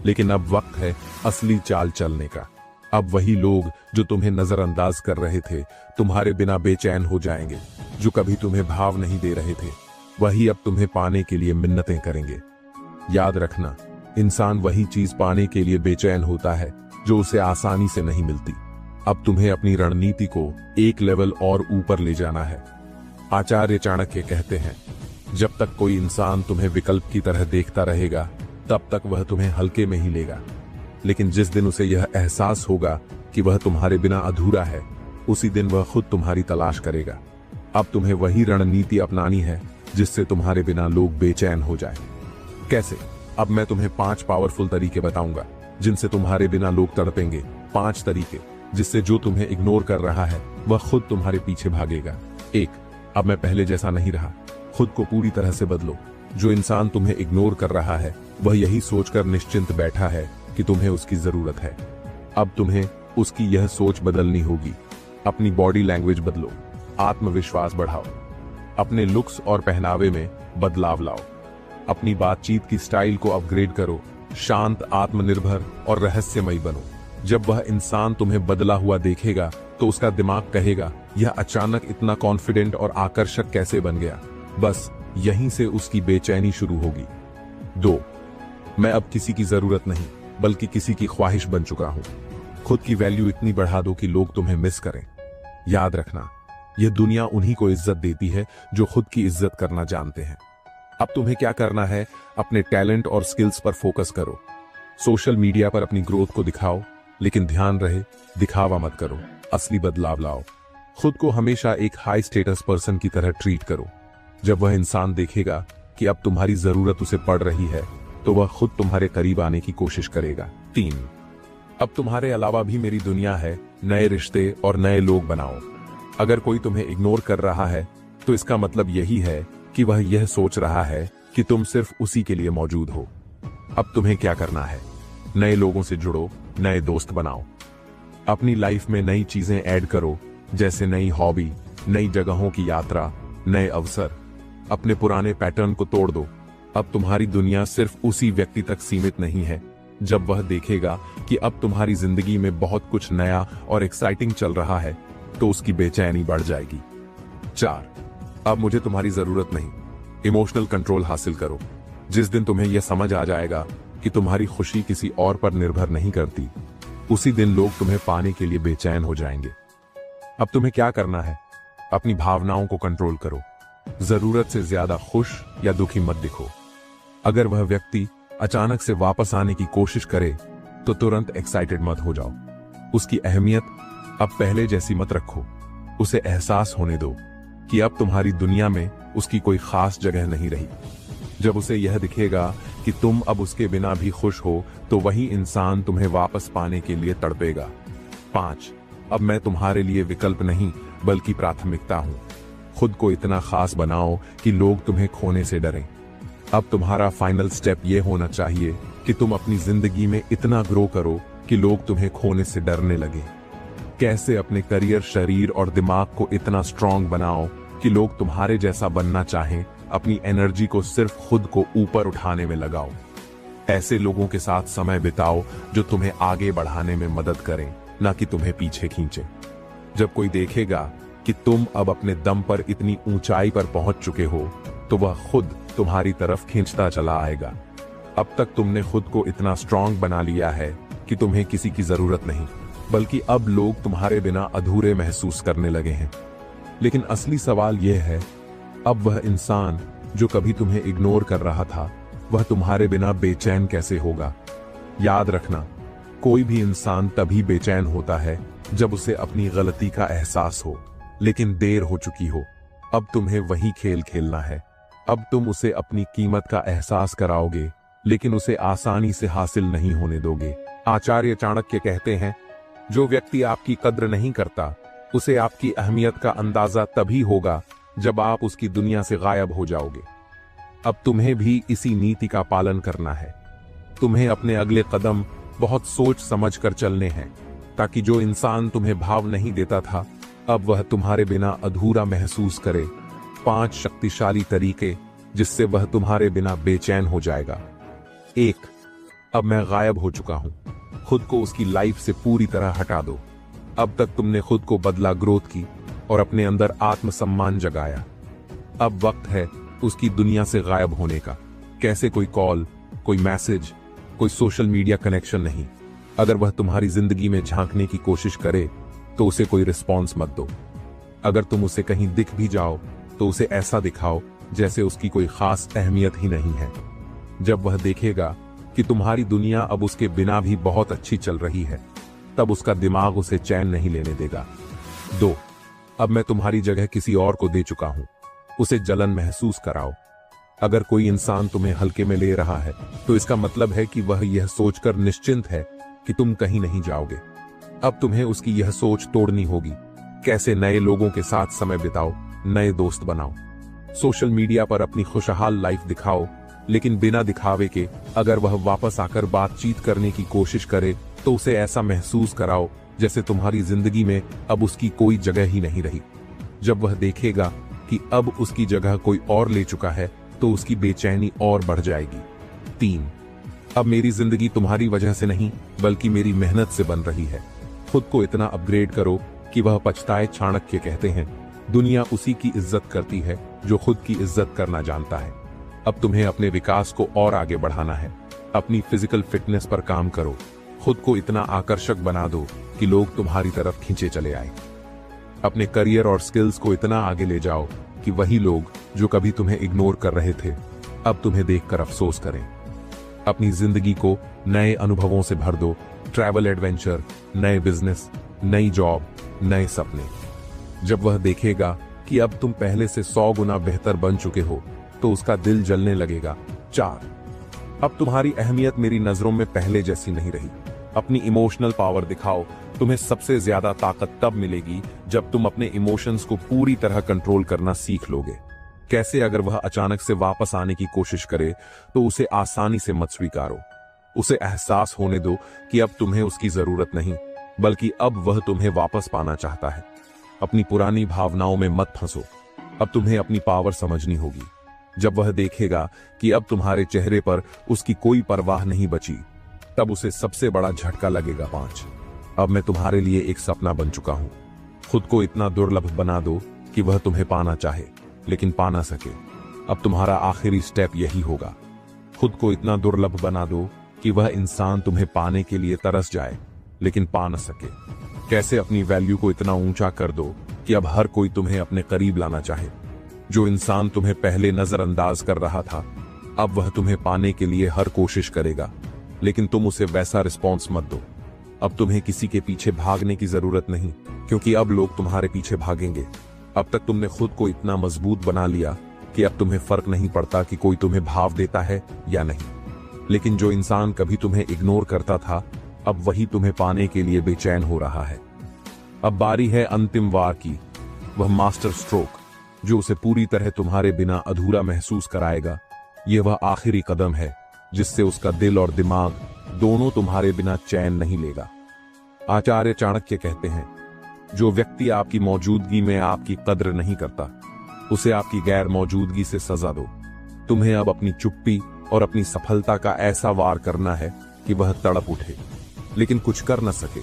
लेकिन अब वक्त है असली चाल चलने का। अब वही लोग जो तुम्हें नजरअंदाज कर रहे थे तुम्हारे बिना बेचैन हो जाएंगे। जो कभी तुम्हें भाव नहीं दे रहे थे वही अब तुम्हें पाने के लिए मिन्नतें करेंगे। याद रखना, इंसान वही चीज पाने के लिए बेचैन होता है जो उसे आसानी से नहीं मिलती। अब तुम्हें अपनी रणनीति को एक लेवल और ऊपर ले जाना है। आचार्य चाणक्य कहते हैं, जब तक कोई इंसान तुम्हें विकल्प की तरह देखता रहेगा तब तक वह तुम्हें हल्के में ही लेगा। लेकिन जिस दिन उसे यह एहसास होगा कि वह तुम्हारे बिना अधूरा है, उसी दिन वह खुद तुम्हारी तलाश करेगा। अब तुम्हें वही रणनीति अपनानी है जिससे तुम्हारे बिना लोग बेचैन हो जाएं। कैसे? अब मैं तुम्हें 5 पावरफुल तरीके बताऊंगा जिनसे तुम्हारे बिना लोग तड़पेंगे। 5 तरीके जिससे जो तुम्हें इग्नोर कर रहा है वह खुद तुम्हारे पीछे भागेगा। 1, अब मैं पहले जैसा नहीं रहा। खुद को पूरी तरह से बदलो। जो इंसान तुम्हें इग्नोर कर रहा है वह यही सोचकर निश्चिंत बैठा है कि तुम्हें उसकी जरूरत है। अब तुम्हें उसकी यह सोच बदलनी होगी। अपनी बॉडी लैंग्वेज बदलो, आत्मविश्वास बढ़ाओ, अपने लुक्स और पहनावे में बदलाव लाओ, अपनी बातचीत की स्टाइल को अपग्रेड करो, शांत, आत्मनिर्भर और रहस्यमयी बनो। जब वह इंसान तुम्हें बदला हुआ देखेगा तो उसका दिमाग कहेगा, यह अचानक इतना कॉन्फिडेंट और आकर्षक कैसे बन गया। बस यहीं से उसकी बेचैनी शुरू होगी। 2. मैं अब किसी की जरूरत नहीं बल्कि किसी की ख्वाहिश बन चुका हूं। खुद की वैल्यू इतनी बढ़ा दो कि लोग तुम्हें मिस करें। याद रखना, यह दुनिया उन्हीं को इज्जत देती है जो खुद की इज्जत करना जानते हैं। अब तुम्हें क्या करना है, अपने टैलेंट और स्किल्स पर फोकस करो। सोशल मीडिया पर अपनी ग्रोथ को दिखाओ, लेकिन ध्यान रहे दिखावा मत करो, असली बदलाव लाओ। खुद को हमेशा एक हाई स्टेटस पर्सन की तरह ट्रीट करो। जब वह इंसान देखेगा कि अब तुम्हारी जरूरत उसे पड़ रही है तो वह खुद तुम्हारे करीब आने की कोशिश करेगा। 3. अब तुम्हारे अलावा भी मेरी दुनिया है, नए रिश्ते और नए लोग बनाओ। अगर कोई तुम्हें इग्नोर कर रहा है तो इसका मतलब यही है कि वह यह सोच रहा है कि तुम सिर्फ उसी के लिए मौजूद हो। अब तुम्हें क्या करना है, नए लोगों से जुड़ो, नए दोस्त बनाओ, अपनी लाइफ में नई चीजें ऐड करो, जैसे नई हॉबी, नई जगहों की यात्रा, नए अवसर। अपने पुराने पैटर्न को तोड़ दो। अब तुम्हारी दुनिया सिर्फ उसी व्यक्ति तक सीमित नहीं है। जब वह देखेगा कि अब तुम्हारी जिंदगी में बहुत कुछ नया और एक्साइटिंग चल रहा है तो उसकी बेचैनी बढ़ जाएगी। 4. अब मुझे तुम्हारी जरूरत नहीं। इमोशनल कंट्रोल हासिल करो। जिस दिन तुम्हें यह समझ आ जाएगा कि तुम्हारी खुशी किसी और पर निर्भर नहीं करती, उसी दिन लोग तुम्हें पाने के लिए बेचैन हो जाएंगे। अब तुम्हें क्या करना है, अपनी भावनाओं को कंट्रोल करो। जरूरत से ज्यादा खुश या दुखी मत दिखो। अगर वह व्यक्ति अचानक से वापस आने की कोशिश करे तो तुरंत एक्साइटेड मत हो जाओ। उसकी अहमियत अब पहले जैसी मत रखो। उसे एहसास होने दो कि अब तुम्हारी दुनिया में उसकी कोई खास जगह नहीं रही। जब उसे यह दिखेगा कि तुम अब उसके बिना भी खुश हो तो वही इंसान तुम्हें वापस पाने के लिए तड़पेगा। 5. अब मैं तुम्हारे लिए विकल्प नहीं बल्कि प्राथमिकता हूं। खुद को इतना खास बनाओ कि लोग तुम्हें खोने से डरें। अब तुम्हारा फाइनल स्टेप यह होना चाहिए कि तुम अपनी जिंदगी में इतना ग्रो करो कि लोग तुम्हें खोने से डरने लगे। कैसे अपने करियर, शरीर और दिमाग को इतना स्ट्रांग बनाओ कि लोग तुम्हारे जैसा बनना चाहें। अपनी एनर्जी को सिर्फ खुद को ऊपर उठाने में लगाओ। ऐसे लोगों के साथ समय बिताओ जो तुम्हें आगे बढ़ाने में मदद करें, ना कि तुम्हें पीछे खींचे। जब कोई देखेगा कि तुम अब अपने दम पर इतनी ऊंचाई पर पहुंच चुके हो तो वह खुद तुम्हारी तरफ खींचता चला आएगा। अब तक तुमने खुद को इतना स्ट्रांग बना लिया है कि तुम्हें किसी की जरूरत नहीं, बल्कि अब लोग तुम्हारे बिना अधूरे महसूस करने लगे हैं। लेकिन असली सवाल यह है, अब वह इंसान जो कभी तुम्हें इग्नोर कर रहा था, वह तुम्हारे बिना बेचैन कैसे होगा। याद रखना, कोई भी इंसान तभी बेचैन होता है जब उसे अपनी गलती का एहसास हो, लेकिन देर हो चुकी हो। अब तुम्हें वही खेल खेलना है। अब तुम उसे अपनी कीमत का एहसास कराओगे, लेकिन उसे आसानी से हासिल नहीं होने दोगे। आचार्य चाणक्य कहते हैं, जो व्यक्ति आपकी कद्र नहीं करता, उसे आपकी अहमियत का अंदाजा तभी होगा जब आप उसकी दुनिया से गायब हो जाओगे। अब तुम्हें भी इसी नीति का पालन करना है। तुम्हें अपने अगले कदम बहुत सोच समझ कर चलने हैं, ताकि जो इंसान तुम्हें भाव नहीं देता था, अब वह तुम्हारे बिना अधूरा महसूस करे। 5 शक्तिशाली तरीके जिससे वह तुम्हारे बिना बेचैन हो जाएगा। 1. अब मैं गायब हो चुका हूं। खुद को उसकी लाइफ से पूरी तरह हटा दो। अब तक तुमने खुद को बदला, ग्रोथ की और अपने अंदर आत्मसम्मान जगाया। अब वक्त है उसकी दुनिया से गायब होने का। कैसे? कोई कॉल, कोई मैसेज, कोई सोशल मीडिया कनेक्शन नहीं। अगर वह तुम्हारी जिंदगी में झांकने की कोशिश करे तो उसे कोई रिस्पॉन्स मत दो। अगर तुम उसे कहीं दिख भी जाओ तो उसे ऐसा दिखाओ जैसे उसकी कोई खास अहमियत ही नहीं है। जब वह देखेगा कि तुम्हारी दुनिया अब उसके बिना भी बहुत अच्छी चल रही है, तब उसका दिमाग उसे चैन नहीं लेने देगा। 2. अब मैं तुम्हारी जगह किसी और को दे चुका हूं। उसे जलन महसूस कराओ। अगर कोई इंसान तुम्हें हल्के में ले रहा है तो इसका मतलब है कि वह यह सोचकर निश्चिंत है कि तुम कहीं नहीं जाओगे। अब तुम्हें उसकी यह सोच तोड़नी होगी। कैसे? नए लोगों के साथ समय बिताओ, नए दोस्त बनाओ। सोशल मीडिया पर अपनी खुशहाल लाइफ दिखाओ, लेकिन बिना दिखावे के। अगर वह वापस आकर बातचीत करने की कोशिश करे तो उसे ऐसा महसूस कराओ जैसे तुम्हारी जिंदगी में अब उसकी कोई जगह ही नहीं रही। जब वह देखेगा कि अब उसकी जगह कोई और ले चुका है तो उसकी बेचैनी और बढ़ जाएगी। 3, अब मेरी जिंदगी तुम्हारी वजह से नहीं बल्कि मेरी मेहनत से बन रही है। खुद को इतना अपग्रेड करो कि वह पछताए। चाणक्य कहते हैं, दुनिया उसी की इज्जत करती है जो खुद की इज्जत करना जानता है। अब तुम्हें अपने विकास को और आगे बढ़ाना है। अपनी फिजिकल फिटनेस पर काम करो। खुद को इतना आकर्षक बना दो कि लोग तुम्हारी तरफ खींचे चले आए। अपने करियर और स्किल्स को इतना आगे ले जाओ कि वही लोग जो कभी तुम्हें इग्नोर कर रहे थे अब तुम्हें देखकर अफसोस करें। अपनी जिंदगी को नए अनुभवों से भर दो। ट्रैवल एडवेंचर, नए बिजनेस, नई जॉब, नए सपने। जब वह देखेगा कि अब तुम पहले से 100 गुना बेहतर बन चुके हो तो उसका दिल जलने लगेगा। 4, अब तुम्हारी अहमियत मेरी नजरों में पहले जैसी नहीं रही। अपनी इमोशनल पावर दिखाओ। तुम्हें सबसे ज्यादा ताकत तब मिलेगी जब तुम अपने इमोशंस को पूरी तरह कंट्रोल करना सीख लोगे। कैसे? अगर वह अचानक से वापस आने की कोशिश करे तो उसे आसानी से मत स्वीकारो। उसे एहसास होने दो कि अब तुम्हें उसकी जरूरत नहीं बल्कि अब वह तुम्हें वापस पाना चाहता है। अपनी पुरानी भावनाओं में मत फंसो। अब तुम्हें अपनी पावर समझनी होगी। जब वह देखेगा कि अब तुम्हारे चेहरे पर उसकी कोई परवाह नहीं बची तब उसे सबसे बड़ा झटका लगेगा। 5, अब मैं तुम्हारे लिए एक सपना बन चुका हूं। खुद को इतना दुर्लभ बना दो कि वह तुम्हें पाना चाहे लेकिन पा ना सके। अब तुम्हारा आखिरी स्टेप यही होगा। खुद को इतना दुर्लभ बना दो कि वह इंसान तुम्हें पाने के लिए तरस जाए लेकिन पा न सके। कैसे? अपनी वैल्यू को इतना ऊंचा कर दो कि अब हर कोई तुम्हें अपने करीब लाना चाहे। जो इंसान तुम्हें पहले नजरअंदाज कर रहा था अब वह तुम्हें पाने के लिए हर कोशिश करेगा लेकिन तुम उसे वैसा रिस्पॉन्स मत दो। अब तुम्हें किसी के पीछे भागने की जरूरत नहीं क्योंकि अब लोग तुम्हारे पीछे भागेंगे। अब तक तुमने खुद को इतना मजबूत बना लिया कि अब तुम्हें फर्क नहीं पड़ता कि कोई तुम्हें भाव देता है या नहीं। लेकिन जो इंसान कभी तुम्हें इग्नोर करता था अब वही तुम्हें पाने के लिए बेचैन हो रहा है। अब बारी है अंतिम वार की, वह मास्टर स्ट्रोक जो उसे पूरी तरह तुम्हारे बिना अधूरा महसूस कराएगा। यह वह आखिरी कदम है जिससे उसका दिल और दिमाग दोनों तुम्हारे बिना चैन नहीं लेगा। आचार्य चाणक्य कहते हैं, जो व्यक्ति आपकी मौजूदगी में आपकी कद्र नहीं करता उसे आपकी गैर मौजूदगी से सजा दो। तुम्हें अब अपनी चुप्पी और अपनी सफलता का ऐसा वार करना है कि वह तड़प उठे लेकिन कुछ कर न सके।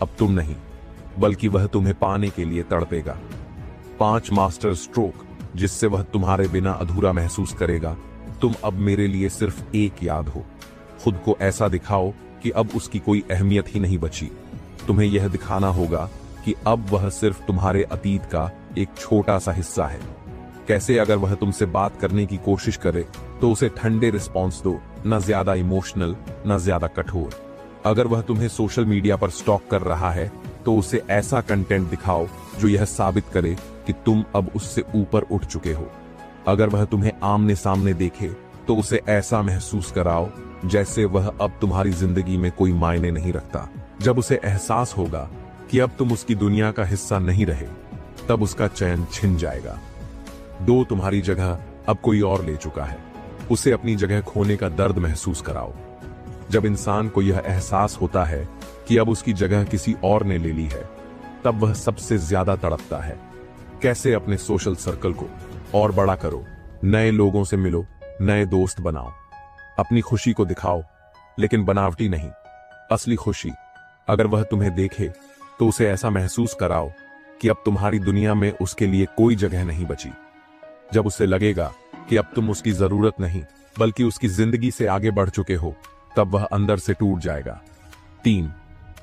अब तुम नहीं बल्कि वह तुम्हें पाने के लिए तड़पेगा। 5 मास्टर स्ट्रोक जिससे वह तुम्हारे बिना अधूरा महसूस करेगा। तुम अब मेरे लिए सिर्फ एक याद हो। खुद को ऐसा दिखाओ कि अब उसकी कोई अहमियत ही नहीं बची। तुम्हें यह दिखाना होगा कि अब वह सिर्फ तुम्हारे अतीत का एक छोटा सा हिस्सा है। कैसे? अगर वह तुमसे बात करने की कोशिश करे तो उसे ठंडे रिस्पॉन्स दो, न ज्यादा इमोशनल न ज्यादा कठोर। अगर वह तुम्हें सोशल मीडिया पर स्टॉक कर रहा है तो उसे ऐसा कंटेंट दिखाओ जो यह साबित करे कि तुम अब उससे ऊपर उठ चुके हो। अगर वह तुम्हें आमने सामने देखे तो उसे ऐसा महसूस कराओ जैसे वह अब तुम्हारी जिंदगी में कोई मायने नहीं रखता। जब उसे एहसास होगा कि अब तुम उसकी दुनिया का हिस्सा नहीं रहे तब उसका चैन छिन जाएगा। 2 तुम्हारी जगह अब कोई और ले चुका है। उसे अपनी जगह खोने का दर्द महसूस कराओ। जब इंसान को यह एहसास होता है कि अब उसकी जगह किसी और ने ले ली है तब वह सबसे ज्यादा तड़पता है। कैसे? अपने सोशल सर्कल को और बड़ा करो, नए लोगों से मिलो, नए दोस्त बनाओ। अपनी खुशी को दिखाओ लेकिन बनावटी नहीं, असली खुशी। अगर वह तुम्हें देखे तो उसे ऐसा महसूस कराओ कि अब तुम्हारी दुनिया में उसके लिए कोई जगह नहीं बची। जब उसे लगेगा कि अब तुम उसकी जरूरत नहीं बल्कि उसकी जिंदगी से आगे बढ़ चुके हो तब वह अंदर से टूट जाएगा। 3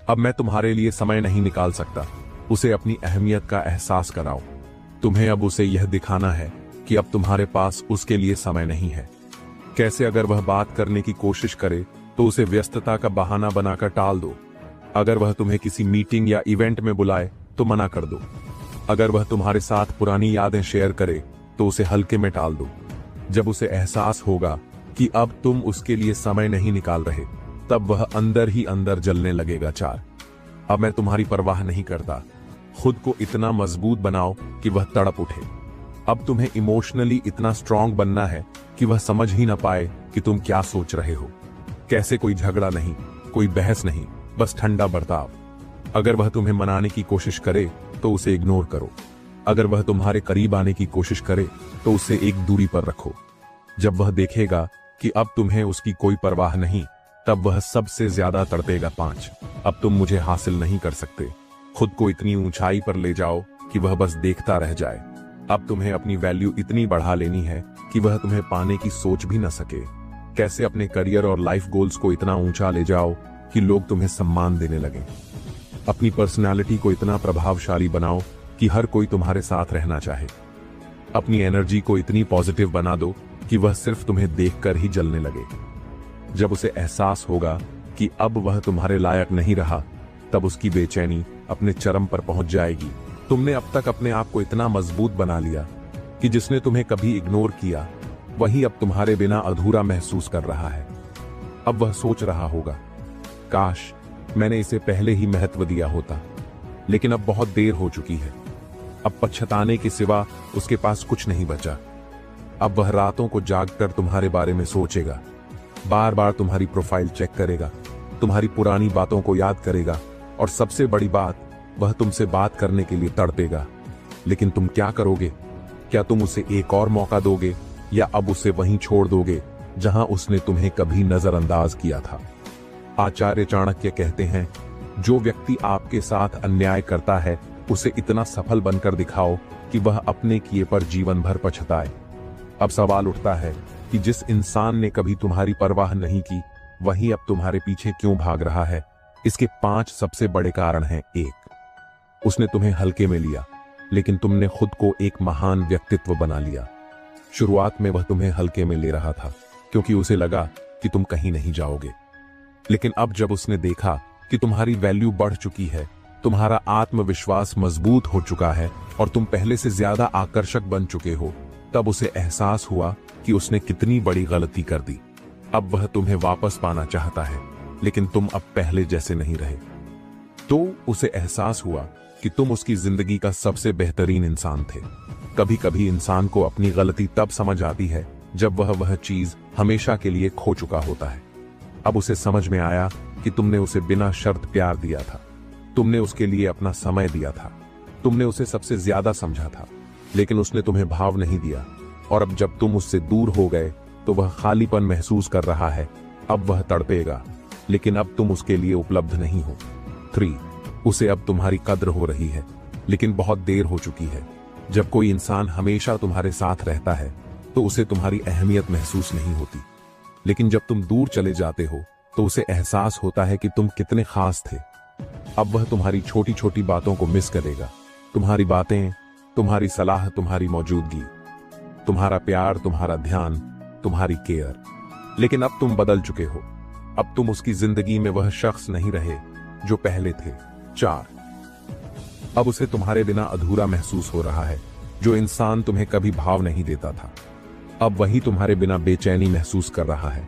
अब मैं तुम्हारे लिए समय नहीं निकाल सकता। उसे अपनी अहमियत का एहसास कराओ। तुम्हें अब उसे यह दिखाना है कि अब तुम्हारे पास उसके लिए समय नहीं है। कैसे? अगर वह बात करने की कोशिश करे तो उसे व्यस्तता का बहाना बनाकर टाल दो। अगर वह तुम्हें किसी मीटिंग या इवेंट में बुलाए तो मना कर दो। अगर वह तुम्हारे साथ पुरानी यादें शेयर करे तो उसे हल्के में टाल दो। जब उसे एहसास होगा कि अब तुम उसके लिए समय नहीं निकाल रहे तब वह अंदर ही अंदर जलने लगेगा। 4 अब मैं तुम्हारी परवाह नहीं करता। खुद को इतना मजबूत बनाओ कि वह तड़प उठे। अब तुम्हें इमोशनली इतना स्ट्रांग बनना है कि वह समझ ही ना पाए कि तुम क्या सोच रहे हो। कैसे? कोई झगड़ा नहीं, कोई बहस नहीं, बस ठंडा बर्ताव। अगर वह तुम्हें मनाने की कोशिश करे तो उसे इग्नोर करो। अगर वह तुम्हारे करीब आने की कोशिश करे तो उसे एक दूरी पर रखो। जब वह देखेगा कि अब तुम्हें उसकी कोई परवाह नहीं, तब वह सबसे ज्यादा तड़पेगा। 5 अब तुम मुझे हासिल नहीं कर सकते। खुद को इतनी ऊंचाई पर ले जाओ कि वह बस देखता रह जाए। अब तुम्हें अपनी वैल्यू इतनी बढ़ा लेनी है कि वह तुम्हें पाने की सोच भी न सके। कैसे अपने करियर और लाइफ गोल्स को इतना ऊंचा ले जाओ कि लोग तुम्हें सम्मान देने लगे। अपनी पर्सनालिटी को इतना प्रभावशाली बनाओ कि हर कोई तुम्हारे साथ रहना चाहे। अपनी एनर्जी को इतनी पॉजिटिव बना दो कि वह सिर्फ तुम्हें देखकर ही जलने लगे। जब उसे एहसास होगा कि अब वह तुम्हारे लायक नहीं रहा, तब उसकी बेचैनी अपने चरम पर पहुंच जाएगी। तुमने अब तक अपने आप को इतना मजबूत बना लिया कि जिसने तुम्हें कभी इग्नोर किया, वही अब तुम्हारे बिना अधूरा महसूस कर रहा है। अब वह सोच रहा होगा, काश मैंने इसे पहले ही महत्व दिया होता, लेकिन अब बहुत देर हो चुकी है। अब पछताने के सिवा उसके पास कुछ नहीं बचा। अब वह रातों को जागकर तुम्हारे बारे में सोचेगा, बार बार तुम्हारी प्रोफाइल चेक करेगा, तुम्हारी पुरानी बातों को याद करेगा, और सबसे बड़ी बात, वह तुमसे बात करने के लिए तड़पेगा। लेकिन तुम क्या करोगे? क्या तुम उसे एक और मौका दोगे, या अब उसे वहीं छोड़ दोगे जहां उसने तुम्हें कभी नजरअंदाज किया था? आचार्य चाणक्य कहते हैं, जो व्यक्ति आपके साथ अन्याय करता है, उसे इतना सफल बनकर दिखाओ कि वह अपने किए पर जीवन भर पछताए। अब सवाल उठता है कि जिस इंसान ने कभी तुम्हारी परवाह नहीं की, वही अब तुम्हारे पीछे क्यों भाग रहा है? इसके 5 सबसे बड़े कारण हैं। 1, उसने तुम्हें हल्के में लिया, लेकिन तुमने खुद को एक महान व्यक्तित्व बना लिया। शुरुआत में वह तुम्हें हल्के में ले रहा था क्योंकि उसे लगा कि तुम कहीं नहीं जाओगे। लेकिन अब जब उसने देखा कि तुम्हारी वैल्यू बढ़ चुकी है, तुम्हारा आत्मविश्वास मजबूत हो चुका है और तुम पहले से ज्यादा आकर्षक बन चुके हो, तब उसे एहसास हुआ कि उसने कितनी बड़ी गलती कर दी। अब वह तुम्हें वापस पाना चाहता है, लेकिन तुम अब पहले जैसे नहीं रहे। तो उसे एहसास हुआ कि तुम उसकी जिंदगी का सबसे बेहतरीन इंसान थे। कभी कभी इंसान को अपनी गलती तब समझ आती है जब वह चीज हमेशा के लिए खो चुका होता है। अब उसे समझ में आया कि तुमने उसे बिना शर्त प्यार दिया था, तुमने उसके लिए अपना समय दिया था, तुमने उसे सबसे ज्यादा समझा था, लेकिन उसने तुम्हें भाव नहीं दिया। और अब जब तुम उससे दूर हो गए तो वह खालीपन महसूस कर रहा है। अब वह तड़पेगा, लेकिन अब तुम उसके लिए उपलब्ध नहीं हो। 3, उसे अब तुम्हारी कद्र हो रही है, लेकिन बहुत देर हो चुकी है। जब कोई इंसान हमेशा तुम्हारे साथ रहता है तो उसे तुम्हारी अहमियत महसूस नहीं होती, लेकिन जब तुम दूर चले जाते हो तो उसे एहसास होता है कि तुम कितने खास थे। अब वह तुम्हारी छोटी छोटी बातों को मिस करेगा, तुम्हारी बातें, तुम्हारी सलाह, तुम्हारी मौजूदगी, तुम्हारा प्यार, तुम्हारा ध्यान, तुम्हारी केयर। लेकिन अब तुम बदल चुके हो। अब तुम उसकी जिंदगी में वह शख्स नहीं रहे जो पहले थे। 4, अब उसे तुम्हारे बिना अधूरा महसूस हो रहा है। जो इंसान तुम्हें कभी भाव नहीं देता था, अब वही तुम्हारे बिना बेचैनी महसूस कर रहा है।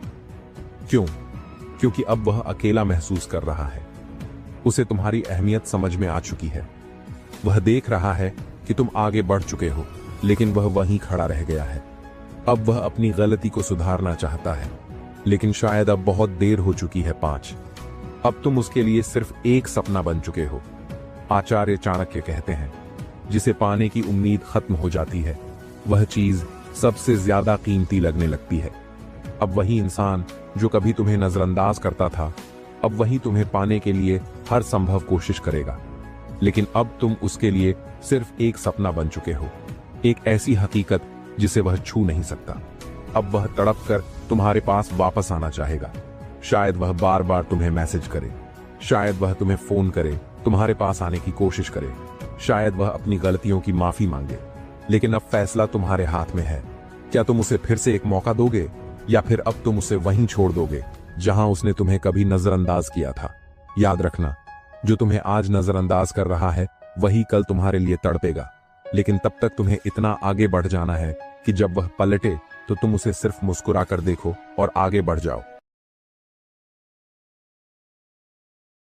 क्यों? क्योंकि अब वह अकेला महसूस कर रहा है। उसे तुम्हारी अहमियत समझ में आ चुकी है। वह देख रहा है कि तुम आगे बढ़ चुके हो, लेकिन वह वहीं खड़ा रह गया है। अब वह अपनी गलती को सुधारना चाहता है, लेकिन शायद अब बहुत देर हो चुकी है। 5, अब तुम उसके लिए सिर्फ एक सपना बन चुके हो। आचार्य चाणक्य कहते हैं, जिसे पाने की उम्मीद खत्म हो जाती है, वह चीज सबसे ज्यादा कीमती लगने लगती है। अब वही इंसान जो कभी तुम्हें नजरअंदाज करता था, अब वही तुम्हें पाने के लिए हर संभव कोशिश करेगा। लेकिन अब तुम उसके लिए सिर्फ एक सपना बन चुके हो, एक ऐसी हकीकत जिसे वह छू नहीं सकता। अब वह तड़प कर तुम्हारे पास वापस आना चाहेगा। शायद वह बार बार तुम्हें मैसेज करे, शायद वह तुम्हें फोन करे, तुम्हारे पास आने की कोशिश करे, शायद वह अपनी गलतियों की माफी मांगे। लेकिन अब फैसला तुम्हारे हाथ में है। क्या तुम उसे फिर से एक मौका दोगे, या फिर अब तुम उसे वहीं छोड़ दोगे जहां उसने तुम्हें कभी नजरअंदाज किया था? याद रखना, जो तुम्हें आज नजरअंदाज कर रहा है, वही कल तुम्हारे लिए तड़पेगा। लेकिन तब तक तुम्हें इतना आगे बढ़ जाना है कि जब वह पलटे तो तुम उसे सिर्फ मुस्कुरा कर देखो और आगे बढ़ जाओ।